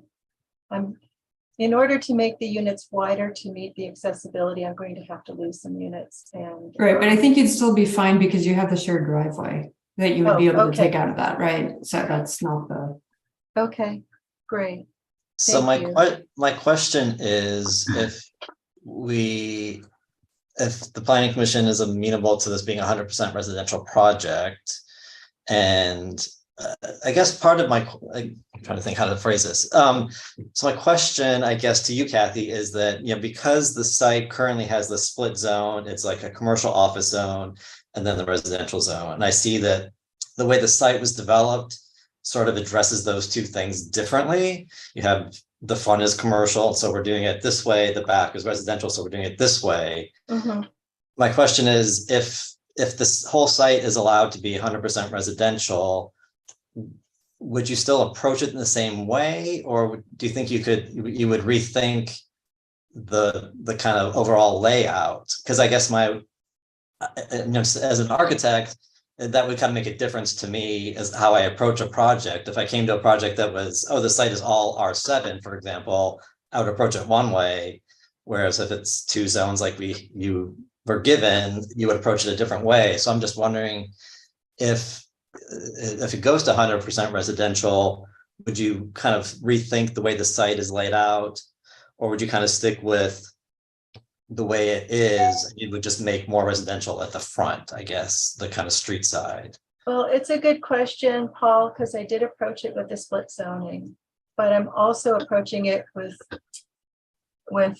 in order to make the units wider to meet the accessibility, I'm going to have to lose some units and. Right, but I think you'd still be fine because you have the shared driveway that you would be able to okay. take out of that, right? So that's not the. Okay, great. So Thank you. my question is if the planning commission is amenable to this being a 100% residential project, and I guess part of I'm trying to think how to phrase this. So my question, I guess, to you, Kathy, is that, because the site currently has the split zone, it's like a commercial office zone and then the residential zone. And I see that the way the site was developed sort of addresses those two things differently. You have the front is commercial, so we're doing it this way. The back is residential, so we're doing it this way. Mm-hmm. My question is, if this whole site is allowed to be 100% residential, would you still approach it in the same way, or do you think you would rethink the kind of overall layout? Because I guess as an architect, that would kind of make a difference to me as how I approach a project. If I came to a project that was, the site is all R7, for example, I would approach it one way. Whereas if it's two zones like you were given, you would approach it a different way. So I'm just wondering if it goes to 100% residential, would you kind of rethink the way the site is laid out, or would you kind of stick with the way it is? You would just make more residential at the front, I guess, the kind of street side. Well, it's a good question, Paul, because I did approach it with the split zoning, but I'm also approaching it with where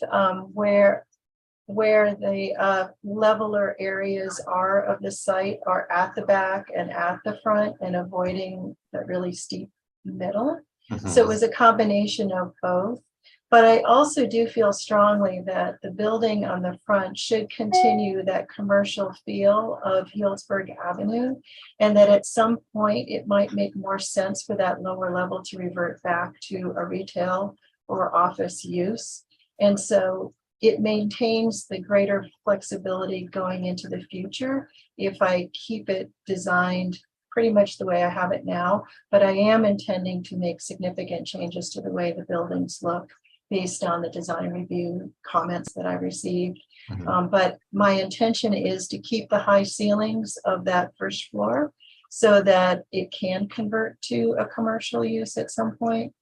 the leveler areas are of the site are at the back and at the front, and avoiding the really steep middle. Mm-hmm. So it was a combination of both. But I also do feel strongly that the building on the front should continue that commercial feel of Healdsburg Avenue, and that at some point it might make more sense for that lower level to revert back to a retail or office use. And so it maintains the greater flexibility going into the future if I keep it designed pretty much the way I have it now. But I am intending to make significant changes to the way the buildings look based on the design review comments that I received. Mm-hmm. But my intention is to keep the high ceilings of that first floor so that it can convert to a commercial use at some point.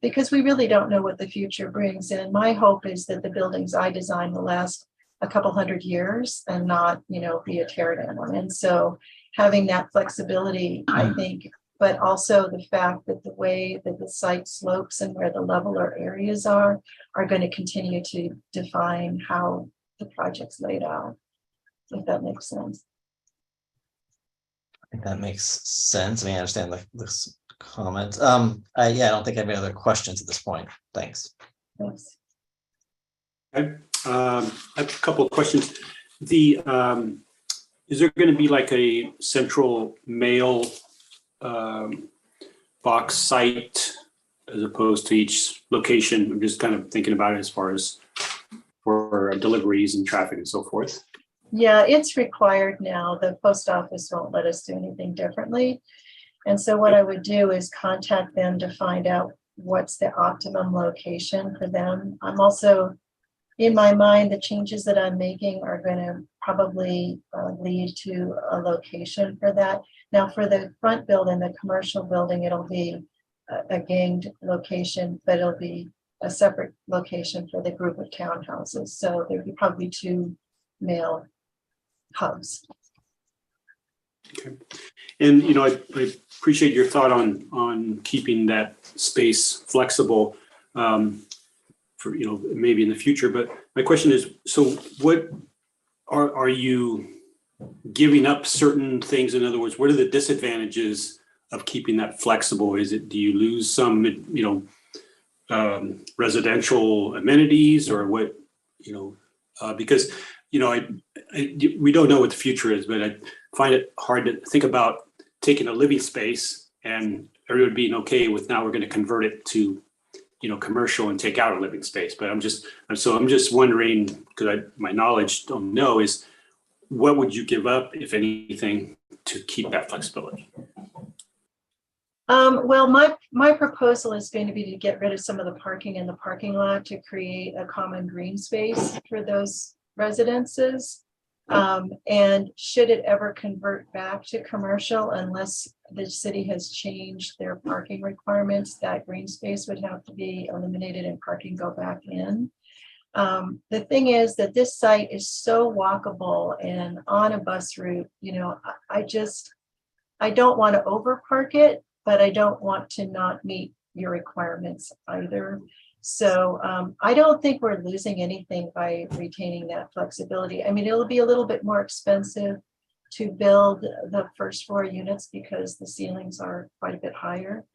Because we really don't know what the future brings. And my hope is that the buildings I design will last a couple hundred years and not, be a tear down. And so having that flexibility, I think, but also the fact that the way that the site slopes and where the leveler areas are going to continue to define how the project's laid out, if that makes sense. I think that makes sense. I understand this comment. I don't think I have any other questions at this point. Thanks. Thanks. Okay. I have a couple of questions. Is there going to be like a central mail box site as opposed to each location? I'm just kind of thinking about it as far as for deliveries and traffic and so forth. Yeah, it's required now. The post office won't let us do anything differently. And so what I would do is contact them to find out what's the optimum location for them. I'm also, in my mind, the changes that I'm making are going to probably lead to a location for that. Now, for the front building, the commercial building, it'll be a ganged location, but it'll be a separate location for the group of townhouses. So there'd be probably two mail hubs. Okay. And, I appreciate your thought on keeping that space flexible for, maybe in the future. But my question is, so what are you giving up certain things? In other words, what are the disadvantages of keeping that flexible? Do you lose some, residential amenities, or what, because, we don't know what the future is, but I find it hard to think about taking a living space and everybody being okay with now we're going to convert it to, commercial and take out a living space. But I'm just wondering, because my knowledge don't know, is what would you give up, if anything, to keep that flexibility? Well, my proposal is going to be to get rid of some of the parking in the parking lot to create a common green space for those residences. And should it ever convert back to commercial, unless the city has changed their parking requirements, that green space would have to be eliminated and parking go back in. The thing is that this site is so walkable and on a bus route, I don't want to overpark it, but I don't want to not meet your requirements either. So I don't think we're losing anything by retaining that flexibility. I mean, it'll be a little bit more expensive to build the first floor units because the ceilings are quite a bit higher.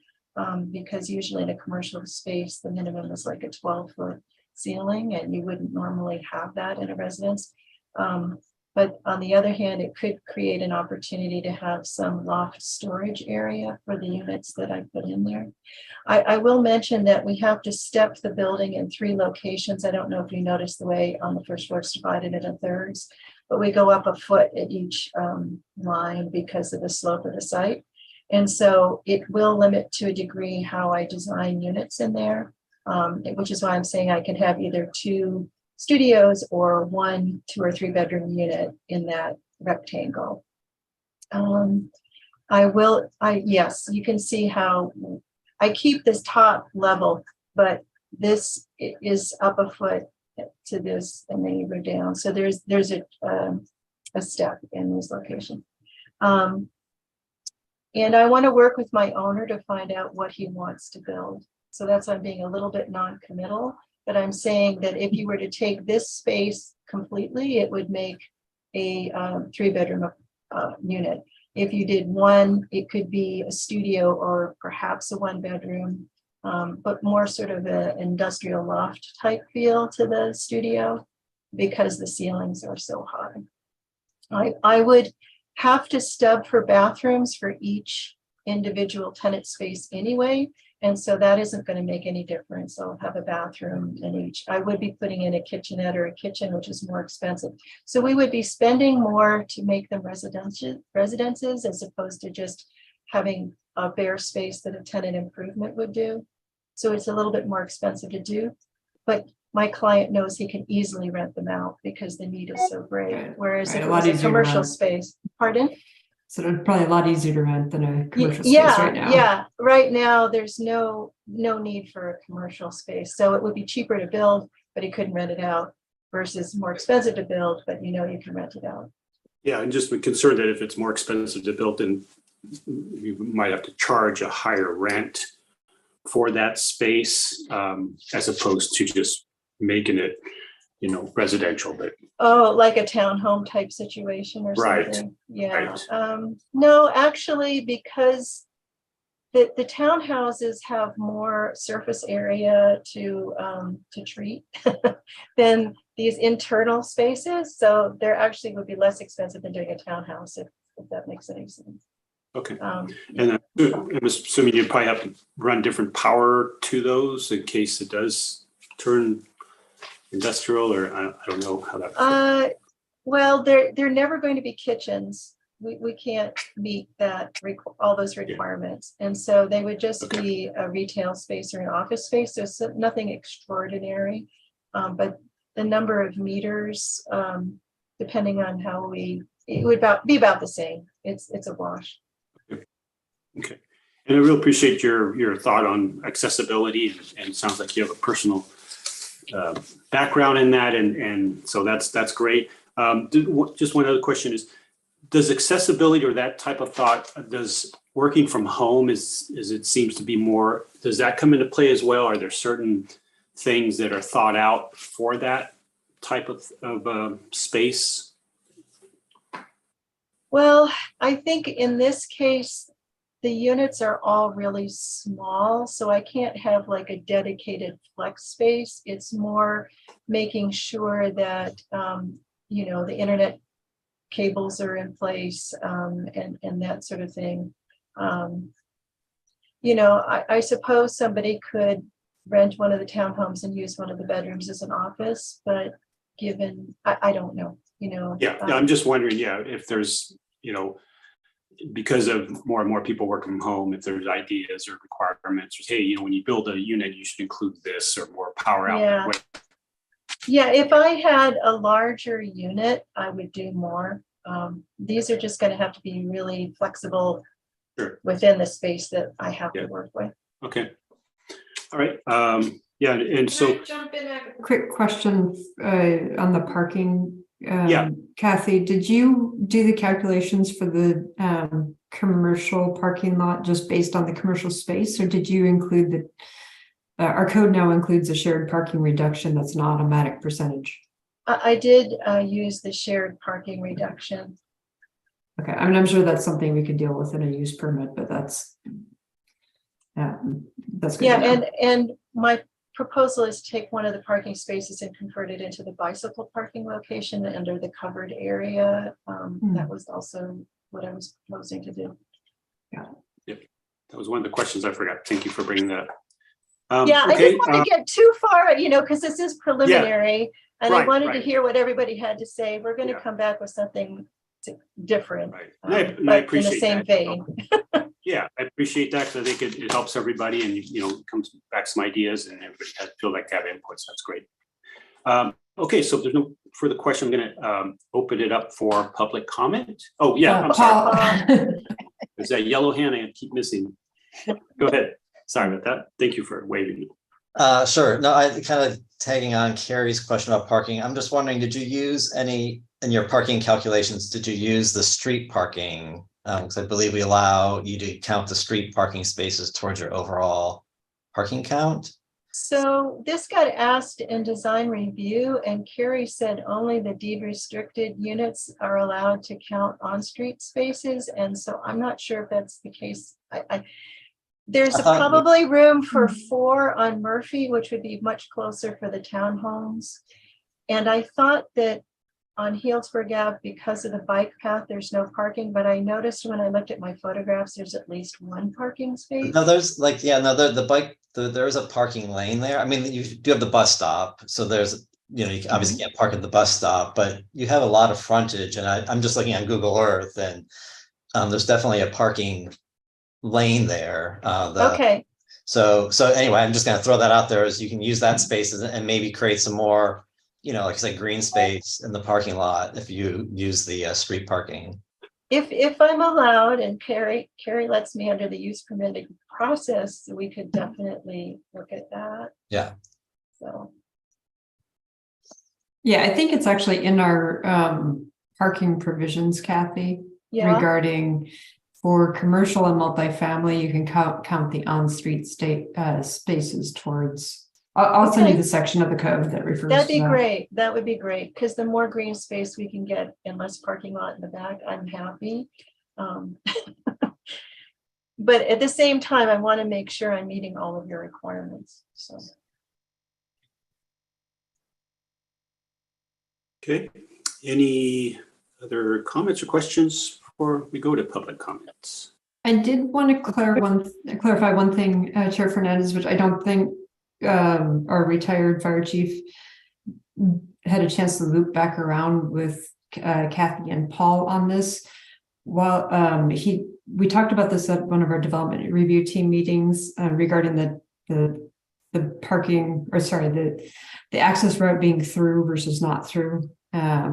Because usually in a commercial space, the minimum is like a 12-foot ceiling, and you wouldn't normally have that in a residence. But on the other hand, it could create an opportunity to have some loft storage area for the units that I put in there. I will mention that we have to step the building in 3 locations. I don't know if you noticed the way on the first floor it's divided into thirds, but we go up a foot at each line because of the slope of the site. And so it will limit to a degree how I design units in there, which is why I'm saying I can have either 2 studios or 1 2 or 3 bedroom unit in that rectangle. Yes, you can see how I keep this top level, but this is up a foot to this, and then you go down. So there's a step in this location. And I want to work with my owner to find out what he wants to build. So that's why I'm being a little bit non-committal. But I'm saying that if you were to take this space completely, it would make a 3-bedroom unit. If you did 1, it could be a studio or perhaps a 1-bedroom, but more sort of an industrial loft type feel to the studio because the ceilings are so high. I would have to stub for bathrooms for each individual tenant space anyway. And so that isn't going to make any difference. I'll have a bathroom in each. I would be putting in a kitchenette or a kitchen, which is more expensive. So we would be spending more to make them residences as opposed to just having a bare space that a tenant improvement would do. So it's a little bit more expensive to do, but my client knows he can easily rent them out because the need is so great. Whereas if it was a commercial space, pardon? So it's probably a lot easier to rent than a commercial space right now. Yeah, right now there's no need for a commercial space. So it would be cheaper to build, but he couldn't rent it out versus more expensive to build, but you can rent it out. Yeah, and just be concerned that if it's more expensive to build, then you might have to charge a higher rent for that space as opposed to just making it, residential. But like a townhome type situation or right. something. Yeah. Right. No, actually, because the townhouses have more surface area to treat than these internal spaces. So they're actually would be less expensive than doing a townhouse if that makes any sense. Okay. And I'm assuming you probably have to run different power to those in case it does turn industrial, or I don't know how that. Well, they're never going to be kitchens. We can't meet that all those requirements, and so they would just be a retail space or an office space. There's nothing extraordinary, but the number of meters, depending on how it would be about the same. It's a wash. Okay, and I really appreciate your thought on accessibility, and it sounds like you have a personal background in that, and so that's great. Just one other question is, does accessibility or that type of thought, does working from home as it seems to be more, does that come into play as well? Are there certain things that are thought out for that type of space? Well, I think in this case, the units are all really small, so I can't have like a dedicated flex space. It's more making sure that, the internet cables are in place and that sort of thing. you know, I suppose somebody could rent one of the townhomes and use one of the bedrooms as an office, but given, I don't know, you know. Yeah, I'm just wondering, if there's, because of more and more people working from home, if there's ideas or requirements, or hey, when you build a unit, you should include this or more power outlet. Yeah, if I had a larger unit, I would do more. These are just going to have to be really flexible within the space that I have to work with. Okay. All right. And so Jump in a quick question on the parking. Yeah. Kathy, did you do the calculations for the commercial parking lot just based on the commercial space, or did you include the our code now includes a shared parking reduction that's an automatic percentage? I did use the shared parking reduction. Okay, I mean, I'm sure that's something we could deal with in a use permit, but that's good. Yeah, and my proposal is to take one of the parking spaces and convert it into the bicycle parking location under the covered area. That was also what I was proposing to do. Yeah. Yep. That was one of the questions I forgot. Thank you for bringing that up. I didn't want to get too far, because this is preliminary, and I wanted to hear what everybody had to say. We're going to come back with something different, And I but appreciate in the same that. vein. Yeah, I appreciate that because I think it helps everybody, and it comes back some ideas, and everybody has feel like they have inputs. That's great. Okay, so if there's no further question, I'm going to open it up for public comment. Oh yeah, I'm sorry. There's that yellow hand I keep missing. Go ahead. Sorry about that. Thank you for waving. Sure. No, I kind of tagging on Carrie's question about parking. I'm just wondering, did you use any in your parking calculations? Did you use the street parking? Because I believe we allow you to count the street parking spaces towards your overall parking count. So this got asked in design review, and Carrie said only the deed restricted units are allowed to count on-street spaces. And so I'm not sure if that's the case. There's probably room for 4 on Murphy, which would be much closer for the townhomes. And I thought that on Healdsburg Ave, because of the bike path, there's no parking, but I noticed when I looked at my photographs, there's at least 1 parking space. No, there's the bike, there's a parking lane there. I mean, you do have the bus stop. So there's, you obviously can't park at the bus stop, but you have a lot of frontage. And I'm just looking on Google Earth, and there's definitely a parking lane there. Okay. So anyway, I'm just going to throw that out there as you can use that space and maybe create some more, like I said, green space in the parking lot if you use the street parking. If I'm allowed, and Carrie lets me under the use permitting process, we could definitely look at that. Yeah. So. Yeah, I think it's actually in our parking provisions, Kathy, regarding for commercial and multifamily, you can count the on-street spaces towards. I'll send you the section of the code that refers to that. That'd be great. That would be great, because the more green space we can get and less parking lot in the back, I'm happy. But at the same time, I want to make sure I'm meeting all of your requirements. So. Okay. Any other comments or questions before we go to public comments? I did want to clarify one thing, Chair Fernandez, which I don't think our retired fire chief had a chance to loop back around with Kathy and Paul on this. While we talked about this at one of our development review team meetings regarding the parking, or sorry, the access route being through versus not through,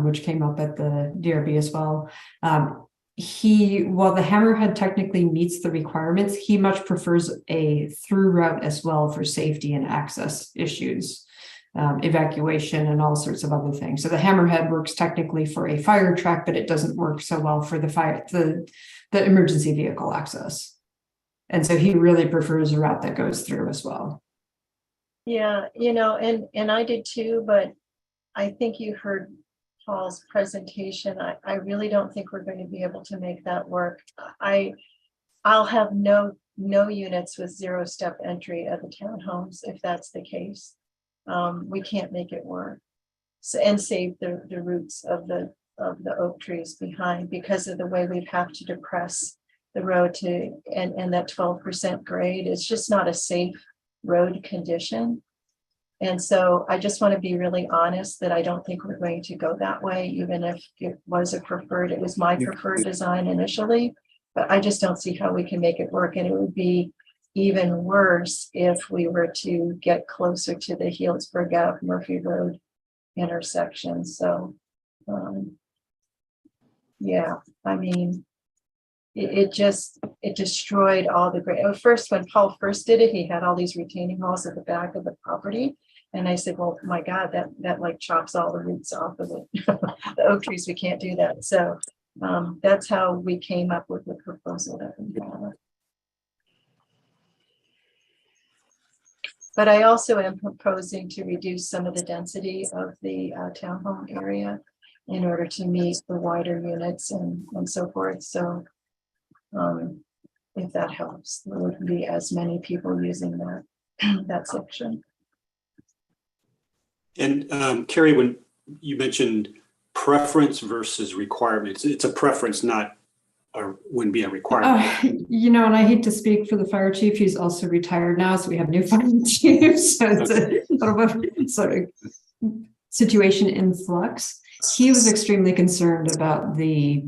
which came up at the DRB as well. While the Hammerhead technically meets the requirements, he much prefers a through route as well for safety and access issues, evacuation and all sorts of other things. So the Hammerhead works technically for a fire truck, but it doesn't work so well for the emergency vehicle access. And so he really prefers a route that goes through as well. Yeah, and I did too, but I think you heard Paul's presentation. I really don't think we're going to be able to make that work. I'll have no units with 0-step entry at the townhomes if that's the case. We can't make it work. So, and save the roots of the oak trees behind because of the way we'd have to depress the road to, and that 12% grade is just not a safe road condition. And so I just want to be really honest that I don't think we're going to go that way, even if it was it was my preferred design initially, but I just don't see how we can make it work. And it would be even worse if we were to get closer to the Healdsburg Ave Murphy Road intersection. So, yeah, I mean, it destroyed all the great. First, when Paul first did it, he had all these retaining walls at the back of the property. And I said, well, my God, that like chops all the roots off of it. The oak trees, we can't do that. So that's how we came up with the proposal that we have. But I also am proposing to reduce some of the density of the townhome area in order to meet the wider units and so forth. So if that helps, there wouldn't be as many people using that section. And Carrie, when you mentioned preference versus requirements, it's a preference, not wouldn't be a requirement. You know, and I hate to speak for the fire chief. He's also retired now, so we have new fire chiefs. So it's a little bit sort of situation in flux. He was extremely concerned about the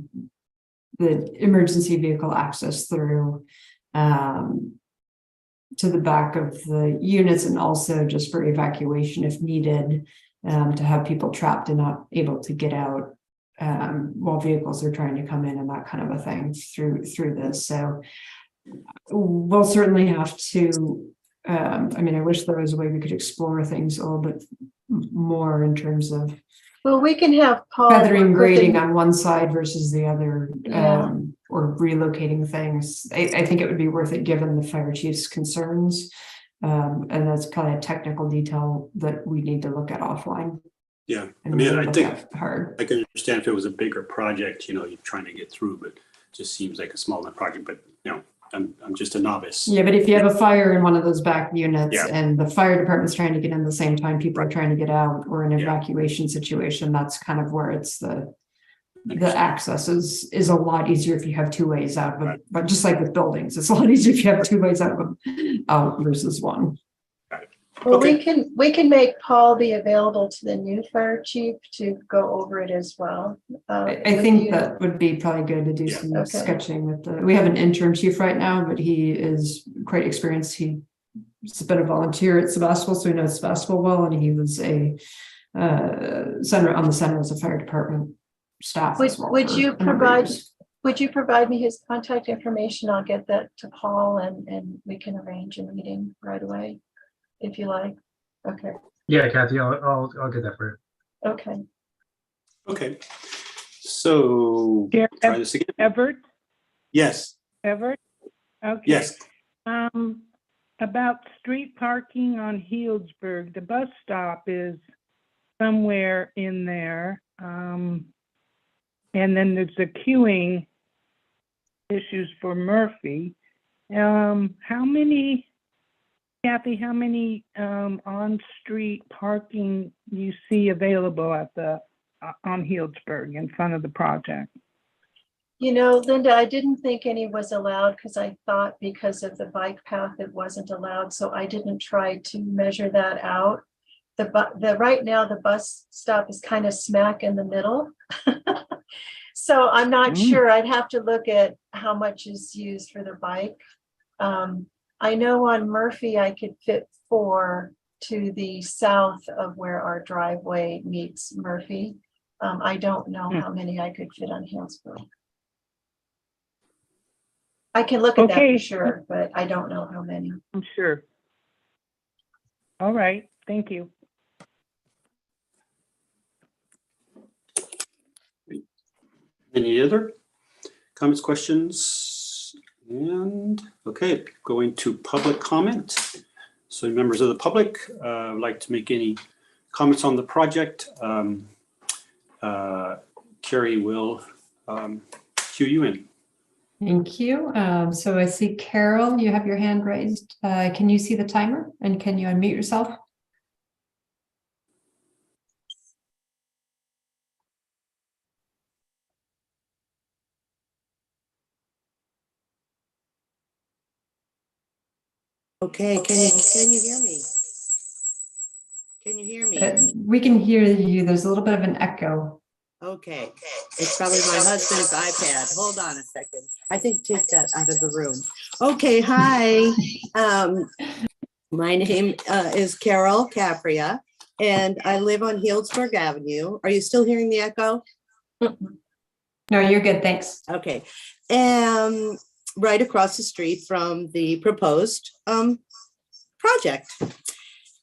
emergency vehicle access through to the back of the units, and also just for evacuation if needed, to have people trapped and not able to get out while vehicles are trying to come in and that kind of a thing through this. So we'll certainly have to, I mean, I wish there was a way we could explore things a little bit more in terms of, well, we can have Paul feathering grading on one side versus the other, Yeah. Or relocating things. I think it would be worth it given the fire chief's concerns. And that's probably a technical detail that we need to look at offline. Yeah, I and mean, really I look think at hard. I can understand if it was a bigger project, you know, you're trying to get through, but it just seems like a small enough project. But you know, I'm just a novice. Yeah, but if you have a fire in one of those back units, Yeah. and the fire department's trying to get in the same time people are trying to get out, or an evacuation situation, that's kind of where it's the access is a lot easier if you have two ways out of it. But just like with buildings, it's a lot easier if you have two ways out of them out versus one. Well, we can make Paul be available to the new fire chief to go over it as well. I think that would be probably good to do some Okay. sketching with we have an interim chief right now, but he is quite experienced. He's been a volunteer at Sebastopol, so he knows Sebastopol well, and he was a center on the center as a fire department staff. as well Would for you a number of years. provide me his contact information? I'll get that to Paul and we can arrange a meeting right away if you like. Okay. Yeah, Kathy, I'll get that for you. Okay. Okay. So try this again. Everett? Yes. Everett? Okay. Yes. About street parking on Healdsburg, the bus stop is somewhere in there. And then there's the queuing issues for Murphy. Kathy, how many on-street parking you see available at on Healdsburg in front of the project? You know, Linda, I didn't think any was allowed because I thought because of the bike path it wasn't allowed, so I didn't try to measure that out. Right now the bus stop is kind of smack in the middle. So I'm not sure. I'd have to look at how much is used for the bike. I know on Murphy I could fit 4 to the south of where our driveway meets Murphy. I don't know how many I could fit on Healdsburg. I can look at that for sure, but I don't know how many. I'm sure. All right, thank you. Any other comments, questions? And okay, going to public comment. So members of the public would like to make any comments on the project. Carrie will cue you in. Thank you. So I see Carol, you have your hand raised. Can you see the timer and can you unmute yourself? Okay, can you hear me? Can you hear me? We can hear you. There's a little bit of an echo. Okay, it's probably my husband's iPad. Hold on a second. I think take that out of the room. Okay, hi. My name is Carol Capria, and I live on Healdsburg Avenue. Are you still hearing the echo? No, you're good. Thanks. Okay. Right across the street from the proposed project.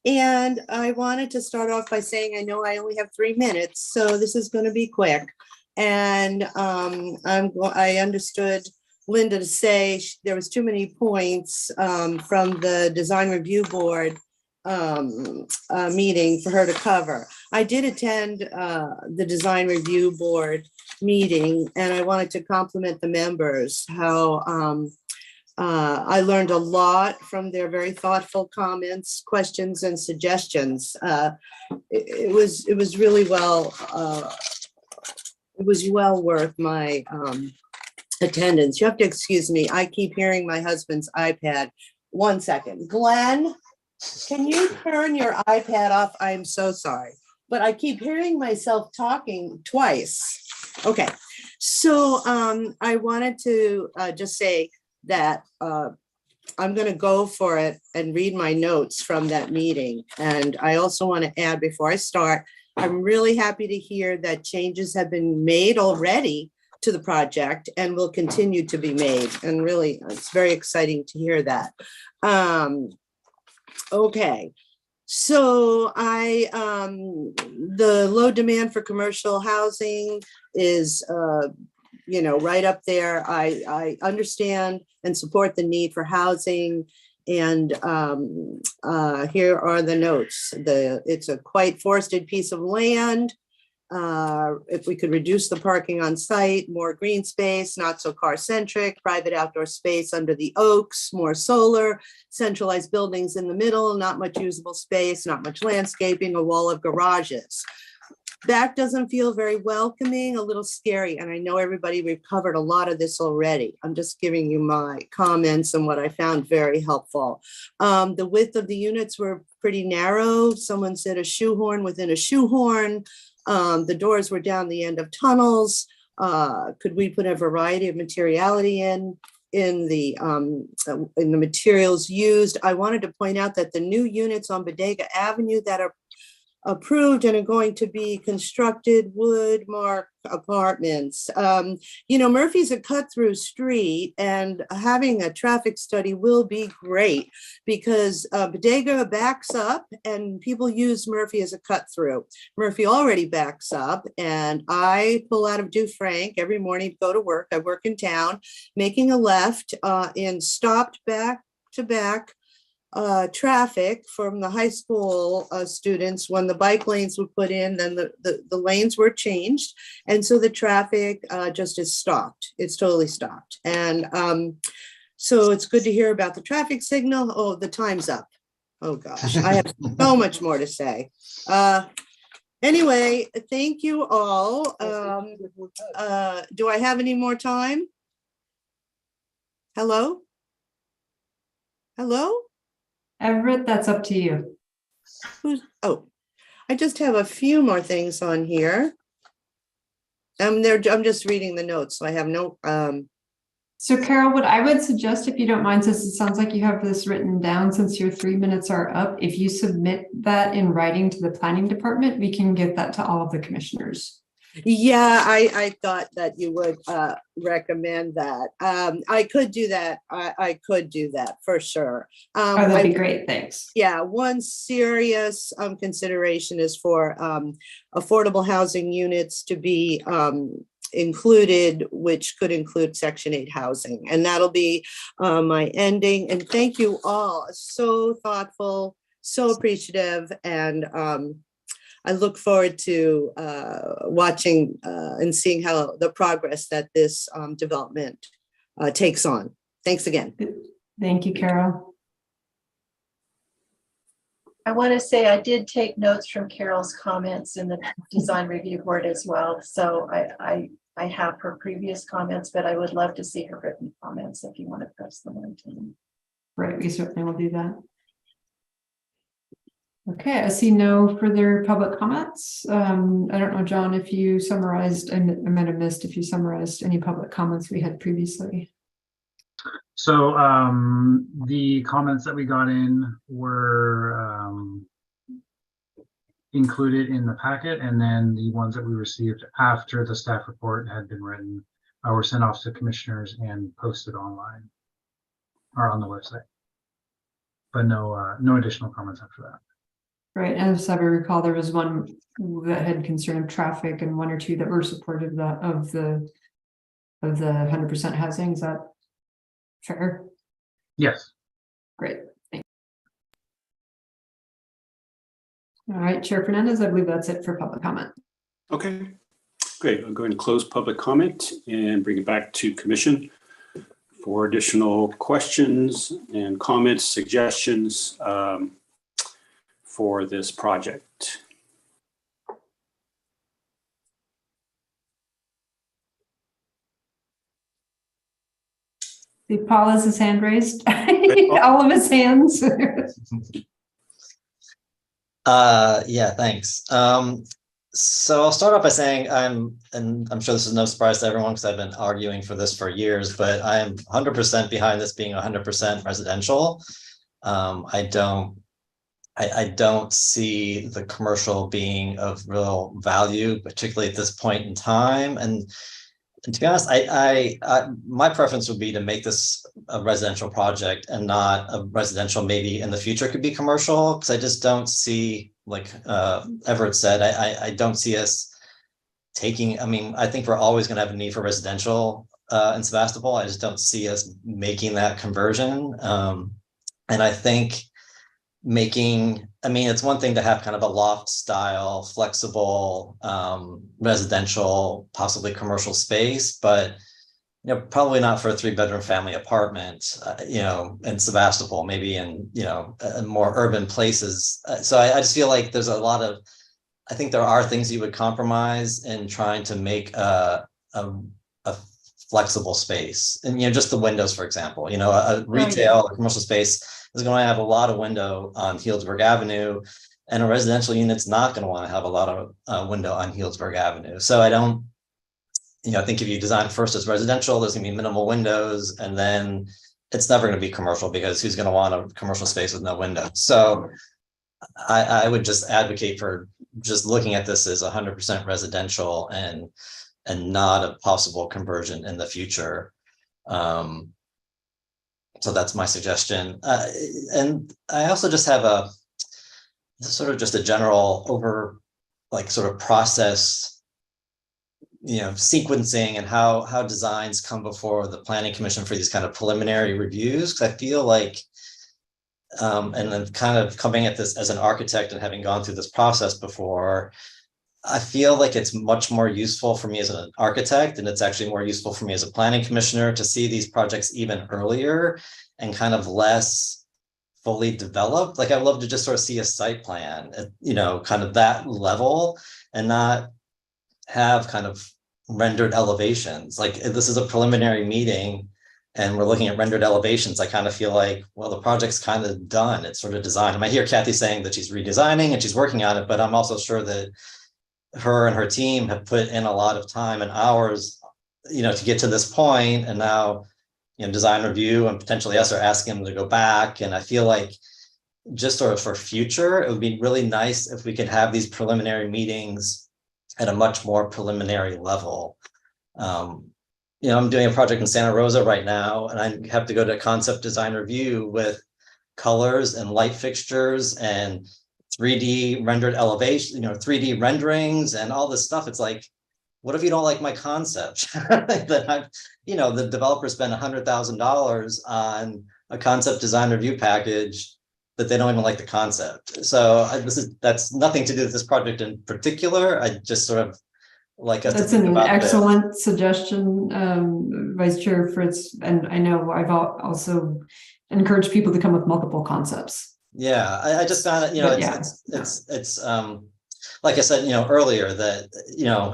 And I wanted to start off by saying, I know I only have 3 minutes, so this is going to be quick. And I understood Linda to say there was too many points from the design review board meeting for her to cover. I did attend the design review board meeting, and I wanted to compliment the members how I learned a lot from their very thoughtful comments, questions, and suggestions. It was really well. It was well worth my attendance. You have to excuse me. I keep hearing my husband's iPad. 1 second, Glenn. Can you turn your iPad off? I am so sorry, but I keep hearing myself talking twice. Okay, so I wanted to just say that I'm going to go for it and read my notes from that meeting. And I also want to add before I start, I'm really happy to hear that changes have been made already to the project and will continue to be made. And really, it's very exciting to hear that. Okay, so the low demand for commercial housing is right up there. I understand and support the need for housing. And here are the notes. It's a quite forested piece of land. If we could reduce the parking on site, more green space, not so car centric, private outdoor space under the oaks, more solar, centralized buildings in the middle, not much usable space, not much landscaping, a wall of garages. Back doesn't feel very welcoming, a little scary. And I know everybody, we've covered a lot of this already. I'm just giving you my comments and what I found very helpful. The width of the units were pretty narrow. Someone said a shoehorn within a shoehorn. The doors were down the end of tunnels. Could we put a variety of materiality in the materials used? I wanted to point out that the new units on Bodega Avenue that are approved and are going to be constructed Woodmark apartments. Murphy's a cut-through street, and having a traffic study will be great because Bodega backs up and people use Murphy as a cut-through. Murphy already backs up, and I pull out of Dufranc every morning to go to work. I work in town, making a left in stopped back-to-back traffic from the high school students. When the bike lanes were put in, then the lanes were changed. And so the traffic just is stopped. It's totally stopped. And so it's good to hear about the traffic signal. Oh, the time's up. Oh gosh, I have so much more to say. Anyway, thank you all. Do I have any more time? Hello? Hello? Everett, that's up to you. I just have a few more things on here. I'm just reading the notes, so I have no. So Carol, what I would suggest, if you don't mind, since it sounds like you have this written down, since your 3 minutes are up, if you submit that in writing to the planning department, we can get that to all of the commissioners. Yeah, I thought that you would recommend that. I could do that. I could do that for sure. That'd be great. Thanks. Yeah, one serious consideration is for affordable housing units to be included, which could include Section 8 housing. And that'll be my ending. And thank you all. So thoughtful, so appreciative. And I look forward to watching and seeing how the progress that this development takes on. Thanks again. Thank you, Carol. I want to say I did take notes from Carol's comments in the design review board as well. So I have her previous comments, but I would love to see her written comments if you want to press them on to me. Right, we certainly will do that. Okay, I see no further public comments. I don't know, John, if you summarized, I might have missed if you summarized any public comments we had previously. So the comments that we got in were included in the packet, and then the ones that we received after the staff report had been written were sent off to commissioners and posted online or on the website. But no additional comments after that. Right, and as I recall, there was one that had concern of traffic and one or two that were supportive of the 100% housing. Is that fair? Yes. Great. Thanks. All right, Chair Fernandez, I believe that's it for public comment. Okay, great. I'm going to close public comment and bring it back to commission for additional questions and comments, suggestions for this project. See, Paul has his hand raised. All of his hands. Yeah, thanks. So I'll start off by saying and I'm sure this is no surprise to everyone because I've been arguing for this for years, but I am 100% behind this being 100% residential. I don't see the commercial being of real value, particularly at this point in time. And to be honest, my preference would be to make this a residential project and not a residential, maybe in the future could be commercial, because I just don't see, like Everett said, I don't see us taking, I mean, I think we're always going to have a need for residential in Sebastopol. I just don't see us making that conversion. And I think it's one thing to have kind of a loft style, flexible, residential, possibly commercial space, but probably not for a 3-bedroom family apartment, in Sebastopol, maybe in, in more urban places. So I just feel like there's I think there are things you would compromise in trying to make a flexible space. And, just the windows, for example, a retail, a commercial space is going to have a lot of window on Healdsburg Avenue, and a residential unit's not going to want to have a lot of window on Healdsburg Avenue. So I don't, I think if you design first as residential, there's going to be minimal windows, and then it's never going to be commercial because who's going to want a commercial space with no windows? So I would just advocate for just looking at this as 100% residential and not a possible conversion in the future. So that's my suggestion. And I also just have a general sort of process, sequencing and how designs come before the Planning Commission for these kind of preliminary reviews. Because I feel like, and then kind of coming at this as an architect and having gone through this process before, I feel like it's much more useful for me as an architect, and it's actually more useful for me as a planning commissioner to see these projects even earlier and kind of less fully developed. Like I'd love to just sort of see a site plan at, kind of that level, and not have kind of rendered elevations. Like if this is a preliminary meeting and we're looking at rendered elevations, I kind of feel like, well, the project's kind of done. It's sort of designed. I might hear Kathy saying that she's redesigning and she's working on it, but I'm also sure that her and her team have put in a lot of time and hours, to get to this point. And now, design review and potentially us are asking them to go back. And I feel like just sort of for future, it would be really nice if we could have these preliminary meetings at a much more preliminary level. I'm doing a project in Santa Rosa right now, and I have to go to concept design review with colors and light fixtures and 3D rendered elevation, 3D renderings and all this stuff. It's like, what if you don't like my concept? The developer spent $100,000 on a concept design review package that they don't even like the concept. So that's nothing to do with this project in particular. I just sort of like us to think about this. That's an excellent suggestion, Vice Chair Fritz. And I know I've also encouraged people to come with multiple concepts. Yeah, I just found it, it's like I said, earlier that,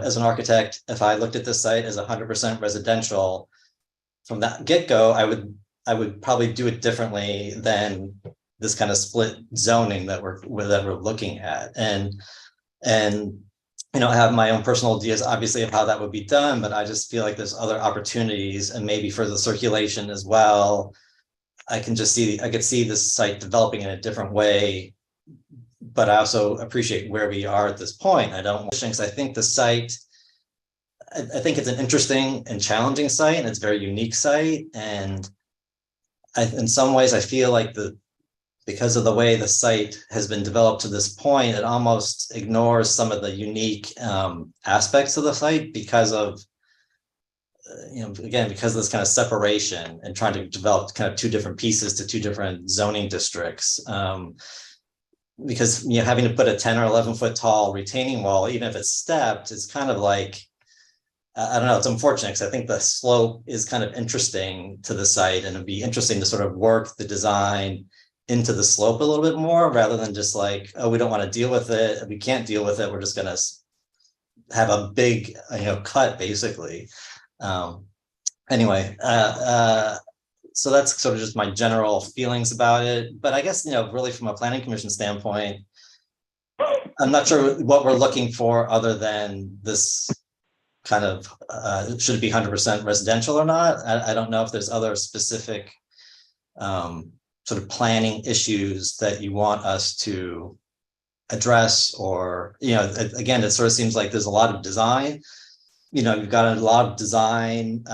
as an architect, if I looked at this site as 100% residential from that get-go, I would I would probably do it differently than this kind of split zoning that we're looking at. And you know, I have my own personal ideas, obviously, of how that would be done, but I just feel like there's other opportunities, and maybe for the circulation as well. I could see this site developing in a different way, but I also appreciate where we are at this point. I don't, because I think the site, I think it's an interesting and challenging site, and it's a very unique site. And in some ways, I feel like because of the way the site has been developed to this point, it almost ignores some of the unique aspects of the site because of, you know, again, because of this kind of separation and trying to develop kind of two different pieces to two different zoning districts. Because, you know, having to put a 10 or 11 foot tall retaining wall, even if it's stepped, it's kind of like, I don't know, it's unfortunate because I think the slope is kind of interesting to the site, and it'd be interesting to sort of work the design into the slope a little bit more, rather than just like, oh, we don't want to deal with it. We can't deal with it. We're just going to have a big, you know, cut basically. Anyway, so that's sort of just my general feelings about it. But I guess, you know, really from a planning commission standpoint, I'm not sure what we're looking for other than this kind of, should it be 100% residential or not? I don't know if there's other specific sort of planning issues that you want us to address, or, you know, again, it sort of seems like there's a lot of design, you know, you've got a lot of design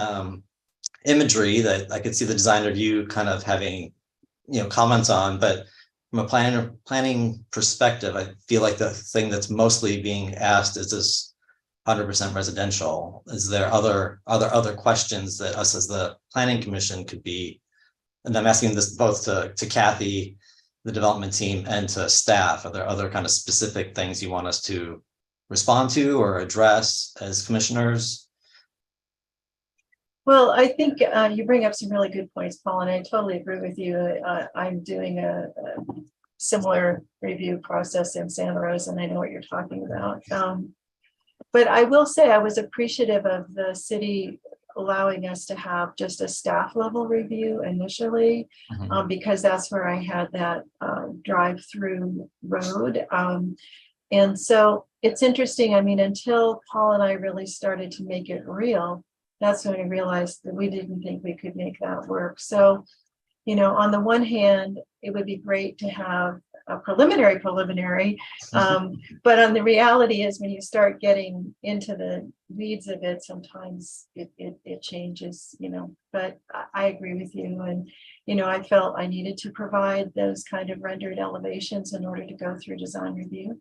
imagery that I could see the design review kind of having, you know, comments on, but from a planning perspective, I feel like the thing that's mostly being asked is this 100% residential. Is there other questions that us as the planning commission could be? And I'm asking this both to Kathy, the development team, and to staff. Are there other kind of specific things you want us to respond to or address as commissioners? Well, I think you bring up some really good points, Paul, and I totally agree with you. I'm doing a similar review process in Santa Rosa, and I know what you're talking about. But I will say I was appreciative of the city allowing us to have just a staff level review initially, because that's where I had that drive-through road. And so it's interesting. I mean, until Paul and I really started to make it real, that's when I realized that we didn't think we could make that work. So, you know, on the one hand, it would be great to have a preliminary, but on the reality is when you start getting into the weeds of it, sometimes it changes, you know, but I agree with you. And, you know, I felt I needed to provide those kind of rendered elevations in order to go through design review.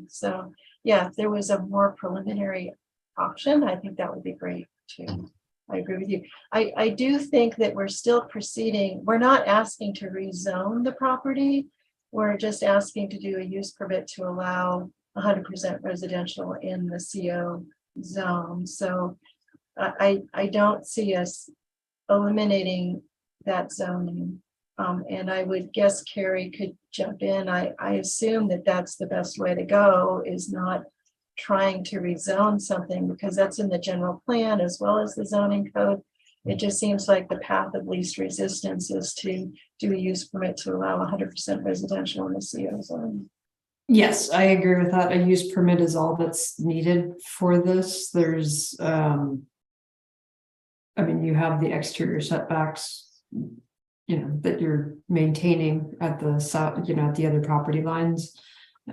So yeah, if there was a more preliminary option, I think that would be great too. I agree with you. I do think that we're still proceeding. We're not asking to rezone the property. We're just asking to do a use permit to allow 100% residential in the CO zone. So I don't see us eliminating that zoning. And I would guess Carrie could jump in. I assume that that's the best way to go, is not trying to rezone something, because that's in the general plan as well as the zoning code. It just seems like the path of least resistance is to do a use permit to allow 100% residential in the CO zone. Yes, I agree with that. A use permit is all that's needed for this. There's, I mean, you have the exterior setbacks, you know, that you're maintaining at the south, you know, at the other property lines.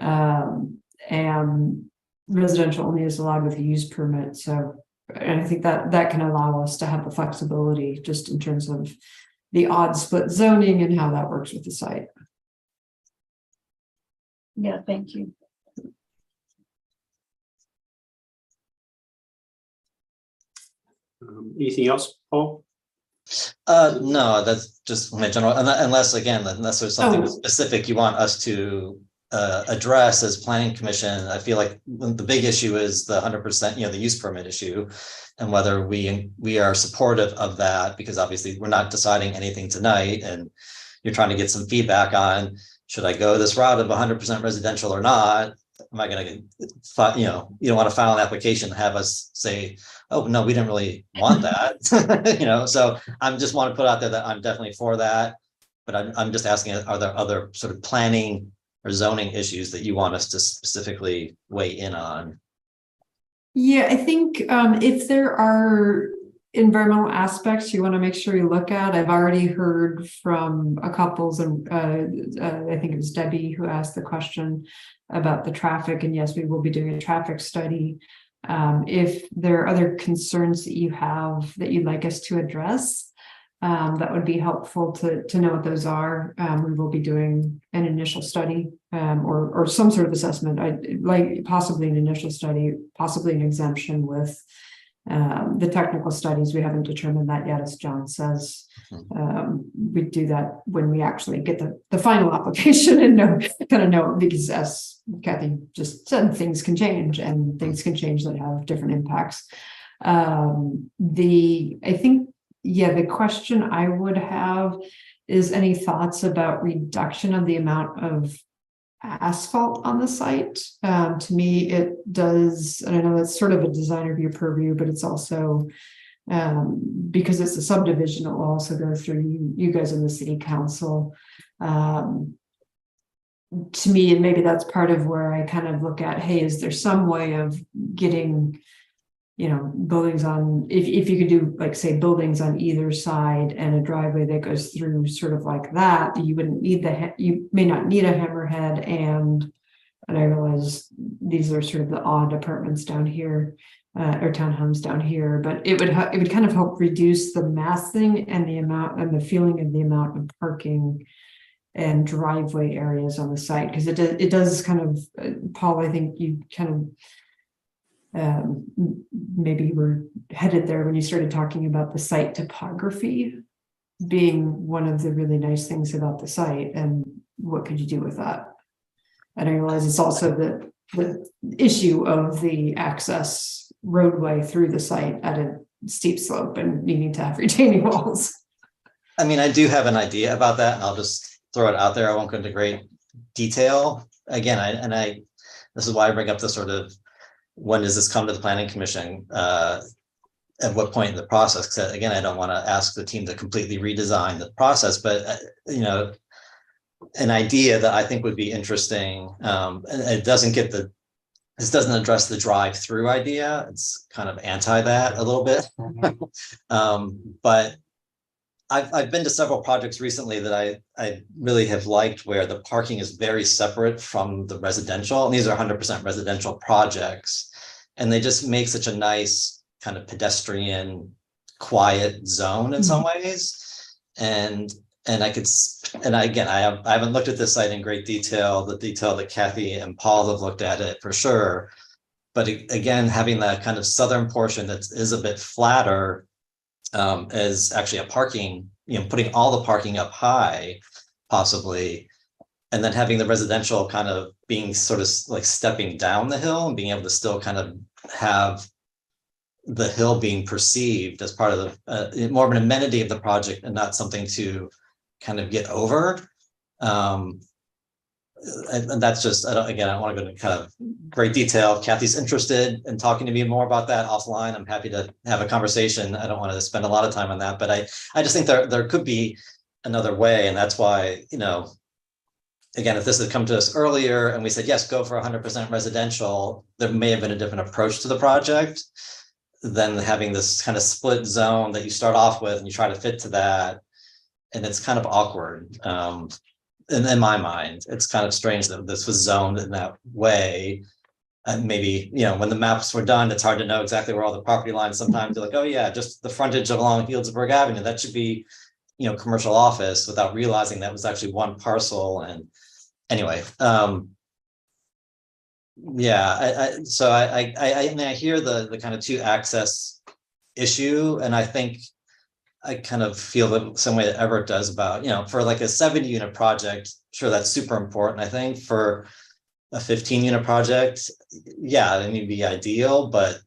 And residential only is allowed with a use permit. So, and I think that can allow us to have the flexibility just in terms of the odd split zoning and how that works with the site. Yeah, thank you. Anything else, Paul? No, that's just my general, unless there's something specific you want us to address as planning commission. I feel like the big issue is the 100%, you know, the use permit issue, and whether we are supportive of that, because obviously we're not deciding anything tonight, and you're trying to get some feedback on, should I go this route of 100% residential or not? am I gonna, you know, you don't want to file an application and have us say, oh, no, we didn't really want that. You know, so I'm just want to put out there that I'm definitely for that. But I'm just asking, are there other sort of planning or zoning issues that you want us to specifically weigh in on? Yeah, I think if there are environmental aspects you want to make sure you look at, I've already heard from a couples, and I think it was Debbie who asked the question about the traffic, and yes, we will be doing a traffic study. If there are other concerns that you have that you'd like us to address, that would be helpful to know what those are. We will be doing an initial study or some sort of assessment. I'd like possibly an initial study, possibly an exemption with the technical studies. We haven't determined that yet, as John says. We do that when we actually get the final application and know, because as Kathy just said, things can change and things can change that have different impacts. I think, yeah, the question I would have is any thoughts about reduction of the amount of asphalt on the site. To me, it does, and I know that's sort of a design review purview, but it's also because it's a subdivision, it will also go through you guys in the city council. To me, and maybe that's part of where I kind of look at, hey, is there some way of getting, you know, buildings on, if you could do, like, say, buildings on either side and a driveway that goes through sort of like that, you wouldn't need you may not need a hammerhead. And I realize these are sort of the odd apartments down here, or townhomes down here, but it would kind of help reduce the massing and the amount and the feeling of the amount of parking and driveway areas on the site, because it does kind of, Paul, I think you kind of maybe you were headed there when you started talking about the site topography being one of the really nice things about the site, and what could you do with that? And I realize it's also the issue of the access roadway through the site at a steep slope and needing to have retaining walls. I mean, I do have an idea about that, and I'll just throw it out there. I won't go into great detail. Again, this is why I bring up the sort of, when does this come to the planning commission? At what point in the process? Because again, I don't want to ask the team to completely redesign the process, but you know, an idea that I think would be interesting. And it doesn't get this doesn't address the drive-through idea. It's kind of anti that a little bit. But I've been to several projects recently that I really have liked, where the parking is very separate from the residential, and these are 100% residential projects, and they just make such a nice kind of pedestrian, quiet zone in some ways. And I haven't looked at this site in great detail, the detail that Kathy and Paul have looked at it for sure. But again, having that kind of southern portion that is a bit flatter, as actually a parking, you know, putting all the parking up high, possibly, and then having the residential kind of being sort of like stepping down the hill and being able to still kind of have the hill being perceived as part of the more of an amenity of the project and not something to kind of get over. And that's just, I don't want to go into kind of great detail. If Kathy's interested in talking to me more about that offline, I'm happy to have a conversation. I don't want to spend a lot of time on that, but I just think there could be another way. And that's why, you know, again, if this had come to us earlier and we said, yes, go for 100% residential, there may have been a different approach to the project than having this kind of split zone that you start off with and you try to fit to that. And it's kind of awkward. In my mind, it's kind of strange that this was zoned in that way. And maybe, you know, when the maps were done, it's hard to know exactly where all the property lines. Sometimes you're like, oh yeah, just the frontage along Healdsburg Avenue, that should be, you know, commercial office, without realizing that was actually one parcel. And anyway, yeah, so I hear the kind of two access issue, and I think I kind of feel the same way that Everett does about, you know, for like a 7-unit project, sure, that's super important. I think for a 15-unit project, yeah, it would be ideal, but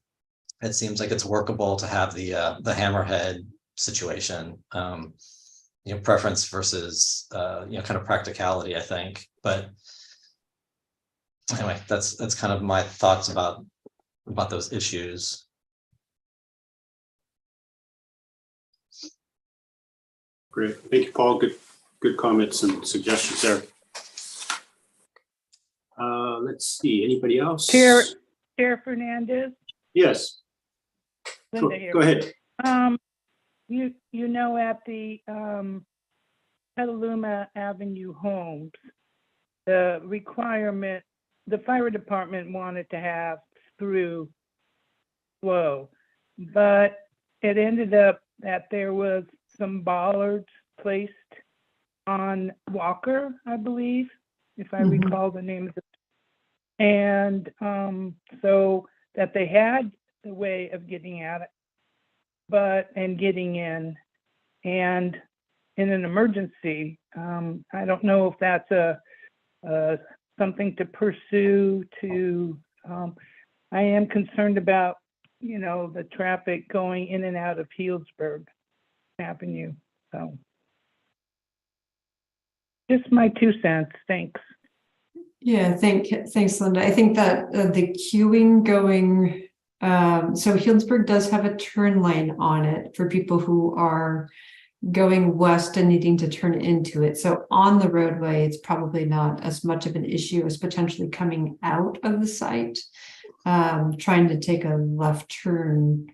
it seems like it's workable to have the hammerhead situation, you know, preference versus, you know, kind of practicality, I think. But Anyway, that's kind of my thoughts about those issues. Great. Thank you, Paul. Good comments and suggestions there. Let's see. Anybody else? Chair Fernandez. Yes. Linda here. Go ahead. You know, at the Petaluma Avenue homes, the requirement, the fire department wanted to have through flow, but it ended up that there was some bollards placed on Walker, I believe, if I recall the name of the, and so that they had the way of getting at it, and getting in, and in an emergency, I don't know if that's something to pursue. I am concerned about, you know, the traffic going in and out of Healdsburg Avenue. So just my 2 cents. Thanks. Yeah, thanks, Linda. I think that the queuing going, so Healdsburg does have a turn lane on it for people who are going west and needing to turn into it. So on the roadway, it's probably not as much of an issue as potentially coming out of the site. Trying to take a left turn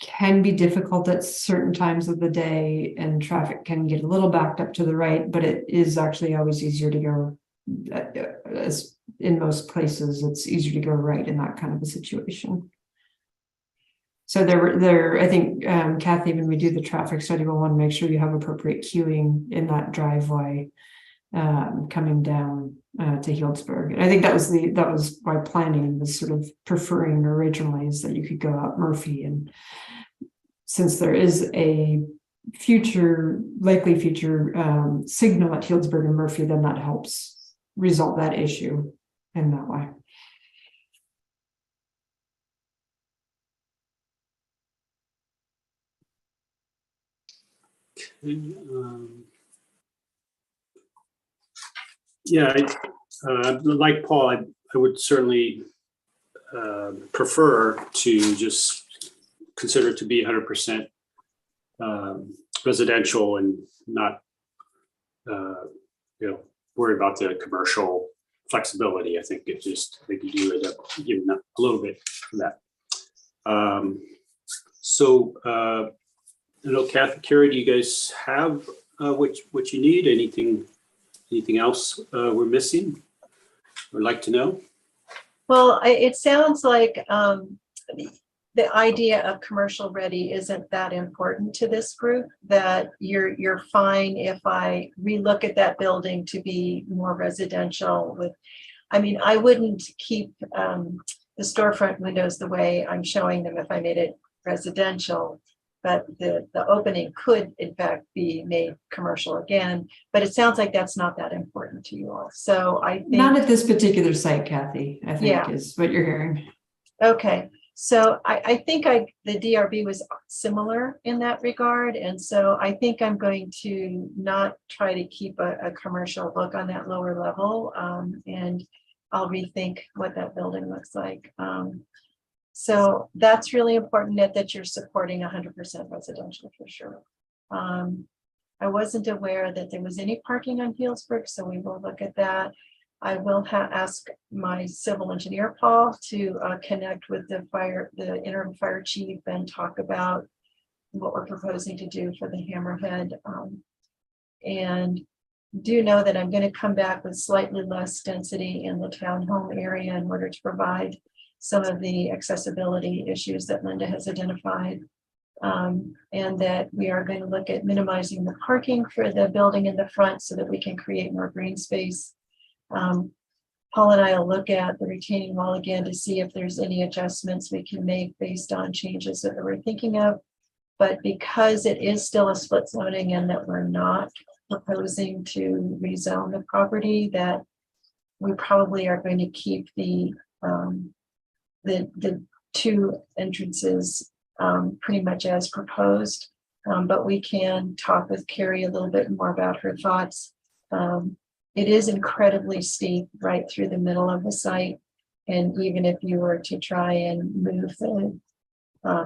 can be difficult at certain times of the day, and traffic can get a little backed up to the right, but it is actually always easier to go, as in most places, it's easier to go right in that kind of a situation. So I think, Kathy, when we do the traffic study, we'll want to make sure you have appropriate queuing in that driveway coming down to Healdsburg. And I think that was why planning was sort of preferring originally, is that you could go out Murphy, and since there is a likely future signal at Healdsburg and Murphy, then that helps resolve that issue in that way. Yeah, like Paul, I would certainly prefer to just consider it to be 100% residential and not, worry about the commercial flexibility. I think it just maybe you end up giving up a little bit for that. I know Kathy, Carrie, do you guys have what you need? Anything else we're missing or like to know? Well, it sounds like the idea of commercial ready isn't that important to this group, that you're fine if I relook at that building to be more residential with, I mean, I wouldn't keep the storefront windows the way I'm showing them if I made it residential, but the opening could in fact be made commercial again, but it sounds like that's not that important to you all. So I think not at this particular site, Kathy, I think is what you're hearing. Okay. So I think the DRB was similar in that regard. And so I think I'm going to not try to keep a commercial look on that lower level. And I'll rethink what that building looks like. So that's really important that you're supporting 100% residential for sure. I wasn't aware that there was any parking on Healdsburg, so we will look at that. I will ask my civil engineer, Paul, to connect with the interim fire chief and talk about what we're proposing to do for the Hammerhead. And do know that I'm going to come back with slightly less density in the townhome area in order to provide some of the accessibility issues that Linda has identified. And that we are going to look at minimizing the parking for the building in the front so that we can create more green space. Paul and I will look at the retaining wall again to see if there's any adjustments we can make based on changes that we're thinking of. But because it is still a split zoning and that we're not proposing to rezone the property, that we probably are going to keep the two entrances pretty much as proposed. But we can talk with Carrie a little bit more about her thoughts it is incredibly steep right through the middle of the site. And even if you were to try and move the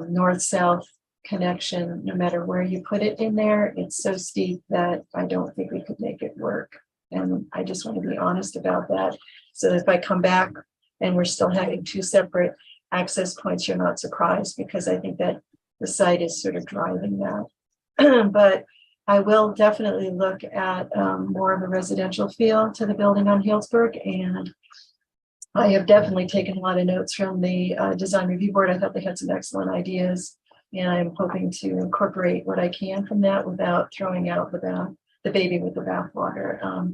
north-south connection, no matter where you put it in there, it's so steep that I don't think we could make it work. And I just want to be honest about that. So if I come back and we're still having two separate access points, you're not surprised, because I think that the site is sort of driving that. But I will definitely look at more of a residential feel to the building on Healdsburg. And I have definitely taken a lot of notes from the design review board. I thought they had some excellent ideas, and I'm hoping to incorporate what I can from that without throwing out the baby with the bathwater.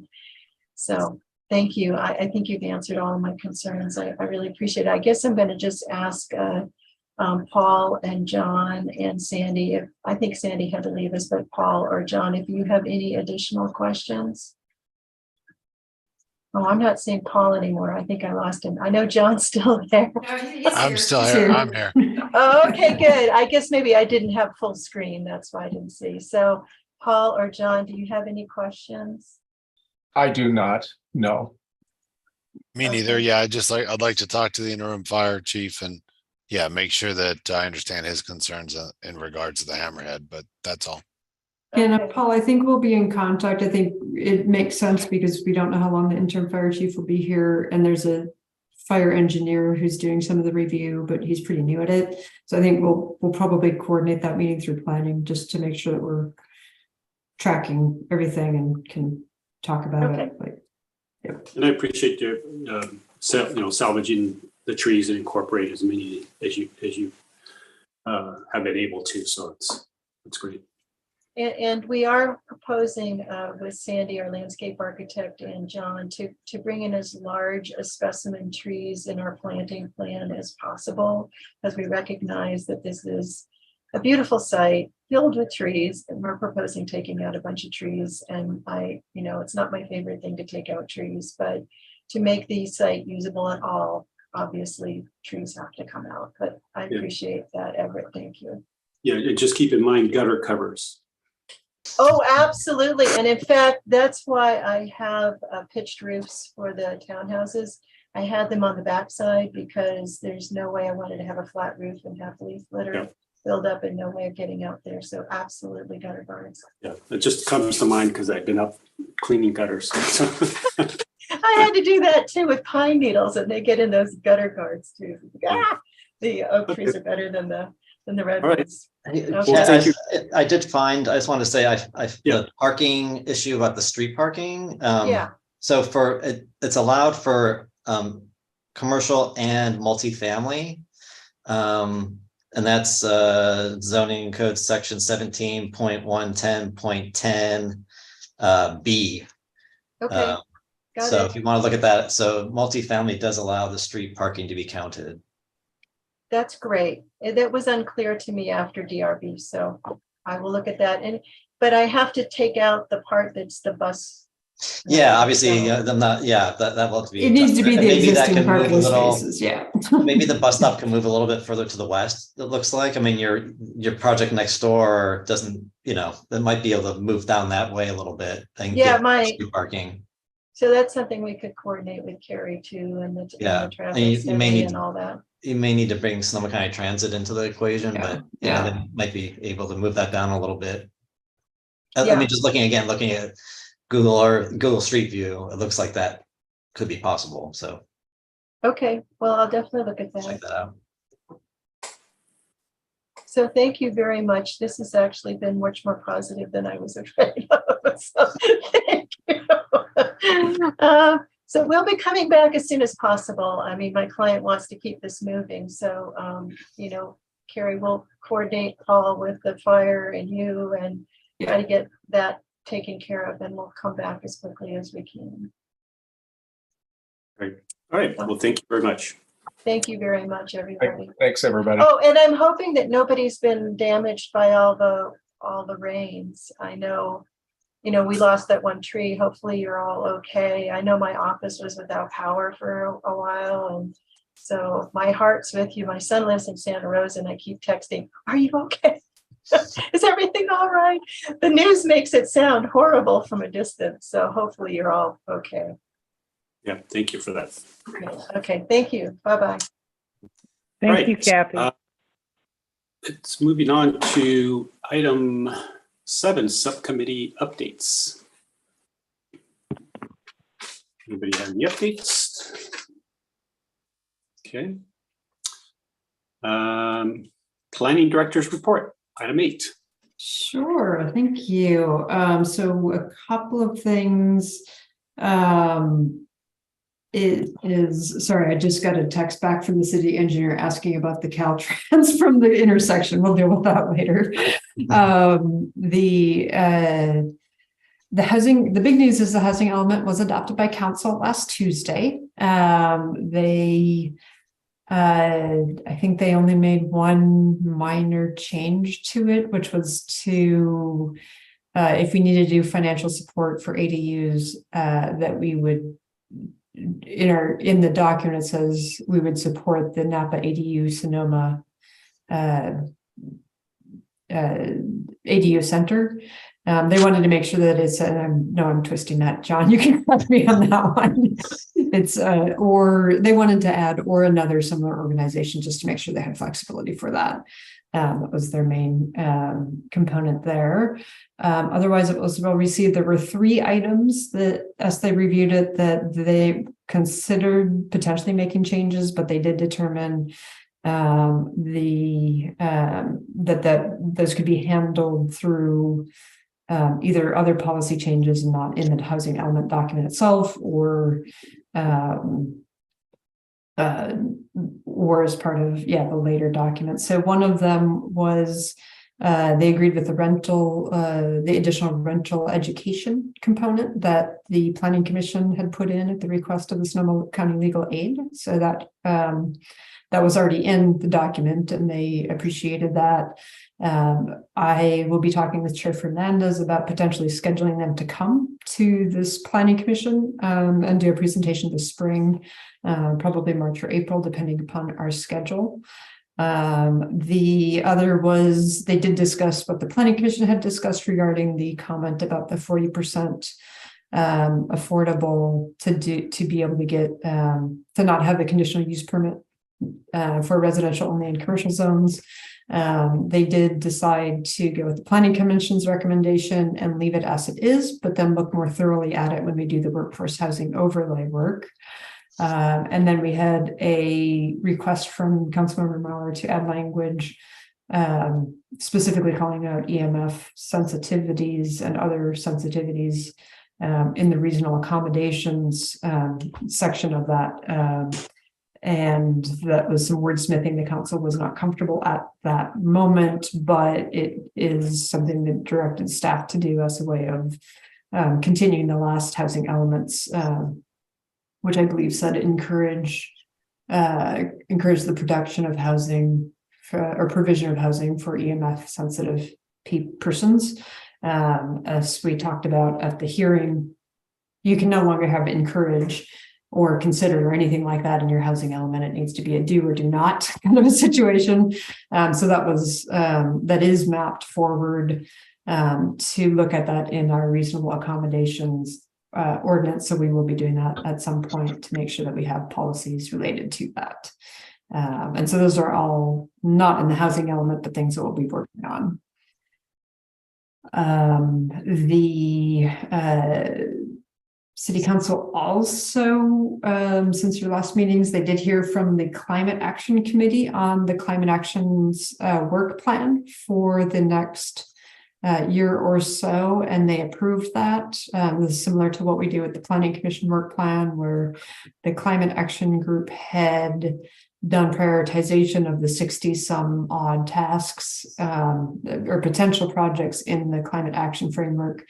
So thank you. I think you've answered all of my concerns. I really appreciate it. I guess I'm going to just ask Paul and John and Sandy, if I think Sandy had to leave us, but Paul or John, if you have any additional questions. Oh, I'm not seeing Paul anymore. I think I lost him. I know John's still there. I'm still here. I'm here. Oh, okay, good. I guess maybe I didn't have full screen. That's why I didn't see. So Paul or John, do you have any questions? I do not. No. Me neither. Yeah, I'd like to talk to the interim fire chief and yeah, make sure that I understand his concerns in regards to the hammerhead, but that's all. And Paul, I think we'll be in contact. I think it makes sense because we don't know how long the interim fire chief will be here, and there's a fire engineer who's doing some of the review, but he's pretty new at it. So I think we'll probably coordinate that meeting through planning just to make sure that we're tracking everything and can talk about it. Like, yep. And I appreciate your salvaging the trees and incorporate as many as you have been able to. So it's great. And we are proposing with Sandy, our landscape architect, and John to bring in as large a specimen trees in our planting plan as possible, as we recognize that this is a beautiful site filled with trees, and we're proposing taking out a bunch of trees. And it's not my favorite thing to take out trees, but to make the site usable at all, obviously trees have to come out. But I appreciate that, Everett. Thank you. Yeah, and just keep in mind gutter covers. Oh, absolutely. And in fact, that's why I have pitched roofs for the townhouses. I had them on the backside because there's no way I wanted to have a flat roof and have leaf litter build up and no way of getting out there. So absolutely gutter guards. Yeah, it just comes to mind because I've been up cleaning gutters. I had to do that too with pine needles, and they get in those gutter guards too. The oak trees are better than the red ones. I did find, I just wanted to say, the parking issue about the street parking. So it's allowed for commercial and multifamily. And that's zoning code section 17.110.10 B. Okay. So if you want to look at that, so multifamily does allow the street parking to be counted. That's great. That was unclear to me after DRB, so I will look at that. But I have to take out the part that's the bus. Yeah, obviously, I'm not. Yeah, that will have to be. It needs to be the maybe existing parking spaces. Yeah. Maybe the bus stop can move a little bit further to the west. It looks like. I mean, your project next door doesn't. That might be able to move down that way a little bit and get street parking. So that's something we could coordinate with Carrie too, and the traffic study and all that. You may need to bring Sonoma County Transit into the equation, but they might be able to move that down a little bit. I mean, just looking at Google or Google Street View, it looks like that could be possible. So. Okay, well, I'll definitely look at that. Check that out. So thank you very much. This has actually been much more positive than I was afraid of. So thank you. So we'll be coming back as soon as possible. I mean, my client wants to keep this moving. So, Carrie will coordinate Paul with the fire and you and try to get that taken care of, and we'll come back as quickly as we can. Great. All right. Well, thank you very much. Thank you very much, everybody. Thanks, everybody. Oh, and I'm hoping that nobody's been damaged by all the rains. I know, we lost that one tree. Hopefully you're all okay. I know my office was without power for a while. And so my heart's with you. My son lives in Santa Rosa and I keep texting, are you okay? Is everything all right? The news makes it sound horrible from a distance, so hopefully you're all okay. Yeah, thank you for that. Okay, thank you. Bye-bye. Thank you, Kathy. It's moving on to item 7, subcommittee updates. Anybody have any updates? Okay. Planning director's report, item 8. Sure, thank you. So a couple of things. It is, sorry, I just got a text back from the city engineer asking about the Caltrans from the intersection. We'll deal with that later. The housing, the big news is the housing element was adopted by council last Tuesday. I think they only made one minor change to it, which was to, if we need to do financial support for ADUs, that we would, in the document, it says we would support the Napa ADU Sonoma ADU Center. They wanted to make sure that it's, and I'm twisting that, John, you can correct me on that one. It's, or they wanted to add, or another similar organization, just to make sure they had flexibility for that. That was their main component there. Otherwise, it was well received. There were 3 items that, as they reviewed it, that they considered potentially making changes, but they did determine that those could be handled through either other policy changes not in the housing element document itself, or as part of the later document. So one of them was they agreed with the additional rental education component that the Planning Commission had put in at the request of the Sonoma County Legal Aid. So that that was already in the document, and they appreciated that. I will be talking with Chair Fernandez about potentially scheduling them to come to this Planning Commission and do a presentation this spring, probably March or April, depending upon our schedule. The other was they did discuss what the Planning Commission had discussed regarding the comment about the 40% affordable to be able to get to not have a conditional use permit for residential only in commercial zones. They did decide to go with the Planning Commission's recommendation and leave it as it is, but then look more thoroughly at it when we do the workforce housing overlay work. And then we had a request from Councilmember Maurer to add language specifically calling out EMF sensitivities and other sensitivities in the regional accommodations section of that. And that was some wordsmithing the council was not comfortable at that moment, but it is something that directed staff to do as a way of continuing the last housing elements, which I believe said encourage the production of housing or provision of housing for EMF sensitive persons. As we talked about at the hearing, you can no longer have encourage or consider or anything like that in your housing element. It needs to be a do or do not kind of a situation. So that was that is mapped forward to look at that in our reasonable accommodations ordinance. So we will be doing that at some point to make sure that we have policies related to that. And so those are all not in the housing element, but things that we'll be working on. City Council also, since your last meetings, they did hear from the Climate Action Committee on the Climate Action's work plan for the next year or so, and they approved that. This is similar to what we do with the Planning Commission work plan, where the Climate Action Group had done prioritization of the 60 some odd tasks or potential projects in the Climate Action Framework.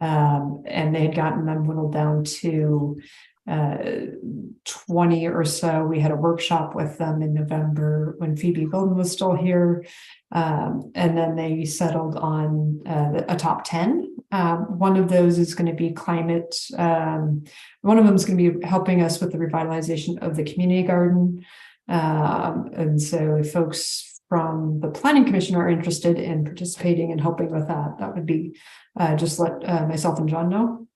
And they had gotten them whittled down to 20 or so. We had a workshop with them in November when Phoebe Golden was still here. And then they settled on a top 10. One of those is going to be climate. One of them is going to be helping us with the revitalization of the community garden. And so if folks from the planning commission are interested in participating and helping with that, that would be just let myself and John know.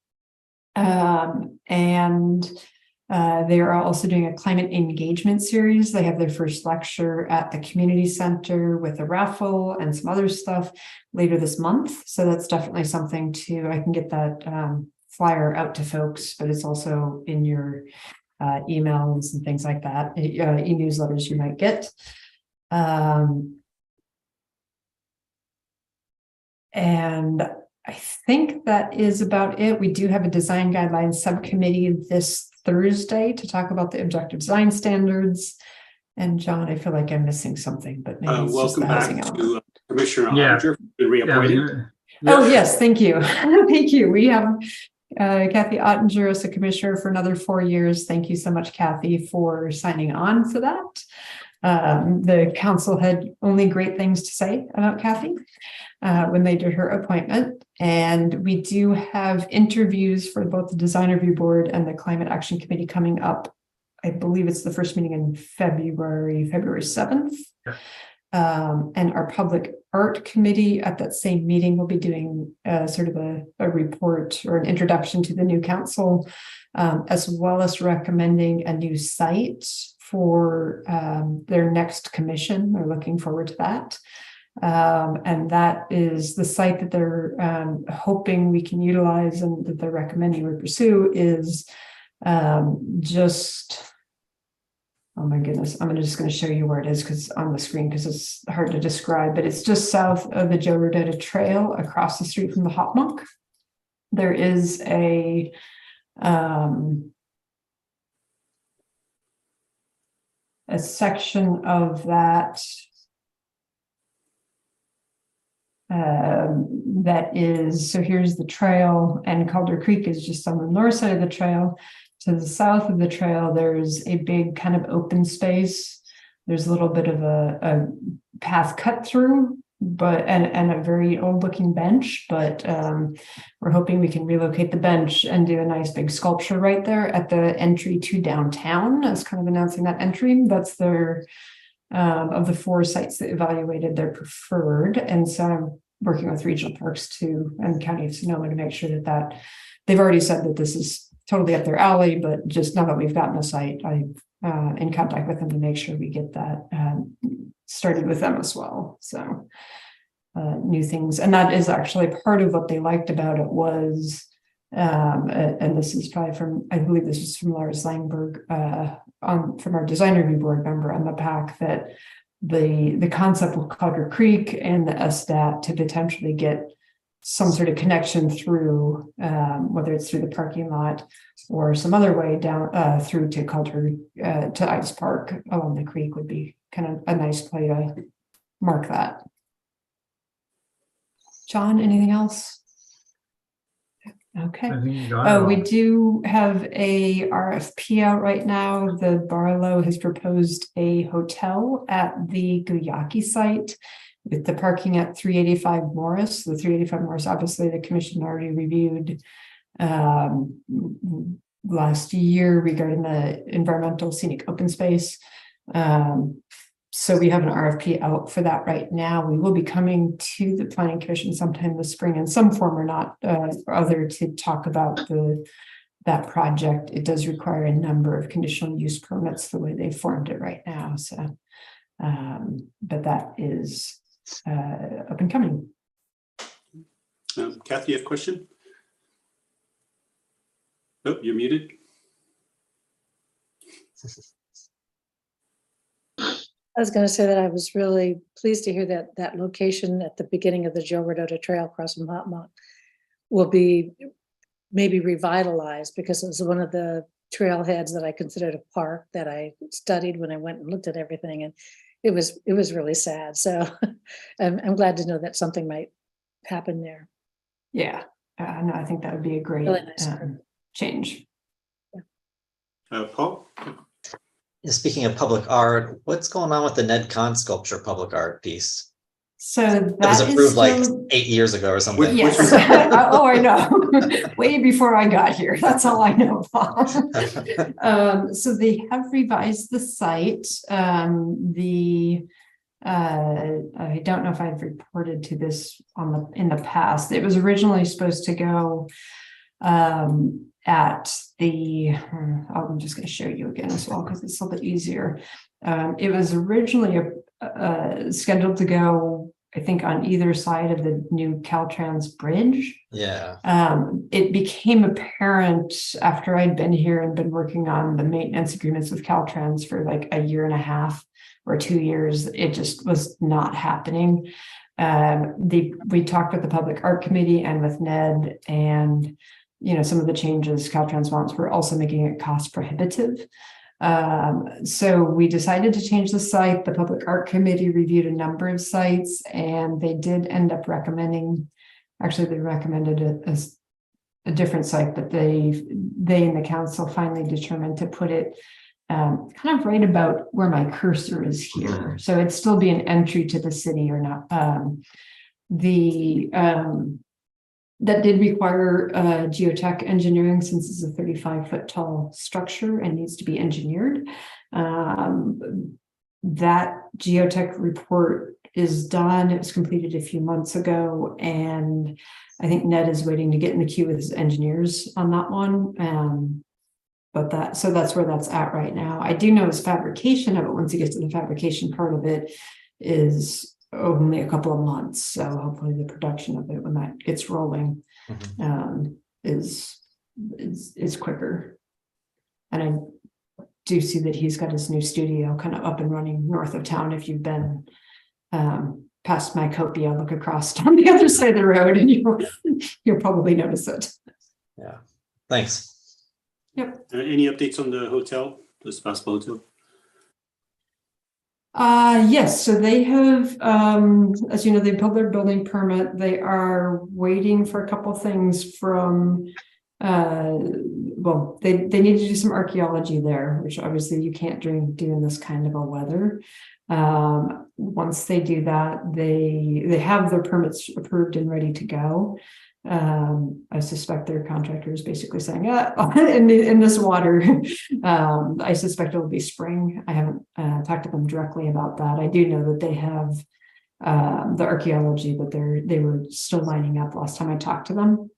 They are also doing a climate engagement series. They have their first lecture at the community center with a raffle and some other stuff later this month. So that's definitely something I can get that flyer out to folks, but it's also in your emails and things like that, e-newsletters you might get. And I think that is about it. We do have a design guidelines subcommittee this Thursday to talk about the objective design standards. And John, I feel like I'm missing something, but maybe it's just Welcome the housing back element. to Commissioner Ottinger, been reappointed. Oh, yes, thank you. Thank you. We have Kathy Ottinger as a commissioner for another 4 years. Thank you so much, Kathy, for signing on for that. The council had only great things to say about Kathy when they did her appointment. And we do have interviews for both the Design Review Board and the Climate Action Committee coming up. I believe it's the first meeting in February 7th. And our Public Art Committee at that same meeting will be doing sort of a report or an introduction to the new council, as well as recommending a new site for their next commission. They're looking forward to that. And that is the site that they're hoping we can utilize and that they're recommending we pursue is just, oh my goodness, I'm just going to show you where it is because on the screen because it's hard to describe, but it's just south of the Joe Rodota Trail across the street from the Hop Monk. There is a section of that that is, so here's the trail and Calder Creek is just on the north side of the trail. To the south of the trail, there's a big kind of open space. There's a little bit of a path cut through, and a very old looking bench, but we're hoping we can relocate the bench and do a nice big sculpture right there at the entry to downtown as kind of announcing that entry. That's their of the 4 sites that evaluated their preferred. And so I'm working with Regional Parks and County of Sonoma to make sure that they've already said that this is totally up their alley, but just now that we've gotten a site, I'm in contact with them to make sure we get that started with them as well. So new things. And that is actually part of what they liked about it was, and this is probably I believe this is from Lars Langberg from our Design Review Board member on the PAC, that the concept of Calder Creek and the SDAT to potentially get some sort of connection through, whether it's through the parking lot or some other way down through to Calder to Ice Park along the creek would be kind of a nice play to mark that. John, anything else? Okay. We do have a RFP out right now. The Barlow has proposed a hotel at the Guyaki site with the parking at 385 Morris. The 385 Morris, obviously the commission already reviewed last year regarding the environmental scenic open space. So we have an RFP out for that right now. We will be coming to the Planning Commission sometime this spring in some form or not other to talk about that project. It does require a number of conditional use permits the way they formed it right now. So, but that is up and coming. Kathy, you have a question? Oh, you're muted. I was going to say that I was really pleased to hear that location at the beginning of the Joe Rodota Trail across from Hop Monk will be maybe revitalized, because it was one of the trailheads that I considered a park that I studied when I went and looked at everything, and it was really sad. So I'm glad to know that something might happen there. Yeah, no, I think that would be a great Really nice change. Paul? Speaking of public art, what's going on with the Ned Kahn sculpture public art piece? So that was approved like still, 8 years ago or something. Yes. Oh, I know. Way before I got here. That's all I know, Paul. So they have revised the site. The I don't know if I've reported to this in the past. It was originally supposed to go at the, I'm just going to show you again as well because it's a little bit easier. It was originally scheduled to go, I think, on either side of the new Caltrans bridge. Yeah. It became apparent after I'd been here and been working on the maintenance agreements with Caltrans for like a year and a half or 2 years, it just was not happening. We talked with the Public Art Committee and with Ned, and some of the changes Caltrans wants were also making it cost prohibitive. So we decided to change the site. The Public Art Committee reviewed a number of sites, and they did end up recommending, actually they recommended a different site, but they and the council finally determined to put it kind of right about where my cursor is here. So it'd still be an entry to the city or not. That did require geotech engineering, since it's a 35-foot tall structure and needs to be engineered. That geotech report is done. It was completed a few months ago, and I think Ned is waiting to get in the queue with his engineers on that one. So that's where that's at right now. I do know his fabrication of it, once he gets to the fabrication part of it, is only a couple of months. So hopefully the production of it, when that gets rolling, is quicker. And I do see that he's got his new studio kind of up and running north of town. If you've been past Mycopia, look across on the other side of the road and you'll probably notice it. Yeah, thanks. Yep. Any updates on the hotel, the Sebastopol Hotel? Yes, so they have, as you know, they pulled their building permit. They are waiting for a couple things from, well, they need to do some archaeology there, which obviously you can't do in this kind of a weather. Once they do that, they have their permits approved and ready to go. I suspect their contractor is basically saying, in this water, I suspect it will be spring. I haven't talked to them directly about that. I do know that they have the archaeology, but they were still lining up last time I talked to them.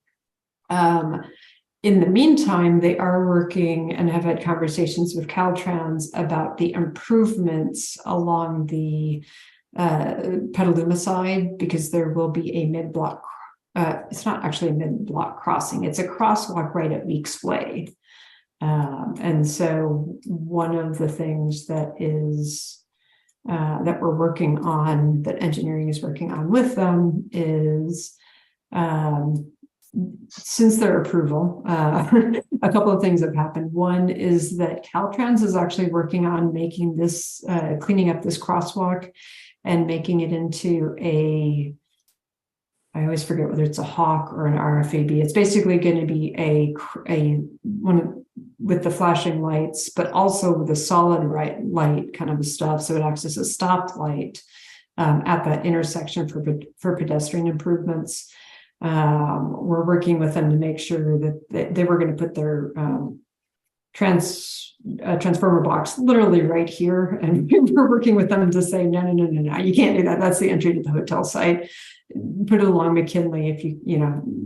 In the meantime, they are working and have had conversations with Caltrans about the improvements along the Petaluma side, because there will be a mid-block. It's not actually a mid-block crossing. It's a crosswalk right at Weeks Way. And so one of the things that we're working on, that engineering is working on with them, is since their approval, a couple of things have happened. One is that Caltrans is actually working on making this, cleaning up this crosswalk and making it into I always forget whether it's a Hawk or an RFAB. It's basically going to be a one with the flashing lights, but also with a solid light kind of stuff. So it acts as a stoplight at that intersection for pedestrian improvements. We're working with them to make sure that they were going to put their transformer box literally right here, and we're working with them to say no, you can't do that. That's the entry to the hotel site. Put it along McKinley, if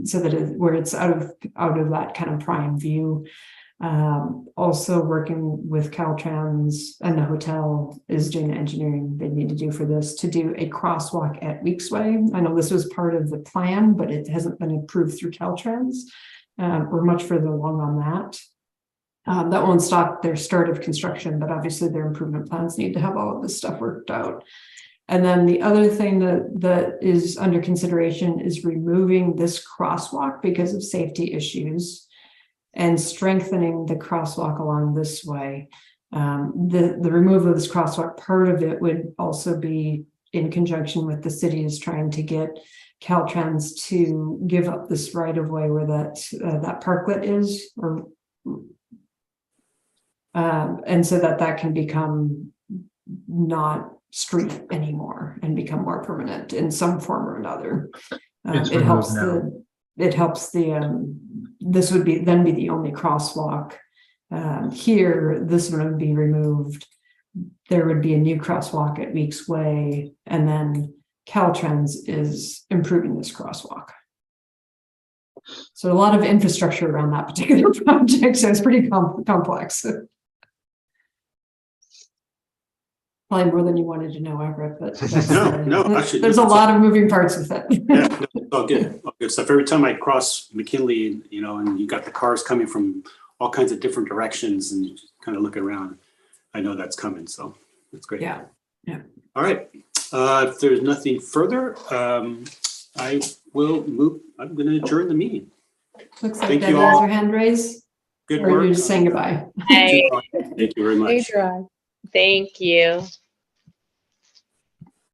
so that where it's out of that kind of prime view. Also working with Caltrans, and the hotel is doing the engineering they need to do for this, to do a crosswalk at Weeks Way. I know this was part of the plan, but it hasn't been approved through Caltrans. We're much further along on that. That won't stop their start of construction, but obviously their improvement plans need to have all of this stuff worked out. And then the other thing that is under consideration is removing this crosswalk because of safety issues and strengthening the crosswalk along this way. The removal of this crosswalk, part of it would also be in conjunction with the city is trying to get Caltrans to give up this right of way where that parklet is, and so that can become not street anymore and become more permanent in some form or another. It helps this would be the only crosswalk here. This one would be removed there would be a new crosswalk at Weeks Way, and then Caltrans is improving this crosswalk. So a lot of infrastructure around that particular project, so it's pretty complex. Probably more than you wanted to know, Everett, but that's, actually, there's a lot of moving parts with it. Yeah, no, it's all good, all good stuff. Every time I cross McKinley, you know, and you got the cars coming from all kinds of different directions, and you just kind of look around, I know that's coming, so that's great. Yeah. All right. If there's nothing further, I will move. I'm going to adjourn the meeting. Looks like Thank Debbie you has all. her hand raised. Good Or work. you're just saying goodbye. Hey, Thank you very much. thank you.